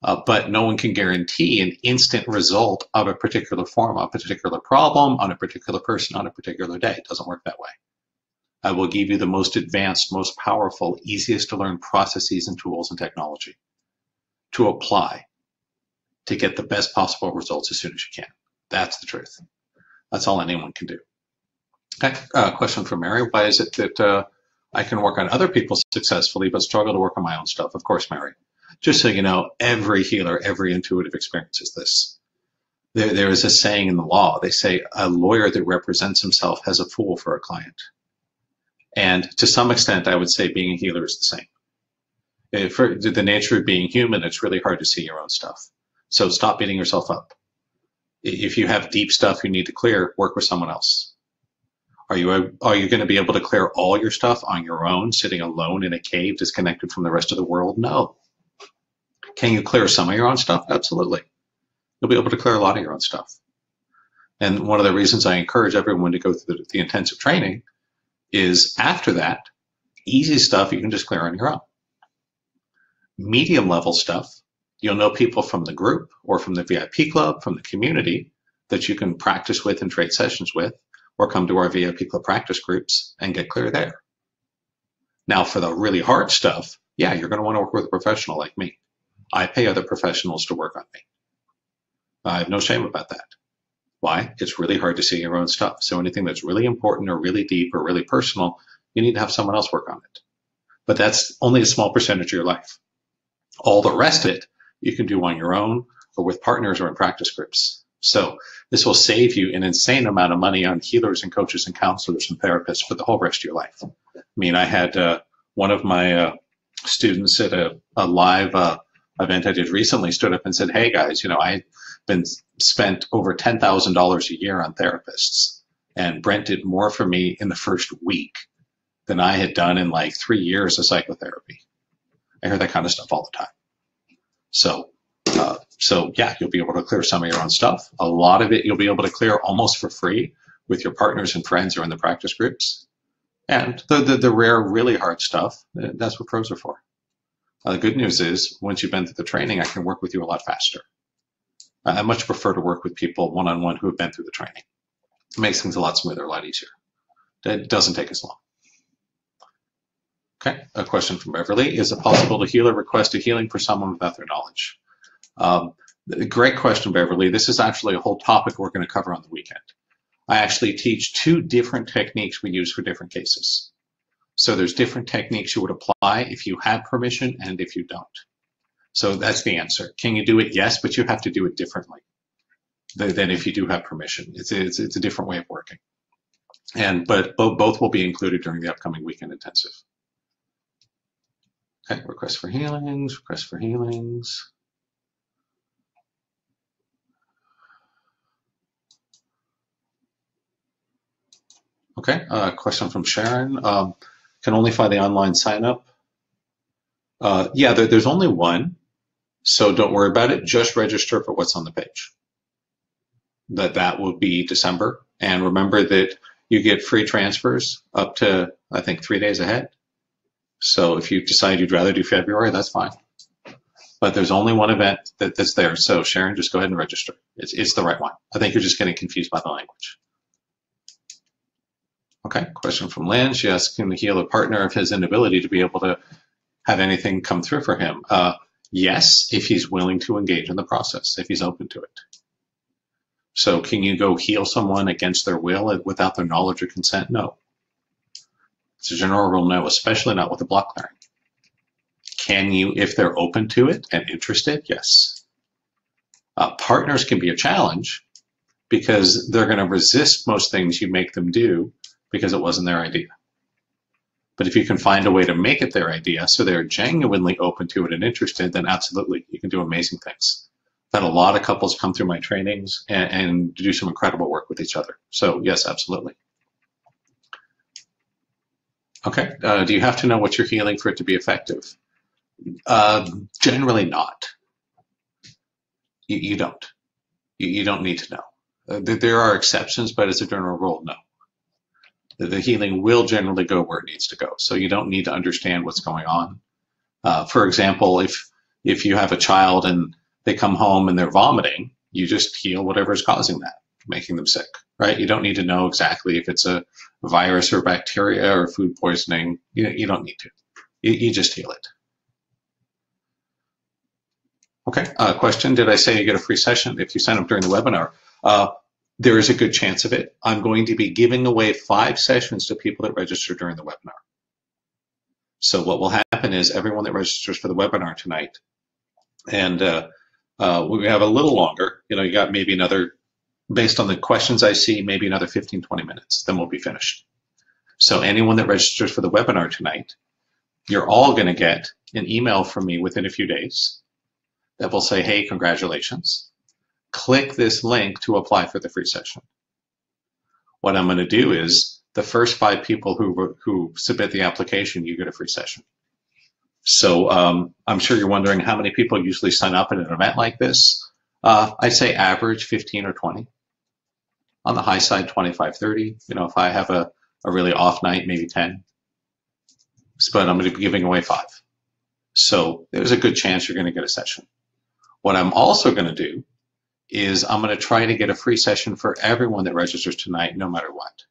But no one can guarantee an instant result of a particular form, a particular problem, on a particular person, on a particular day. It doesn't work that way. I will give you the most advanced, most powerful, easiest to learn processes and tools and technology to apply to get the best possible results as soon as you can. That's the truth. That's all anyone can do. Okay, question from Mary. Why is it that I can work on other people successfully but struggle to work on my own stuff? Of course, Mary. Just so you know, every healer, every intuitive experiences this. There is a saying in the law. They say a lawyer that represents himself has a fool for a client. And to some extent, I would say being a healer is the same. For the nature of being human, it's really hard to see your own stuff. So stop beating yourself up. If you have deep stuff you need to clear, work with someone else. Are you going to be able to clear all your stuff on your own, sitting alone in a cave, disconnected from the rest of the world? No. Can you clear some of your own stuff? Absolutely. You'll be able to clear a lot of your own stuff. And one of the reasons I encourage everyone to go through the intensive training is after that, easy stuff you can just clear on your own. Medium level stuff, you'll know people from the group or from the VIP club, from the community that you can practice with and trade sessions with, or come to our VIP club practice groups and get clear there. Now, for the really hard stuff, yeah, you're going to want to work with a professional like me. I pay other professionals to work on me. I have no shame about that. Why? It's really hard to see your own stuff. So anything that's really important or really deep or really personal, you need to have someone else work on it. But that's only a small percentage of your life. All the rest of it, you can do on your own or with partners or in practice groups. So this will save you an insane amount of money on healers and coaches and counselors and therapists for the whole rest of your life. I mean, I had one of my students at a live event I did recently stood up and said, hey guys, I've been spent over $10,000 a year on therapists, and Brent did more for me in the first week than I had done in like 3 years of psychotherapy. I hear that kind of stuff all the time. So yeah, you'll be able to clear some of your own stuff. A lot of it you'll be able to clear almost for free with your partners and friends or in the practice groups. And the rare, really hard stuff, that's what pros are for. The good news is, once you've been through the training, I can work with you a lot faster. I much prefer to work with people one-on-one who have been through the training. It makes things a lot smoother, a lot easier. It doesn't take as long. Okay, a question from Beverly. Is it possible to heal or request a healing for someone without their knowledge? Great question, Beverly. This is actually a whole topic we're going to cover on the weekend. I actually teach 2 different techniques we use for different cases. So there's different techniques you would apply if you have permission and if you don't. So that's the answer. Can you do it? Yes, but you have to do it differently than if you do have permission. It's a different way of working. But both will be included during the upcoming weekend intensive. Okay, request for healings, request for healings. Okay, question from Sharon. Can only find the online sign up. Yeah, there's only one, so don't worry about it. Just register for what's on the page. That will be December. And remember that you get free transfers up to, I think, 3 days ahead. So if you decide you'd rather do February, that's fine. But there's only one event that's there. So Sharon, just go ahead and register. It's the right one. I think you're just getting confused by the language. Okay, question from Lynn. She asks, can he heal a partner of his inability to be able to have anything come through for him? Yes, if he's willing to engage in the process, if he's open to it. So can you go heal someone against their will without their knowledge or consent? No. It's a general rule, no, especially not with a block clearing. Can you, if they're open to it and interested? Yes. Partners can be a challenge because they're going to resist most things you make them do because it wasn't their idea. But if you can find a way to make it their idea so they're genuinely open to it and interested, then absolutely, you can do amazing things. I've had a lot of couples come through my trainings and do some incredible work with each other. So yes, absolutely. Okay, do you have to know what you're healing for it to be effective? Generally not. You don't. You don't need to know. There are exceptions, but as a general rule, no. The healing will generally go where it needs to go. So you don't need to understand what's going on. For example, if you have a child and they come home and they're vomiting, you just heal whatever is causing that, making them sick, right? You don't need to know exactly if it's a virus or bacteria or food poisoning. You don't need to. You just heal it. Okay, question. Did I say you get a free session if you sign up during the webinar? There is a good chance of it. I'm going to be giving away 5 sessions to people that register during the webinar. So what will happen is everyone that registers for the webinar tonight, and we have a little longer, you got maybe another, based on the questions I see, maybe another 15, 20 minutes, then we'll be finished. So anyone that registers for the webinar tonight, you're all going to get an email from me within a few days that will say, hey, congratulations. Click this link to apply for the free session. What I'm going to do is the first 5 people who submit the application, you get a free session. So I'm sure you're wondering how many people usually sign up at an event like this. I'd say average 15 or 20. On the high side, 25, 30. You know, if I have a really off night, maybe 10. But I'm going to be giving away 5. So there's a good chance you're going to get a session. What I'm also going to do is I'm going to try to get a free session for everyone that registers tonight, no matter what.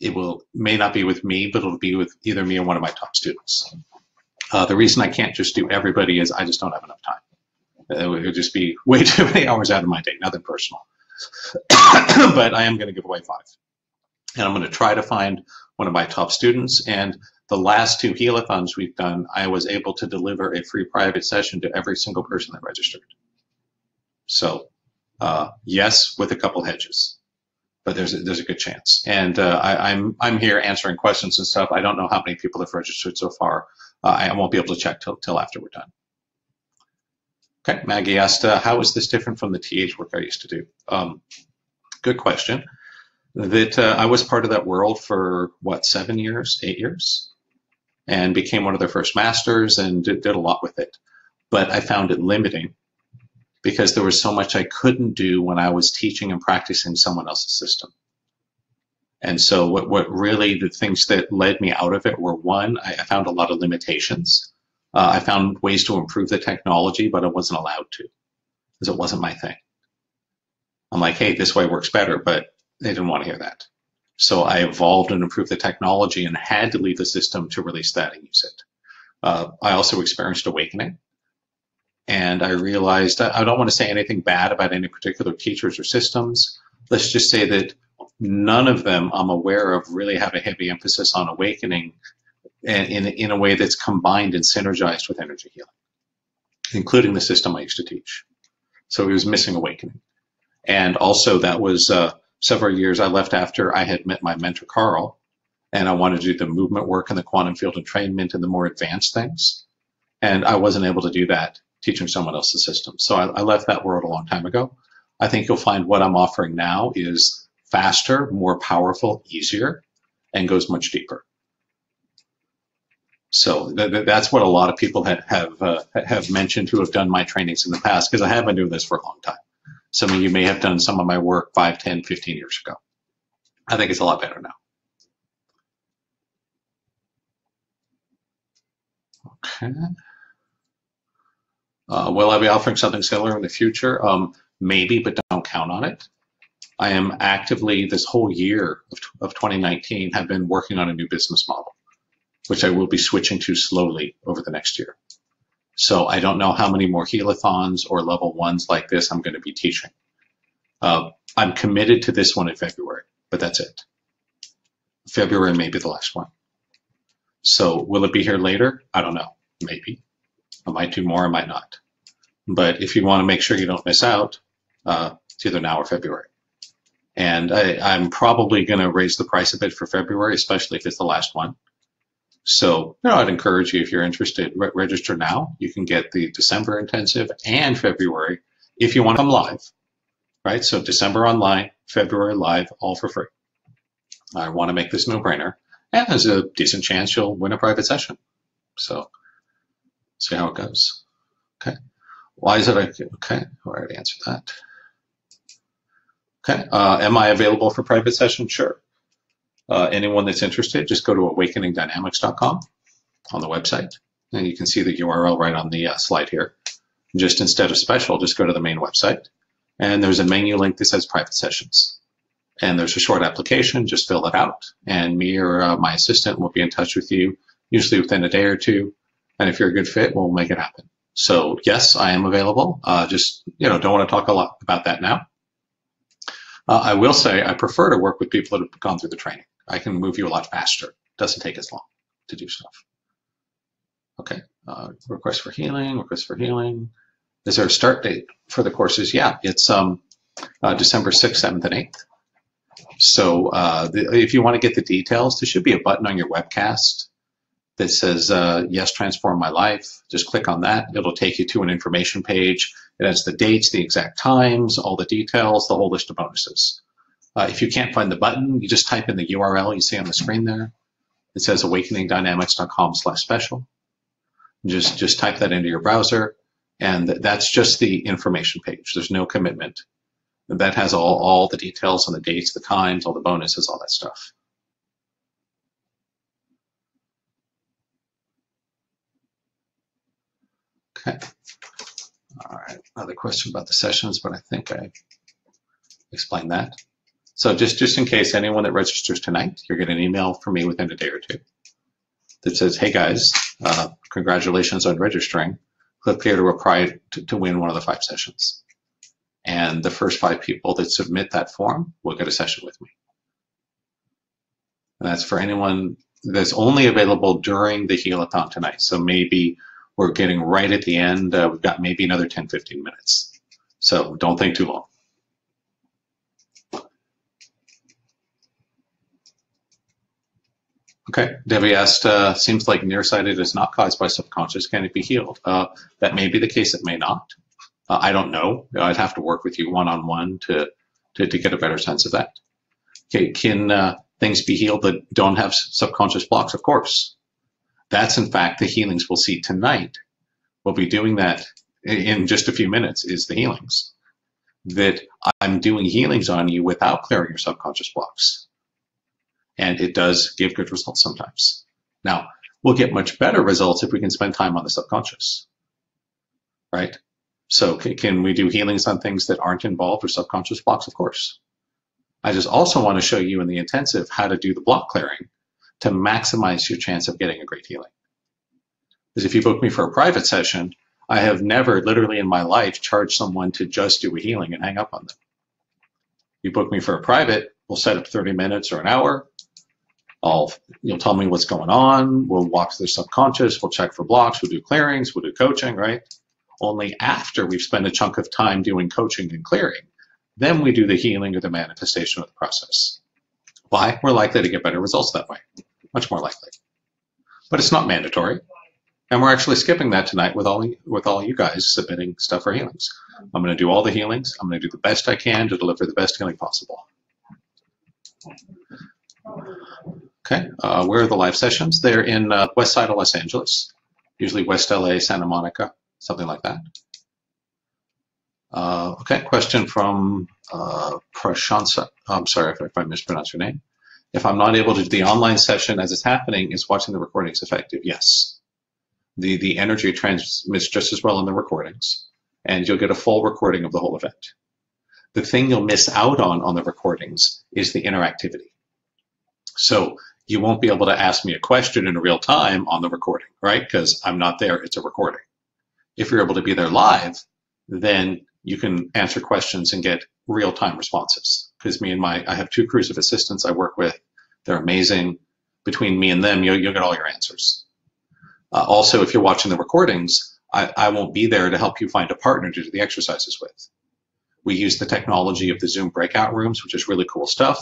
It may not be with me, but it'll be with either me or one of my top students. The reason I can't just do everybody is I just don't have enough time. It would just be way too many hours out of my day, nothing personal. But I am going to give away 5. And I'm going to try to find one of my top students. And the last 2 healathons we've done, I was able to deliver a free private session to every single person that registered. So yes, with a couple hedges, but there's a good chance. And I'm here answering questions and stuff. I don't know how many people have registered so far. I won't be able to check till after we're done. Okay, Maggie asked, how is this different from the TH work I used to do? Good question. I was part of that world for, what, 7 years, 8 years? And became one of their first masters and did a lot with it. But I found it limiting because there was so much I couldn't do when I was teaching and practicing someone else's system. And so what really the things that led me out of it were, one, I found a lot of limitations. I found ways to improve the technology, but I wasn't allowed to because it wasn't my thing. I'm like, hey, this way works better, but they didn't want to hear that. So I evolved and improved the technology and had to leave the system to release that and use it. I also experienced awakening. And I realized I don't want to say anything bad about any particular teachers or systems. Let's just say that none of them I'm aware of really have a heavy emphasis on awakening in a way that's combined and synergized with energy healing, including the system I used to teach. So it was missing awakening. And also that was several years I left after I had met my mentor, Carl, and I wanted to do the movement work and the quantum field entrainment and the more advanced things. And I wasn't able to do that teaching someone else's system. So I left that world a long time ago. I think you'll find what I'm offering now is faster, more powerful, easier, and goes much deeper. So that's what a lot of people have mentioned who have done my trainings in the past, because I have been doing this for a long time. Some of you may have done some of my work 5, 10, 15 years ago. I think it's a lot better now. Okay. Will I be offering something similar in the future? Maybe, but don't count on it. I am actively, this whole year of 2019, have been working on a new business model, which I will be switching to slowly over the next year. So I don't know how many more healathons or level 1s like this I'm going to be teaching. I'm committed to this one in February, but that's it. February may be the last one. So will it be here later? I don't know. Maybe. I might do more, I might not. But if you want to make sure you don't miss out, it's either now or February. And I'm probably going to raise the price a bit for February, especially if it's the last one. So I'd encourage you, if you're interested, register now. You can get the December intensive and February if you want to come live, right? So December online, February live, all for free. I want to make this no-brainer. And there's a decent chance you'll win a private session. So see how it goes. Okay. Why is it okay? I already answered that. Okay. Am I available for private sessions? Sure. Anyone that's interested, just go to awakeningdynamics.com on the website, and you can see the URL right on the slide here. Just instead of special, just go to the main website, and there's a menu link that says private sessions. And there's a short application, just fill it out, and me or my assistant will be in touch with you, usually within a day or two. And if you're a good fit, we'll make it happen. So yes, I am available. Just, don't want to talk a lot about that now. I will say I prefer to work with people that have gone through the training. I can move you a lot faster. It doesn't take as long to do stuff. Okay, request for healing. Is there a start date for the courses? Yeah, it's December 6th, 7th, and 8th. So if you want to get the details, there should be a button on your webcast that says, yes, transform my life. Just click on that. It'll take you to an information page. It has the dates, the exact times, all the details, the whole list of bonuses. If you can't find the button, you just type in the URL you see on the screen there. It says awakeningdynamics.com/special. Just type that into your browser, and that's just the information page. There's no commitment. That has all the details on the dates, the times, all the bonuses, all that stuff. Okay. All right. Another question about the sessions, but I think I explained that. So just in case anyone that registers tonight, you'll get an email from me within a day or two that says, hey guys, congratulations on registering. Click here to apply to win one of the 5 sessions. And the first 5 people that submit that form will get a session with me. And that's for anyone that's only available during the healathon tonight. So maybe we're getting right at the end. We've got maybe another 10, 15 minutes. So don't think too long. Okay, Debbie asked, seems like nearsighted is not caused by subconscious. Can it be healed? That may be the case, it may not. I don't know. I'd have to work with you one-on-one to get a better sense of that. Okay, can things be healed that don't have subconscious blocks? Of course. That's in fact the healings we'll see tonight. We'll be doing that in just a few minutes, is the healings. That I'm doing healings on you without clearing your subconscious blocks. And it does give good results sometimes. Now, we'll get much better results if we can spend time on the subconscious, right? So can we do healings on things that aren't involved with subconscious blocks? Of course. I just also want to show you in the intensive how to do the block clearing to maximize your chance of getting a great healing. Because if you book me for a private session, I have never literally in my life charged someone to just do a healing and hang up on them. You book me for a private, we'll set up 30 minutes or an hour. You'll tell me what's going on. We'll walk through the subconscious. We'll check for blocks. We'll do clearings. We'll do coaching, right? Only after we've spent a chunk of time doing coaching and clearing, then we do the healing or the manifestation of the process. Why? We're likely to get better results that way. Much more likely. But it's not mandatory. And we're actually skipping that tonight with all you guys submitting stuff for healings. I'm going to do all the healings. I'm going to do the best I can to deliver the best healing possible. Okay, where are the live sessions? They're in west side of Los Angeles, usually West LA, Santa Monica, something like that. Okay, question from Prashansa. I'm sorry if I mispronounced your name. If I'm not able to do the online session as it's happening, is watching the recordings effective? Yes. The energy transmits just as well in the recordings, and you'll get a full recording of the whole event. The thing you'll miss out on the recordings is the interactivity. So you won't be able to ask me a question in real time on the recording, right? Because I'm not there, it's a recording. If you're able to be there live, then you can answer questions and get real-time responses. Because I have 2 crews of assistants I work with. They're amazing. Between me and them, you'll get all your answers. Also, if you're watching the recordings, I won't be there to help you find a partner to do the exercises with. We use the technology of the Zoom breakout rooms, which is really cool stuff.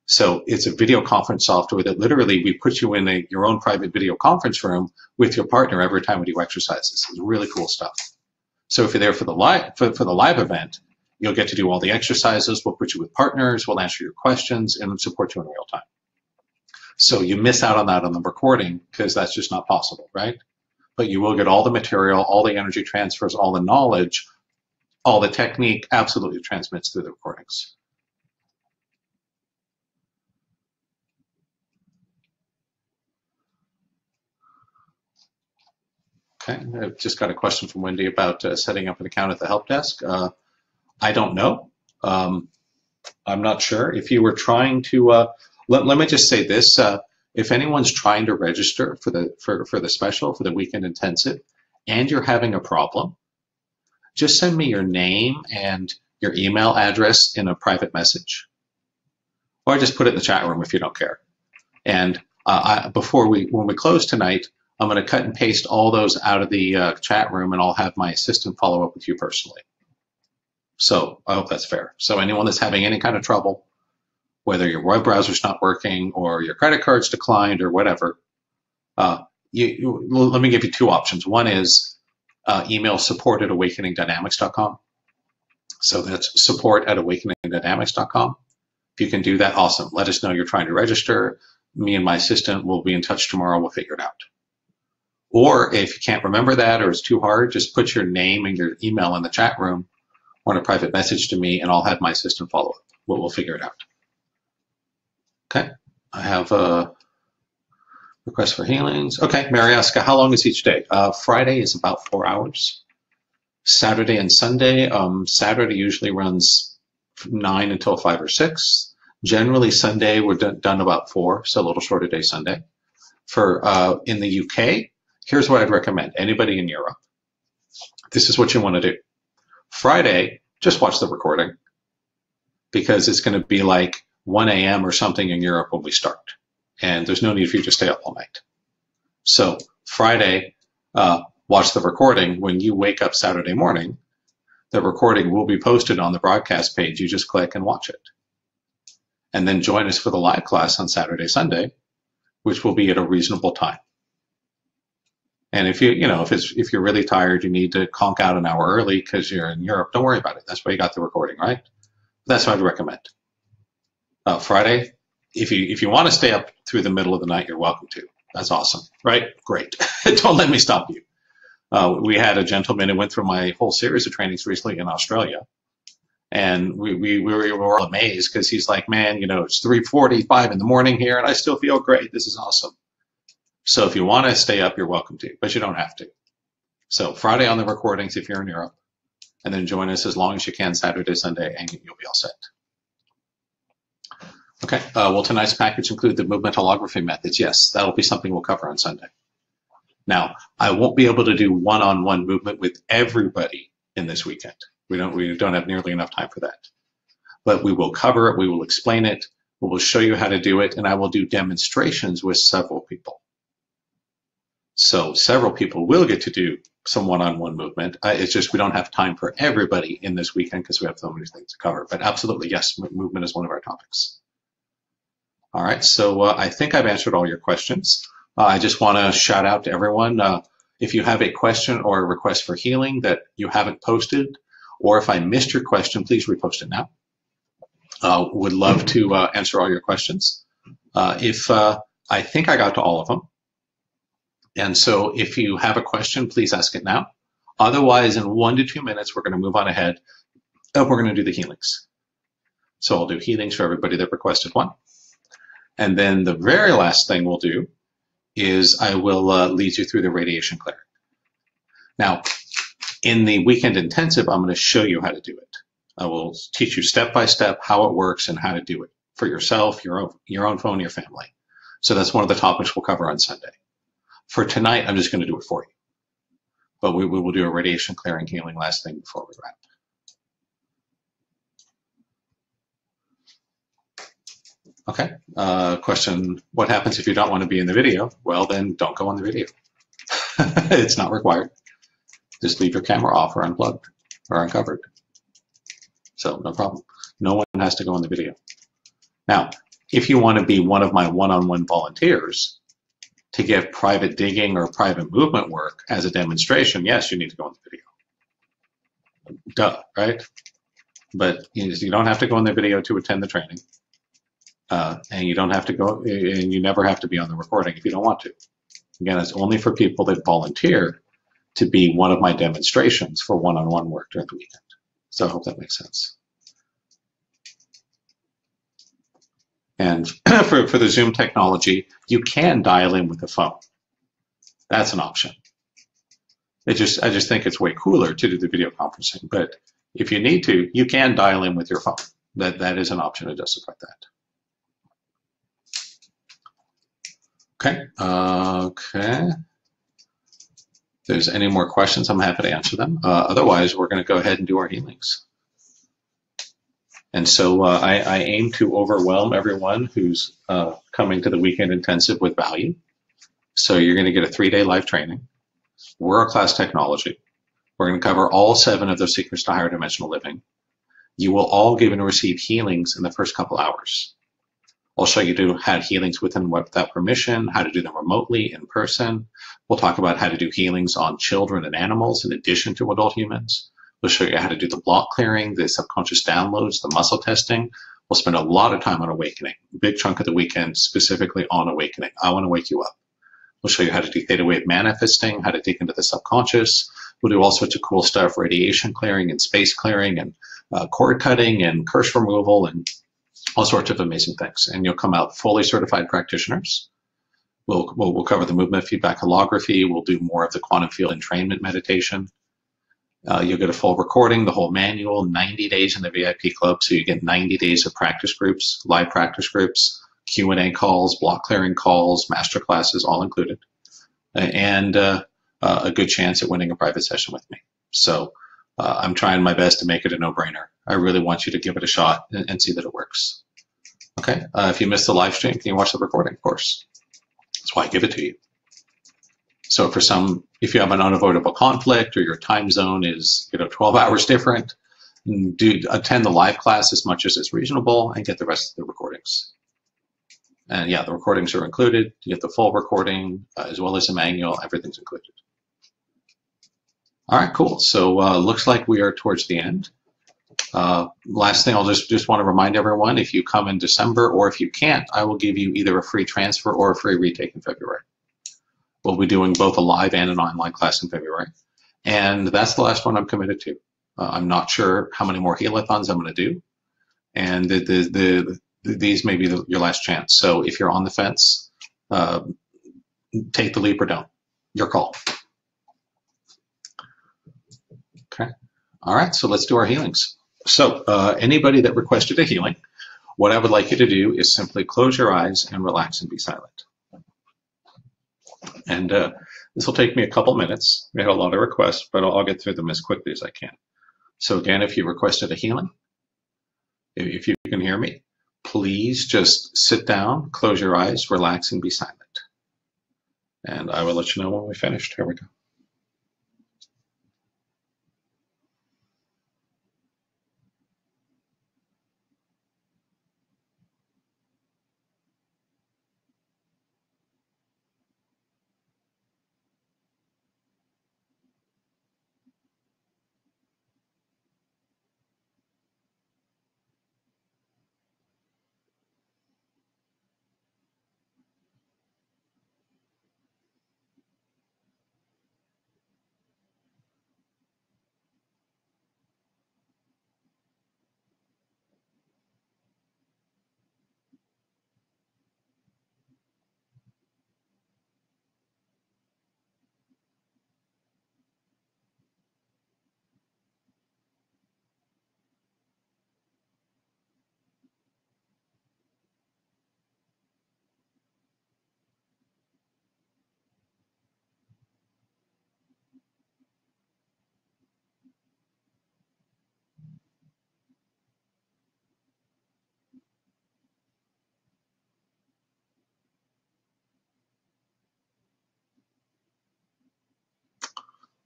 So it's a video conference software that literally we put you in your own private video conference room with your partner every time we do exercises. It's really cool stuff. So if you're there for the live event, you'll get to do all the exercises. We'll put you with partners. We'll answer your questions and support you in real time. So you miss out on that on the recording because that's just not possible, right? But you will get all the material, all the energy transfers, all the knowledge, all the technique absolutely transmits through the recordings. Okay, I've just got a question from Wendy about setting up an account at the help desk. I don't know. I'm not sure. If you were trying to, let me just say this. If anyone's trying to register for the special, for the weekend intensive, and you're having a problem, just send me your name and your email address in a private message. Or just put it in the chat room if you don't care. And when we close tonight, I'm going to cut and paste all those out of the chat room, and I'll have my assistant follow up with you personally. So I hope that's fair. So anyone that's having any kind of trouble, whether your web browser's not working or your credit card's declined or whatever, let me give you two options. One is email support@awakeningdynamics.com. So that's support@awakeningdynamics.com. If you can do that, awesome. Let us know you're trying to register. Me and my assistant will be in touch tomorrow. We'll figure it out. Or if you can't remember that or it's too hard, just put your name and your email in the chat room or in a private message to me, and I'll have my assistant follow up. We'll figure it out. Okay. I have a request for healings. Okay, Mariaska, how long is each day? Friday is about 4 hours. Saturday and Sunday. Saturday usually runs 9 until 5 or 6. Generally, Sunday we're done about 4, so a little shorter day Sunday. For in the UK, here's what I'd recommend. Anybody in Europe, this is what you want to do. Friday, just watch the recording because it's going to be like 1 a.m. or something in Europe when we start. And there's no need for you to stay up all night. So Friday, watch the recording. When you wake up Saturday morning, the recording will be posted on the broadcast page. You just click and watch it. And then join us for the live class on Saturday, Sunday, which will be at a reasonable time. And if if you're really tired, you need to conk out an hour early because you're in Europe, don't worry about it. That's why you got the recording, right? That's what I'd recommend. Friday, if you want to stay up through the middle of the night, you're welcome to. That's awesome, right? Great. Don't let me stop you. We had a gentleman who went through my whole series of trainings recently in Australia. And we were all amazed because he's like, man, it's 3:45 in the morning here and I still feel great. This is awesome. So if you want to stay up, you're welcome to, but you don't have to. So Friday on the recordings if you're in Europe, and then join us as long as you can Saturday, Sunday, and you'll be all set. Okay, will tonight's package include the movement holography methods? Yes, that'll be something we'll cover on Sunday. Now, I won't be able to do one-on-one movement with everybody in this weekend. We don't have nearly enough time for that. But we will cover it, we will explain it, we will show you how to do it, and I will do demonstrations with several people. So several people will get to do some one-on-one movement. It's just we don't have time for everybody in this weekend because we have so many things to cover. But absolutely, yes, movement is one of our topics. All right, so I think I've answered all your questions. I just want to shout out to everyone. If you have a question or a request for healing that you haven't posted, or if I missed your question, please repost it now. Would love to answer all your questions. I think I got to all of them. And so if you have a question, please ask it now. Otherwise, in 1 to 2 minutes, we're going to move on ahead and we're going to do the healings. So I'll do healings for everybody that requested one. And then the very last thing we'll do is I will lead you through the radiation clearing. Now, in the weekend intensive, I'm going to show you how to do it. I will teach you step by step how it works and how to do it for yourself, your own phone, your family. So that's one of the topics we'll cover on Sunday. For tonight, I'm just going to do it for you. But we will do a radiation clearing healing last thing before we wrap. Okay, question, what happens if you don't want to be in the video? Well, then don't go on the video. It's not required. Just leave your camera off or unplugged or uncovered. So no problem. No one has to go on the video. Now, if you want to be one of my one-on-one volunteers to give private digging or private movement work as a demonstration, yes, you need to go on the video. Duh, right? But you don't have to go on the video to attend the training. And you don't have to go, and you never have to be on the recording if you don't want to. Again, it's only for people that volunteer to be one of my demonstrations for one-on-one work during the weekend. So I hope that makes sense. And for the Zoom technology, you can dial in with the phone. That's an option. I just think it's way cooler to do the video conferencing. But if you need to, you can dial in with your phone. That is an option that does support that. Okay. Okay. If there's any more questions, I'm happy to answer them. Otherwise, we're going to go ahead and do our healings. And so I aim to overwhelm everyone who's coming to the weekend intensive with value. So you're going to get a 3-day live training, world-class technology. We're going to cover all 7 of those secrets to higher dimensional living. You will all give and receive healings in the first couple hours. I'll show you how to healings within without permission, how to do them remotely, in person. We'll talk about how to do healings on children and animals in addition to adult humans. We'll show you how to do the block clearing, the subconscious downloads, the muscle testing. We'll spend a lot of time on awakening, a big chunk of the weekend specifically on awakening. I want to wake you up. We'll show you how to do theta wave manifesting, how to dig into the subconscious. We'll do all sorts of cool stuff, radiation clearing and space clearing and cord cutting and curse removal and all sorts of amazing things. And you'll come out fully certified practitioners. We'll cover the movement feedback holography. We'll do more of the quantum field entrainment meditation. You'll get a full recording, the whole manual, 90 days in the VIP club. So you get 90 days of practice groups, live practice groups, Q&A calls, block clearing calls, master classes, all included. And a good chance at winning a private session with me. So I'm trying my best to make it a no-brainer. I really want you to give it a shot and see that it works. Okay, if you missed the live stream, can you watch the recording, of course? That's why I give it to you. So for some, if you have an unavoidable conflict or your time zone is 12 hours different, attend the live class as much as is reasonable and get the rest of the recordings. And yeah, the recordings are included. You get the full recording as well as the manual. Everything's included. All right, cool. So looks like we are towards the end. Last thing, I'll just want to remind everyone, if you come in December or if you can't, I will give you either a free transfer or a free retake in February. We'll be doing both a live and an online class in February. And that's the last one I'm committed to. I'm not sure how many more healathons I'm going to do. And these may be your last chance. So if you're on the fence, take the leap or don't. Your call. Okay. All right, so let's do our healings. So anybody that requested a healing, what I would like you to do is simply close your eyes and relax and be silent. And this will take me a couple minutes. We had a lot of requests, but I'll get through them as quickly as I can. So again, if you requested a healing, if you can hear me, please just sit down, close your eyes, relax, and be silent. And I will let you know when we're finished. Here we go.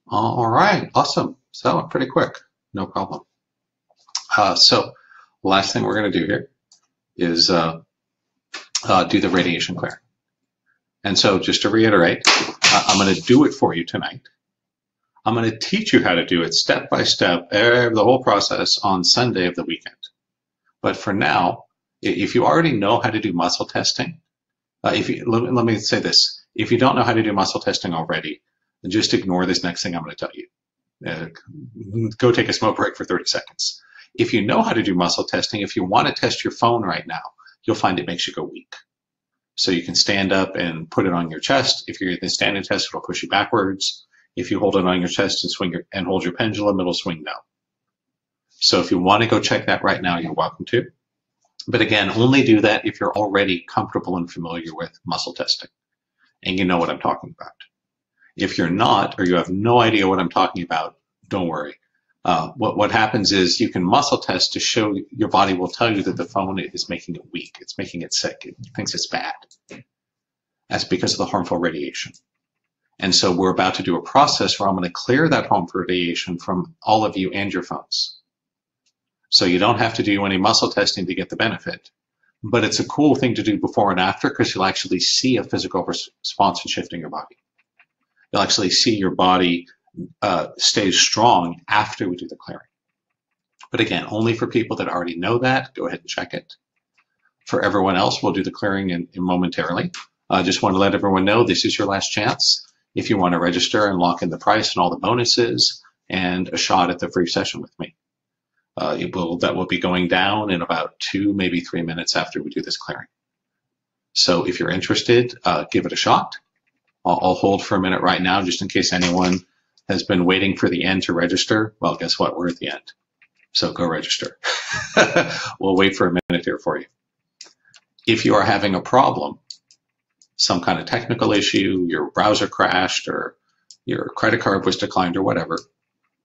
All right, awesome. So pretty quick, no problem. So last thing we're going to do here is do the radiation clearing. And so just to reiterate, I'm going to do it for you tonight. I'm going to teach you how to do it step by step, the whole process on Sunday of the weekend. But for now, if you already know how to do muscle testing, let me say this. If you don't know how to do muscle testing already, just ignore this next thing I'm going to tell you. Go take a smoke break for 30 seconds. If you know how to do muscle testing, if you want to test your phone right now, you'll find it makes you go weak. So you can stand up and put it on your chest. If you're in the standing test, it'll push you backwards. If you hold it on your chest and swing and hold your pendulum, it'll swing down. So if you want to go check that right now, you're welcome to. But again, only do that if you're already comfortable and familiar with muscle testing and you know what I'm talking about. If you're not, or you have no idea what I'm talking about, don't worry. What happens is you can muscle test to show your body will tell you that the phone is making it weak. It's making it sick. It thinks it's bad. That's because of the harmful radiation. And so we're about to do a process where I'm going to clear that harmful radiation from all of you and your phones. So you don't have to do any muscle testing to get the benefit, but it's a cool thing to do before and after because you'll actually see a physical response and shift in your body. You'll actually see your body stay strong after we do the clearing. But again, only for people that already know that, go ahead and check it. For everyone else, we'll do the clearing in momentarily. I just want to let everyone know this is your last chance. If you want to register and lock in the price and all the bonuses and a shot at the free session with me. That will be going down in about 2, maybe 3 minutes after we do this clearing. So if you're interested, give it a shot. I'll hold for a minute right now just in case anyone has been waiting for the end to register. Well, guess what? We're at the end. So go register. We'll wait for a minute here for you. If you are having a problem, some kind of technical issue, your browser crashed or your credit card was declined or whatever,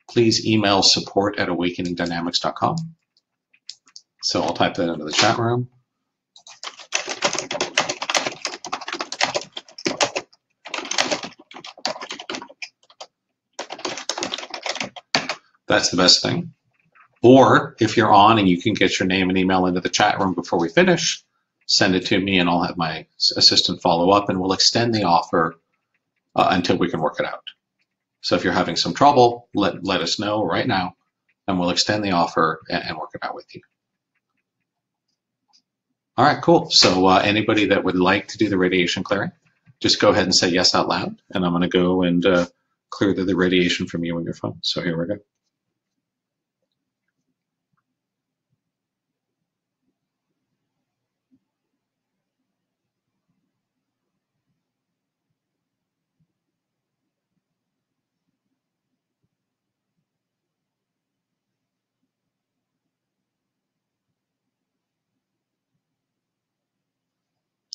please email support@awakeningdynamics.com. So I'll type that into the chat room. That's the best thing. Or if you're on and you can get your name and email into the chat room before we finish, send it to me and I'll have my assistant follow up and we'll extend the offer until we can work it out. So if you're having some trouble, let us know right now and we'll extend the offer and work it out with you. All right, cool. So anybody that would like to do the radiation clearing, just go ahead and say yes out loud and I'm going to go and clear the radiation from you and your phone. So here we go.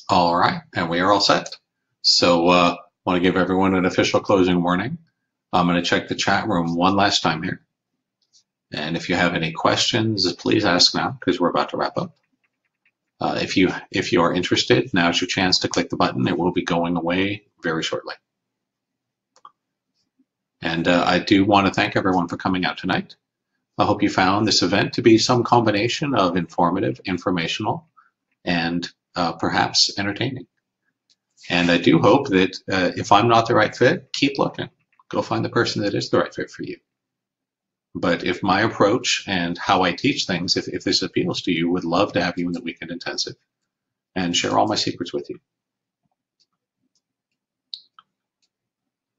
All right, and we are all set. So I want to give everyone an official closing warning. I'm going to check the chat room one last time here. And if you have any questions, please ask now because we're about to wrap up. If you are interested, now's your chance to click the button. It will be going away very shortly. And I do want to thank everyone for coming out tonight. I hope you found this event to be some combination of informative, informational, and perhaps entertaining. And I do hope that if I'm not the right fit, keep looking. Go find the person that is the right fit for you. But if my approach and how I teach things, if this appeals to you, would love to have you in the weekend intensive and share all my secrets with you.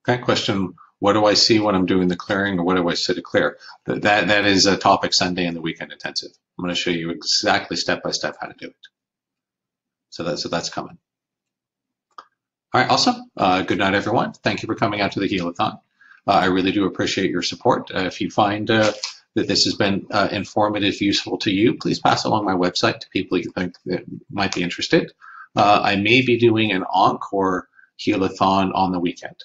Okay, question, what do I see when I'm doing the clearing or what do I see to clear? That is a topic Sunday in the weekend intensive. I'm going to show you exactly step by step how to do it. So that's coming. All right, awesome. Good night, everyone. Thank you for coming out to the healathon. I really do appreciate your support. If you find that this has been informative, useful to you, please pass along my website to people you think that might be interested. I may be doing an encore healathon on the weekend,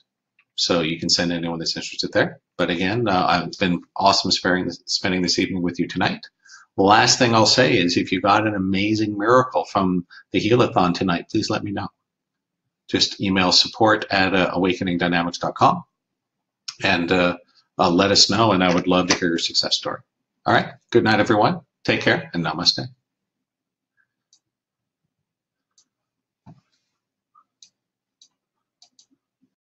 so you can send anyone that's interested there. But again, it's been awesome spending this evening with you tonight. The last thing I'll say is if you got an amazing miracle from the healathon tonight, please let me know. Just email support@awakeningdynamics.com and let us know, and I would love to hear your success story. All right, good night, everyone. Take care, and namaste.